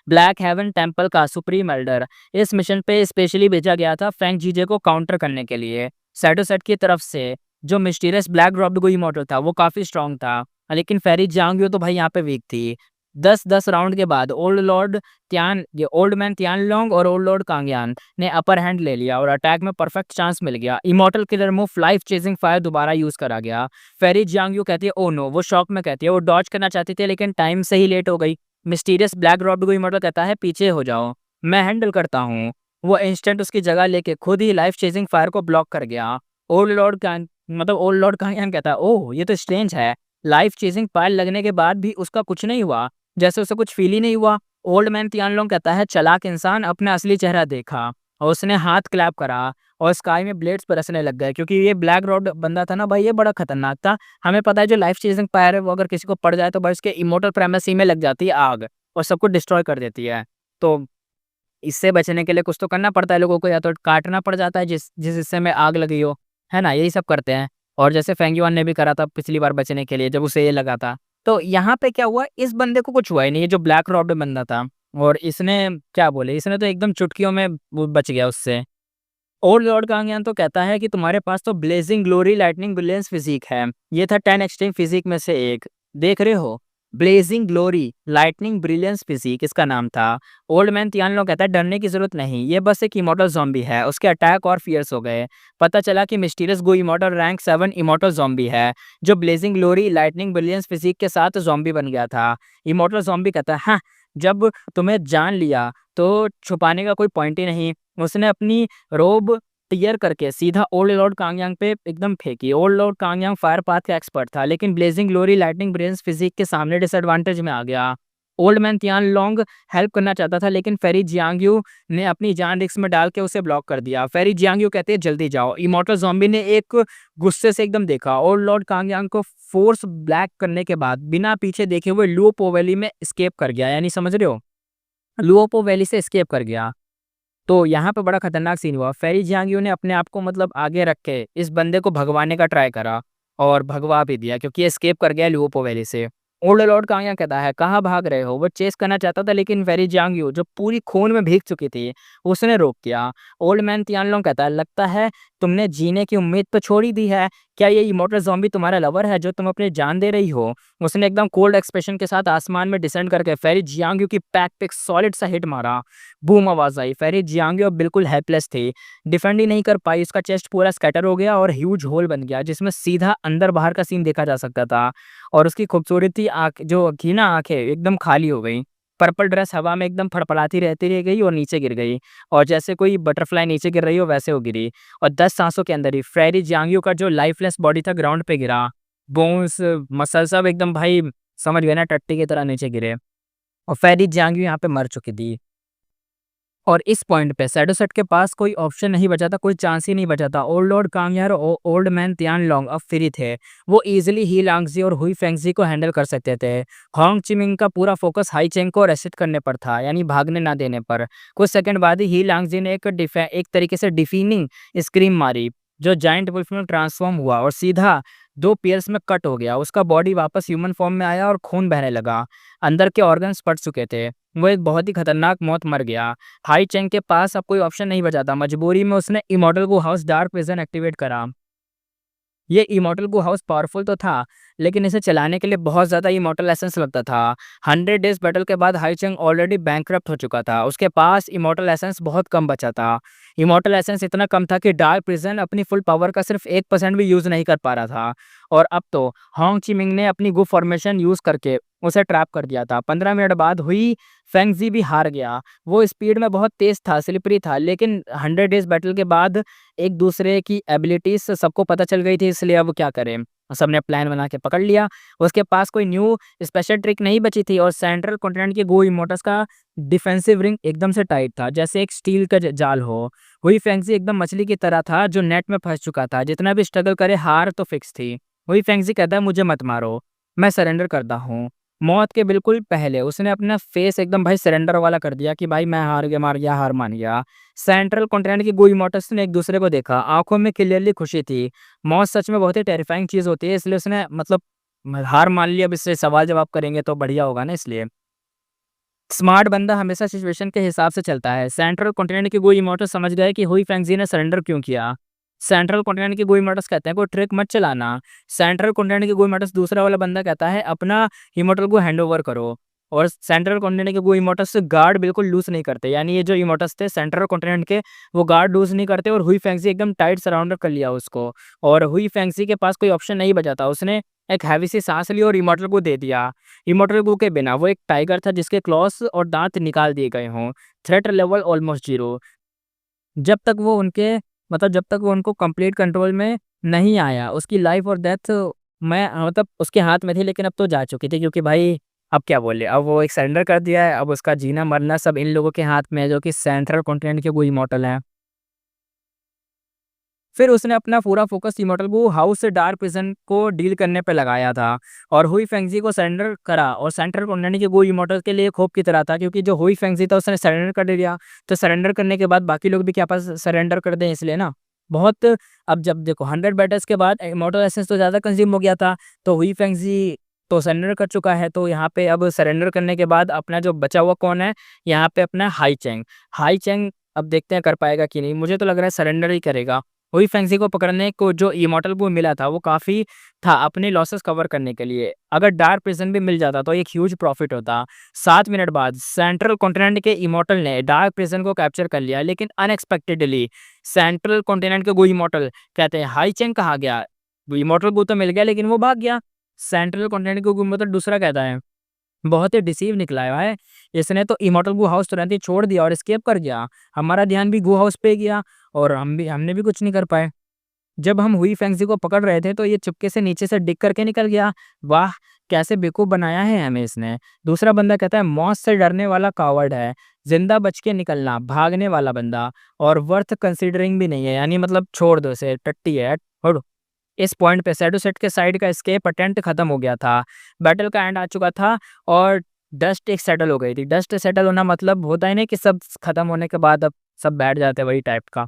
ब्लैक हेवन टेम्पल का सुप्रीम एल्डर इस मिशन पे स्पेशली भेजा गया था फेंग जीजे को काउंटर करने के लिए। सैडोसेट की तरफ से जो मिस्टीरियस ब्लैक ड्रॉप्ड गो इमॉर्टल था वो काफ़ी स्ट्रॉन्ग था, लेकिन फेरी जांग तो भाई यहाँ पे वीक थी। 10-10 राउंड के बाद ओल्ड मैन तियान लोंग और ओल्ड लॉर्ड कांगयान ने अपर हैंड ले लिया और अटैक में परफेक्ट चांस मिल गया। Immortal killer move life chasing fire दोबारा यूज करा गया। फेरी जियांग कहती है ओ नो, वो शॉक में कहती है, वो डॉज करना चाहती थी लेकिन टाइम से ही लेट हो गई। मिस्टीरियस ब्लैक रॉब्ड को इमॉर्टल कहता है पीछे हो जाओ, मैं हैंडल करता हूँ। वो इंस्टेंट उसकी जगह लेके खुद ही लाइफ चेजिंग फायर को ब्लॉक कर गया। ओल्ड लॉर्ड कांगयान कहता है ओह ये तो स्ट्रेंज है, लाइफ चेजिंग फायर लगने के बाद भी उसका कुछ नहीं हुआ, जैसे उसे कुछ फील ही नहीं हुआ। ओल्ड मैन तियानलोंग कहता है चालाक इंसान, अपना असली चेहरा देखा और उसने हाथ क्लैप करा और स्काई में ब्लेड्स बरसने लग गए, क्योंकि ये ब्लैक रॉड बंदा था ना भाई, ये बड़ा खतरनाक था। हमें पता है जो लाइफ चेजिंग फायर है वो अगर किसी को पड़ जाए तो भाई उसके इमोर्टल प्रेमेसी में लग जाती है आग और सब कुछ डिस्ट्रॉय कर देती है। तो इससे बचने के लिए कुछ तो करना पड़ता है लोगों को, या तो काटना पड़ जाता है जिस जिस हिस्से में आग लगी हो, है ना? यही सब करते हैं। और जैसे फेंग युआन ने भी करा था पिछली बार बचने के लिए जब उसे ये लगा था। तो यहाँ पे क्या हुआ, इस बंदे को कुछ हुआ ही नहीं, ये जो ब्लैक रॉब्ड बंदा था, और इसने क्या बोले, इसने तो एकदम चुटकियों में वो बच गया उससे। और लॉर्ड कांगयान तो कहता है कि तुम्हारे पास तो blazing glory lightning brilliance physique है। ये था 10 एक्सट्रीम फिजिक में से एक। देख रहे हो, blazing glory, lightning brilliance physique इसका नाम था। ओल्ड मैन तियानलोंग कहता है डरने की जरूरत नहीं, ये बस एक इमॉर्टल ज़ॉम्बी है। उसके अटैक और फियर्स हो गए। पता चला कि mysterious go immortal rank 7 immortal zombie है, जो blazing glory lightning brilliance physique के साथ ज़ॉम्बी बन गया था। इमॉर्टल ज़ॉम्बी कहता है हाँ, जब तुम्हें जान लिया तो छुपाने का कोई पॉइंट ही नहीं। उसने अपनी रोब टियर करके सीधा ओल्ड लॉर्ड कांगयांग पे एकदम फेंकी। Old lord Kangyang fire path का एक्सपर्ट था, लेकिन blazing glory lightning brilliance physique के सामने डिसएडवांटेज में आ गया। Old man Tian Long help करना चाहता था, लेकिन फेरी जियांगयू ने अपनी जान रिस्क में डाल के उसे ब्लॉक कर दिया। फेरी जियांगयू कहते हैं जल्दी जाओ। इमॉर्टल ज़ॉम्बी ने एक गुस्से से एकदम देखा। ओल्ड लॉर्ड कांगयांग को फोर्स ब्लैक करने के बाद बिना पीछे देखे हुए लुओपो वैली में एस्केप कर गया। यानी समझ रहे हो, लुओपो वैली से एस्केप कर गया। तो यहाँ पे बड़ा खतरनाक सीन हुआ। फेरी जियांगयू ने अपने आप को मतलब आगे रख के इस बंदे को भगवाने का ट्राई करा और भगवा भी दिया, क्योंकि एस्केप कर गया लुओपो वैली से। ओल्ड लॉर्ड कांगया कहता है कहाँ भाग रहे हो। वो चेस करना चाहता था, लेकिन फेरी जियांगयू जो पूरी खून में भीग चुकी थी उसने रोक दिया। ओल्ड मैन तियानलोंग कहता है लगता है तुमने जीने की उम्मीद तो छोड़ ही दी है। क्या ये इमॉर्टल ज़ॉम्बी तुम्हारा लवर है जो तुम अपनी जान दे रही हो। उसने एकदम कोल्ड एक्सप्रेशन के साथ आसमान में डिसेंड करके फेरी जियांगयू की पैक पे एक सॉलिड सा हिट मारा। बूम आवाज आई। फेरी जियांगयू अब बिल्कुल हेल्पलेस थी, डिफेंड ही नहीं कर पाई। उसका चेस्ट पूरा स्कैटर हो गया और ह्यूज होल बन गया, जिसमें सीधा अंदर बाहर का सीन देखा जा सकता था। और उसकी खूबसूरती आँख जो थी ना, आंखें एकदम खाली हो गई। पर्पल ड्रेस हवा में एकदम फड़फड़ाती रहती रह गई और नीचे गिर गई, और जैसे कोई बटरफ्लाई नीचे गिर रही हो वैसे वो गिरी। और 10 सांसों के अंदर ही फेरी जियांगयू का जो लाइफलेस बॉडी था ग्राउंड पे गिरा। बोन्स मसल सब एकदम भाई समझ गए ना, टट्टी की तरह नीचे गिरे। और फेरी जियांगयू यहाँ पे मर चुकी थी। और इस पॉइंट पे शैडो सेट के पास कोई ऑप्शन नहीं बचा था, कोई चांस ही नहीं बचा था। ओल्ड लॉर्ड कांगयार और ओल्ड मैन तियान लोंग अब फ्री थे। वो इजीली ही लांगजी और हुई फेंगजी को हैंडल कर सकते थे। होंग चिमिंग का पूरा फोकस हाई चेंग को रेसिस्ट करने पर था, यानी भागने ना देने पर। कुछ सेकंड बाद ही लांगजी ने एक तरीके से डिफीनिंग स्क्रीम मारी, जो जाइंट वुल्फ में ट्रांसफॉर्म हुआ और सीधा 2 पेयर्स में कट हो गया। उसका बॉडी वापस ह्यूमन फॉर्म में आया और खून बहने लगा। अंदर के ऑर्गन्स फट चुके थे। वो एक बहुत ही खतरनाक मौत मर गया। हाई चेंग के पास अब कोई ऑप्शन नहीं बचा था। मजबूरी में उसने इमॉर्टल गो हाउस डार्क विजन एक्टिवेट करा। ये इमॉर्टल गो हाउस पावरफुल तो था, लेकिन इसे चलाने के लिए बहुत ज़्यादा इमॉर्टल एसेंस लगता था। 100 डेज बैटल के बाद हाई चेंग ऑलरेडी बैंकरप्ट हो चुका था। उसके पास इमॉर्टल एसेंस बहुत कम बचा था। इमॉर्टल एसेंस इतना कम था कि डार्क प्रिजन अपनी फुल पावर का सिर्फ 1% भी यूज़ नहीं कर पा रहा था। और अब तो होंग चिमिंग ने अपनी गु फॉर्मेशन यूज़ करके उसे ट्रैप कर दिया था। 15 मिनट बाद हुई फेंगजी भी हार गया। वो स्पीड में बहुत तेज था, स्लिपरी था, लेकिन 100 डेज बैटल के बाद एक दूसरे की एबिलिटीज सबको पता चल गई थी, इसलिए अब क्या करें, सबने प्लान बना के पकड़ लिया। उसके पास कोई न्यू स्पेशल ट्रिक नहीं बची थी, और सेंट्रल कॉन्टिनेंट के गो इमोटस का डिफेंसिव रिंग एकदम से टाइट था, जैसे एक स्टील का जाल हो। हुई फेंगजी एकदम मछली की तरह था जो नेट में फंस चुका था। जितना भी स्ट्रगल करे हार तो फिक्स थी। हुई फेंगजी कहता है मुझे मत मारो, मैं सरेंडर करता हूँ। मौत के बिल्कुल पहले उसने अपना फेस एकदम भाई सरेंडर वाला कर दिया कि भाई मैं हार गया, मार गया, हार मान गया। सेंट्रल कॉन्टिनेंट की गो इमोटस ने एक दूसरे को देखा, आंखों में क्लियरली खुशी थी। मौत सच में बहुत ही टेरिफाइंग चीज़ होती है, इसलिए उसने मतलब हार मान लिया। अब इससे सवाल जवाब करेंगे तो बढ़िया होगा ना, इसलिए स्मार्ट बंदा हमेशा सिचुएशन के हिसाब से चलता है। सेंट्रल कॉन्टिनेंट की गो इमोटस समझ गए कि हुई फेंगजी ने सरेंडर क्यों किया। सेंट्रल कॉन्टिनेंट की गो इमोटस कहते हैं कोई ट्रिक मत चलाना। सेंट्रल कॉन्टिनेंट की गो इमोटस दूसरा वाला बंदा कहता है अपना इमोटल को हैंडओवर करो। और सेंट्रल कॉन्टिनेंट के गो इमोटस गार्ड बिल्कुल लूज नहीं करते, यानी ये जो इमोटस थे सेंट्रल कॉन्टिनेंट के, वो गार्ड लूज नहीं करते। और हुई फेंगजी एकदम टाइट सराउंडर कर लिया उसको। और हुई फेंगजी के पास कोई ऑप्शन नहीं बचा था। उसने एक हैवी सी सांस ली और इमोटल को दे दिया। इमोटल को के बिना वो एक टाइगर था जिसके क्लॉस और दांत निकाल दिए गए हों। Threat level almost zero. जब तक वो उनके जब तक वो उनको कंप्लीट कंट्रोल में नहीं आया, उसकी लाइफ और डेथ मैं उसके हाथ में थी, लेकिन अब तो जा चुकी थी, क्योंकि भाई अब क्या बोले, अब वो एक सरेंडर कर दिया है। अब उसका जीना मरना सब इन लोगों के हाथ में है, जो कि सेंट्रल कॉन्टिनेंट के वो इमॉर्टल हैं। फिर उसने अपना पूरा फोकस इमॉर्टल को हाउस से डार्क प्रिजन को डील करने पे लगाया था, और हुई फेंगजी को सरेंडर करा। और सेंट्रल कॉन्टिनेंट के वो इमॉर्टल के लिए एक होप की तरह था, क्योंकि जो हुई फेंगजी था उसने सरेंडर कर दिया। तो सरेंडर करने के बाद बाकी लोग भी क्या पास सरेंडर कर दें, इसलिए ना बहुत। अब जब देखो 100 बैटल्स के बाद इमॉर्टल एसेंस तो ज़्यादा कंज्यूम हो गया था, तो हुई फेंगजी तो सरेंडर कर चुका है। तो यहाँ पे अब सरेंडर करने के बाद अपना जो बचा हुआ कौन है, यहाँ पे अपना हाई चेंग। हाई चेंग अब देखते हैं कर पाएगा कि नहीं, मुझे तो लग रहा है सरेंडर ही करेगा। हुई फेंगजी को पकड़ने को जो इमॉर्टल वो मिला था वो काफ़ी था अपने लॉसेस कवर करने के लिए। अगर डार्क प्रिजन भी मिल जाता तो एक ह्यूज प्रॉफिट होता। 7 मिनट बाद सेंट्रल कॉन्टिनेंट के इमॉर्टल ने डार्क प्रिजन को कैप्चर कर लिया, लेकिन अनएक्सपेक्टेडली सेंट्रल कॉन्टिनेंट के गो इमॉर्टल कहते हैं हाई चेंग कहाँ गया? वो इमॉर्टल गो तो मिल गया लेकिन वो भाग गया। सेंट्रल कॉन्टिनेंट के गो इमॉर्टल दूसरा कहता है बहुत ही डिसीव निकला है भाई। इसने तो इमॉर्टल गू हाउस तुरंत ही छोड़ दिया और एस्केप कर गया। हमारा ध्यान भी गू हाउस पे गया और हमने भी कुछ नहीं कर पाए। जब हम हुई फेंगजी को पकड़ रहे थे तो ये चुपके से नीचे से डिग करके निकल गया। वाह! कैसे बेवकूफ़ बनाया है हमें इसने। दूसरा बंदा कहता है मौत से डरने वाला कावर्ड है, ज़िंदा बच के निकलना, भागने वाला बंदा और वर्थ कंसीडरिंग भी नहीं है, यानी मतलब छोड़ दो इसे, टट्टी है, छोड़ो। इस पॉइंट पे शैडो सेट के साइड का एस्केप अटेम्प्ट खत्म हो गया था। बैटल का एंड आ चुका था और डस्ट एक सेटल हो गई थी। डस्ट सेटल होना मतलब होता है ना कि सब खत्म होने के बाद अब सब बैठ जाते हैं, वही टाइप का।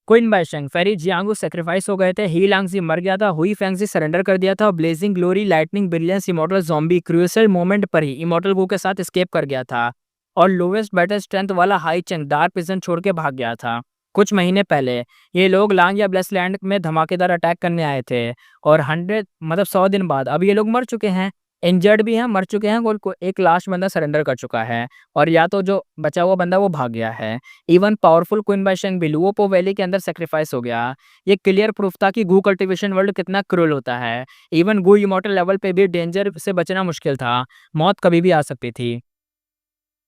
क्वीन बाइशेंग, फेरी जियांगू सैक्रिफाइस हो गए थे, ही लांगजी मर गया था, हुई फेंगजी सरेंडर कर दिया था और blazing glory, lightning brilliance, immortal zombie crucial moment पर ही इमॉर्टल गो के साथ एस्केप कर गया था और लोवेस्ट बैटल स्ट्रेंथ वाला हाई चेंग डार्क प्रिजन छोड़ के भाग गया था। कुछ महीने पहले ये लोग लांग या ब्लेस लैंड में धमाकेदार अटैक करने आए थे और 100 मतलब 100 दिन बाद अब ये लोग मर चुके हैं, इंजर्ड भी हैं, मर चुके हैं और एक लास्ट बंदा सरेंडर कर चुका है और या तो जो बचा हुआ बंदा वो भाग गया है। इवन पावरफुल क्वीन बाइशेंग भी लुओपो वैली के अंदर सेक्रीफाइस हो गया। ये क्लियर प्रूफ था कि गू कल्टीवेशन वर्ल्ड कितना क्रूर होता है। इवन गू इमॉर्टल लेवल पे भी डेंजर से बचना मुश्किल था, मौत कभी भी आ सकती थी।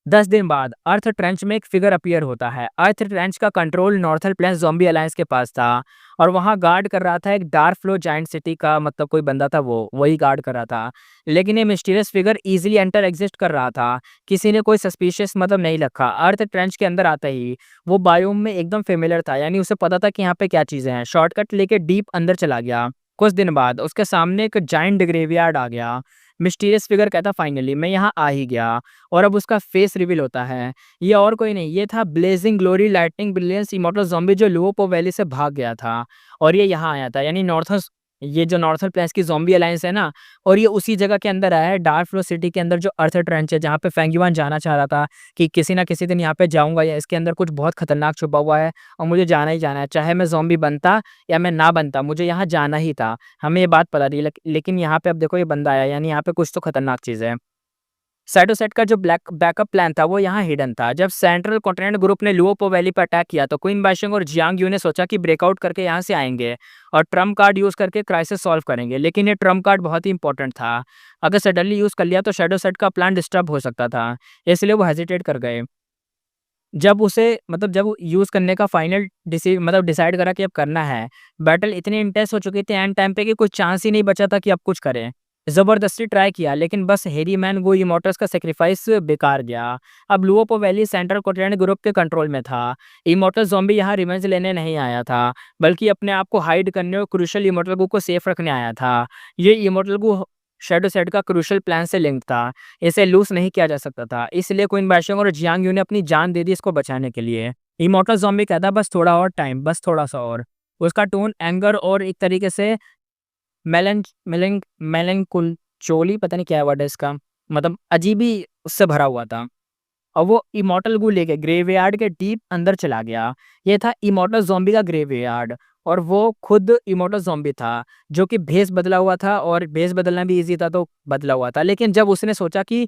10 दिन बाद अर्थ ट्रेंच में एक फिगर अपीयर होता है। अर्थ ट्रेंच का control northern plains zombie alliance के पास था और वहां गार्ड कर रहा था एक डार्क फ्लो जायंट सिटी का, मतलब कोई बंदा था वो वही गार्ड कर रहा था। लेकिन ये mysterious figure easily enter exist कर रहा था। किसी ने कोई सस्पिशियस मतलब नहीं रखा। अर्थ ट्रेंच के अंदर आते ही वो बायोम में एकदम फेमिलियर था, यानी उसे पता था कि यहाँ पे क्या चीजें हैं। शॉर्टकट लेके डीप अंदर चला गया। कुछ दिन बाद उसके सामने एक जायंट ग्रेवयार्ड आ गया। मिस्टीरियस फिगर कहता फाइनली मैं यहाँ आ ही गया और अब उसका फेस रिवील होता है। ये और कोई नहीं, ये था blazing glory lightning brilliance immortal zombie जो लुओपो वैली से भाग गया था और ये यहाँ आया था, यानी नॉर्थर्न, ये जो नॉर्थर्न प्लेन्स की ज़ॉम्बी अलायंस है ना, और ये उसी जगह के अंदर आया है डार्क फ्लो सिटी के अंदर जो अर्थ ट्रेंच है, जहाँ पे फेंगयुआन जाना चाह रहा था कि किसी ना किसी दिन यहाँ पे जाऊँगा या इसके अंदर कुछ बहुत खतरनाक छुपा हुआ है और मुझे जाना ही जाना है, चाहे मैं ज़ॉम्बी बनता या मैं ना बनता, मुझे यहाँ जाना ही था। हमें ये बात पता थी लेकिन यहाँ पे अब देखो ये बंदा आया, यानी यहाँ पे कुछ तो खतरनाक चीज़ है। साइटोसेट का जो ब्लैक बैकअप प्लान था वो यहाँ हिडन था। जब सेंट्रल कॉन्टिनेंट ग्रुप ने लुओपो वैली पर अटैक किया तो क्वीन बाइशेंग और जियांग यू ने सोचा कि ब्रेकआउट करके यहाँ से आएंगे और ट्रम्प कार्ड यूज करके क्राइसिस सॉल्व करेंगे, लेकिन ये ट्रम्प कार्ड बहुत ही इंपॉर्टेंट था। अगर सडनली यूज कर लिया तो शैडो सेट का प्लान डिस्टर्ब हो सकता था, इसलिए वो हेजिटेट कर गए। जब यूज करने का फाइनल डिसाइड करा कि अब करना है, बैटल इतनी इंटेंस हो चुकी थी एंड टाइम पे कि कुछ चांस ही नहीं बचा था कि अब कुछ करें। जबरदस्ती ट्राई किया लेकिन बस हेरी मैन गो इमोर्टल्स का सेक्रीफाइस बेकार गया। अब लुओपो वैली सेंट्रल कॉन्टिनेंट ग्रुप के कंट्रोल में था। इमोर्टल ज़ॉम्बी यहाँ रिवेंज लेने नहीं आया था, बल्कि अपने आप को हाइड करने और क्रूशियल इमोर्टल गो को सेफ रखने आया था। ये इमोर्टल गो शैडो सेट का क्रूशियल प्लान से लिंक था, इसे लूज नहीं किया जा सकता था, इसलिए क्वीन बाइशेंग और जियांग यू ने अपनी जान दे दी इसको बचाने के लिए। इमोर्टल ज़ॉम्बी कहता बस थोड़ा और टाइम, बस थोड़ा सा और। उसका टोन एंगर और एक तरीके से मेलन मेलेंक मेलेंकुलचोली, पता नहीं क्या वर्ड है इसका, मतलब अजीब ही उससे भरा हुआ था और वो इमॉर्टल को लेके ग्रेवयार्ड के डीप अंदर चला गया। ये था इमॉर्टल ज़ॉम्बी का ग्रेवयार्ड और वो खुद इमॉर्टल ज़ॉम्बी था जो कि भेष बदला हुआ था और भेष बदलना भी ईज़ी था तो बदला हुआ था। लेकिन जब उसने सोचा कि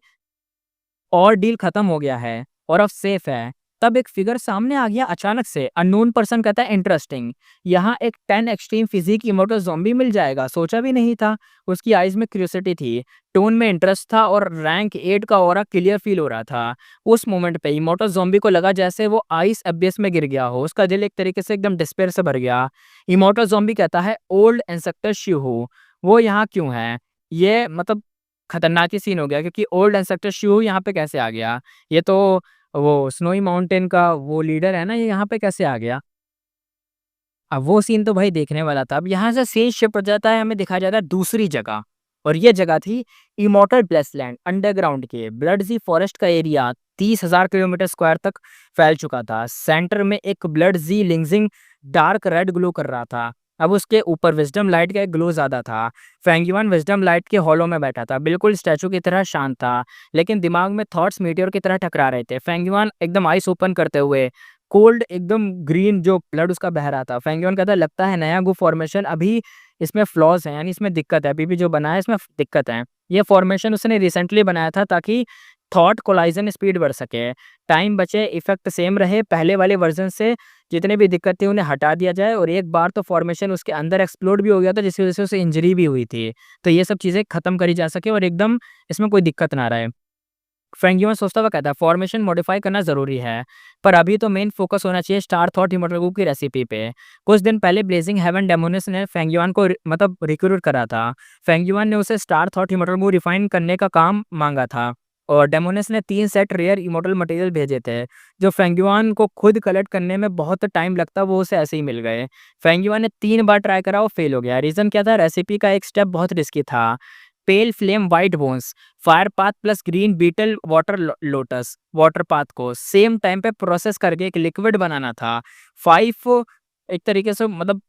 और डील खत्म हो गया है और अब सेफ है, तब एक फिगर सामने आ गया अचानक से। अननोन पर्सन कहता है इंटरेस्टिंग, यहाँ एक 10 एक्सट्रीम फिजिक इमोर्टल ज़ॉम्बी मिल जाएगा, सोचा भी नहीं था। उसकी आइज में क्यूरियोसिटी थी, टोन में इंटरेस्ट था और रैंक 8 का ऑरा क्लियर फील हो रहा था। उस मोमेंट पे इमोर्टल ज़ॉम्बी को लगा जैसे वो आइस एबिस में गिर गया हो, उसका दिल एक तरीके से एकदम डिस्पेयर से भर गया। इमोर्टल ज़ॉम्बी कहता है ओल्ड एंसेस्टर शिहू वो यहाँ क्यों है? ये मतलब खतरनाक ही सीन हो गया क्योंकि ओल्ड एंसेस्टर शिहू यहाँ पे कैसे आ गया? ये तो वो स्नोई माउंटेन का वो लीडर है ना, ये यहाँ पे कैसे आ गया? अब वो सीन तो भाई देखने वाला था। अब यहाँ से सीन शिफ्ट हो जाता है, हमें दिखाया जाता है दूसरी जगह और ये जगह थी इमॉर्टल ब्लेसलैंड अंडरग्राउंड के ब्लडजी फॉरेस्ट का एरिया 30,000 किलोमीटर स्क्वायर तक फैल चुका था। सेंटर में एक ब्लडजी लिंजिंग डार्क रेड ग्लो कर रहा था। अब उसके ऊपर विजडम लाइट का एक ग्लो ज्यादा था। फेंगयुआन विजडम लाइट के हॉलो में बैठा था, बिल्कुल स्टैचू की तरह शांत था, लेकिन दिमाग में थॉट्स मीटियोर की तरह टकरा रहे थे। फेंगयुआन एकदम आइस ओपन करते हुए कोल्ड एकदम ग्रीन जो ब्लड उसका बह रहा था। फेंगयुआन कहता है लगता है नया गु फॉर्मेशन अभी इसमें फ्लॉज़ हैं, यानी इसमें दिक्कत है, अभी भी जो बना है इसमें दिक्कत है। ये फॉर्मेशन उसने रिसेंटली बनाया था ताकि थॉट कोलाइज़न स्पीड बढ़ सके, टाइम बचे, इफ़ेक्ट सेम रहे, पहले वाले वर्ज़न से जितनी भी दिक्कत थी उन्हें हटा दिया जाए और एक बार तो फॉर्मेशन उसके अंदर एक्सप्लोड भी हो गया था जिसकी वज़ह से उसे इंजरी भी हुई थी। तो ये सब चीज़ें खत्म करी जा सके और एकदम इसमें कोई दिक्कत ना रहे। फ्रेंक सोचता हुआ कहता है फॉर्मेशन मॉडिफाई करना ज़रूरी है, पर अभी तो मेन फोकस होना चाहिए स्टार थॉट इमॉर्टल ग्रुप की रेसिपी पे। कुछ दिन पहले ब्लेजिंग हेवन डेमोनिस ने फेंगयुआन को मतलब रिक्रूट करा था। फेंगयुआन ने उसे star thought immortal group refine करने का काम मांगा था और डेमोनिस ने 3 सेट रेयर इमॉर्टल मटेरियल भेजे थे, जो फेंगयुआन को खुद कलेक्ट करने में बहुत टाइम लगता, वो उसे ऐसे ही मिल गए। फेंगयुआन ने 3 बार ट्राई करा, वो फेल हो गया। रीज़न क्या था? रेसिपी का एक स्टेप बहुत रिस्की था। Pale flame white bones, fire path plus green beetle water lotus water path को सेम टाइम पे प्रोसेस करके एक लिक्विड बनाना था। 5 एक तरीके से मतलब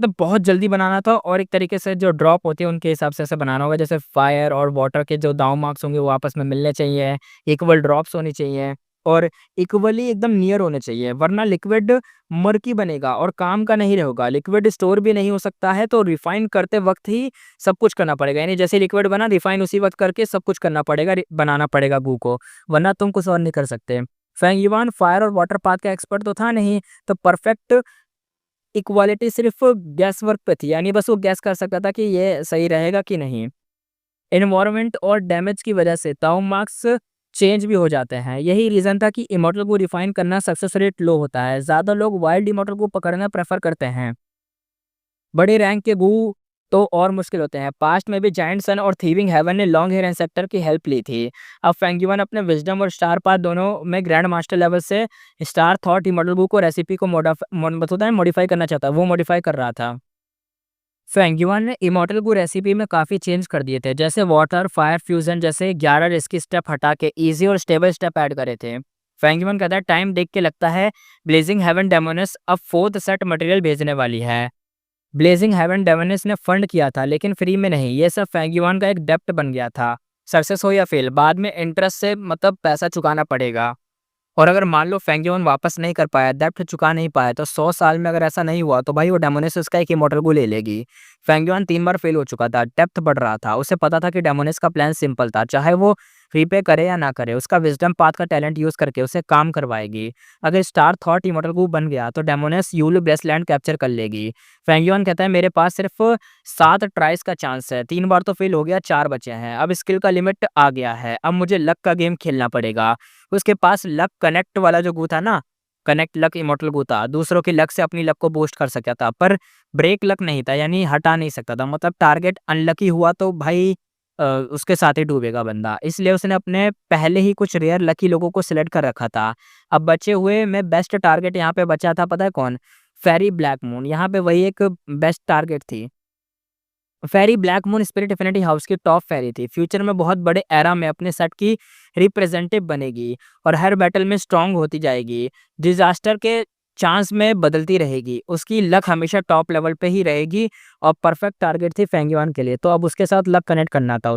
बहुत जल्दी बनाना था और एक तरीके से जो ड्रॉप होती है उनके हिसाब से ऐसे बनाना होगा, जैसे फायर और वाटर के जो दाव मार्क्स होंगे वो आपस में मिलने चाहिए, इक्वल ड्रॉप्स होनी चाहिए और इक्वली एकदम नियर होने चाहिए, वरना लिक्विड मर्की बनेगा और काम का नहीं रहेगा। लिक्विड स्टोर भी नहीं हो सकता है, तो रिफाइन करते वक्त ही सब कुछ करना पड़ेगा, यानी जैसे लिक्विड बना रिफाइन उसी वक्त करके सब कुछ करना पड़ेगा, बनाना पड़ेगा गू को, वरना तुम कुछ और नहीं कर सकते। फेंग युआन फायर और वाटर पाथ का एक्सपर्ट तो था नहीं, तो परफेक्ट इक्वालिटी सिर्फ गैस वर्क पे थी, यानी बस वो गैस कर सकता था कि ये सही रहेगा कि नहीं। एनवायरनमेंट और डैमेज की वजह से ताऊ मार्क्स चेंज भी हो जाते हैं। यही रीज़न था कि इमॉर्टल को रिफाइन करना सक्सेस रेट लो होता है। ज़्यादा लोग वाइल्ड इमॉर्टल को पकड़ना प्रेफर करते हैं। बड़े रैंक के गू तो और मुश्किल होते हैं। पास्ट में भी जायंट सन और थीविंग हेवन ने लॉन्ग हेयर इंसेक्टर की हेल्प ली थी। अब फेंगयुआन अपने विजडम और स्टार पाथ दोनों में ग्रैंड मास्टर लेवल से स्टार थॉट इमॉर्टल गू को रेसिपी को मॉडिफाई करना चाहता, वो मॉडिफाई कर रहा था। फेंगयुआन ने इमॉर्टल को रेसिपी में काफ़ी चेंज कर दिए थे, जैसे वाटर फायर फ्यूजन जैसे 11 रिस्की स्टेप हटा के इजी और स्टेबल स्टेप ऐड करे थे। फेंगयुआन कहता है टाइम देख के लगता है ब्लेजिंग हेवन डेमोनिस अब 4th सेट मटेरियल भेजने वाली है। ब्लेजिंग हेवन डेमोनिस ने फंड किया था लेकिन फ्री में नहीं, ये सब फेंगयुआन का एक डेप्ट बन गया था। सक्सेस हो या फेल बाद में इंटरेस्ट से मतलब पैसा चुकाना पड़ेगा। और अगर मान लो फेंगयुआन वापस नहीं कर पाया, डेब्ट चुका नहीं पाया, तो 100 साल में अगर ऐसा नहीं हुआ तो भाई वो डेमोनिस उसका एक इमॉर्टल को ले लेगी। फेंगयुआन 3 बार फेल हो चुका था, डेप्थ बढ़ रहा था, उसे पता था कि डेमोनिस का प्लान सिंपल था, चाहे वो रीपे करे या ना करे, उसका विजडम पाथ का टैलेंट यूज़ करके उसे काम करवाएगी। अगर स्टार थॉट इमॉर्टल को बन गया तो डेमोनिस यूल ब्रेसलैंड कैप्चर कर लेगी। फेंगयुआन कहता है मेरे पास सिर्फ 7 ट्राइज का चांस है, 3 बार तो फेल हो गया, 4 बचे हैं, अब स्किल का लिमिट आ गया है, अब मुझे लक का गेम खेलना पड़ेगा। उसके पास लक कनेक्ट वाला जो गू था ना, कनेक्ट लक इमॉर्टल गू था, दूसरों की लक से अपनी लक को बूस्ट कर सकता था, पर ब्रेक लक नहीं था, यानी हटा नहीं सकता था। मतलब टारगेट अनलकी हुआ तो भाई उसके साथ ही डूबेगा बंदा, इसलिए उसने अपने पहले ही कुछ रेयर लकी लोगों को सिलेक्ट कर रखा था। अब बचे हुए में बेस्ट टारगेट यहाँ पे बचा था, पता है कौन? फेरी ब्लैक मून, यहाँ पे वही एक बेस्ट टारगेट थी। Fairy black moon spirit infinity house की टॉप फेरी थी। फ्यूचर में बहुत बड़े एरा में अपने सेट की रिप्रेजेंटेटिव बनेगी और हर बैटल में स्ट्रांग होती जाएगी। डिजास्टर के चांस में बदलती रहेगी। उसकी लक हमेशा टॉप लेवल पे ही रहेगी और परफेक्ट टारगेट थी फेंगयुआन के लिए। तो अब उसके साथ लक कनेक्ट करना था।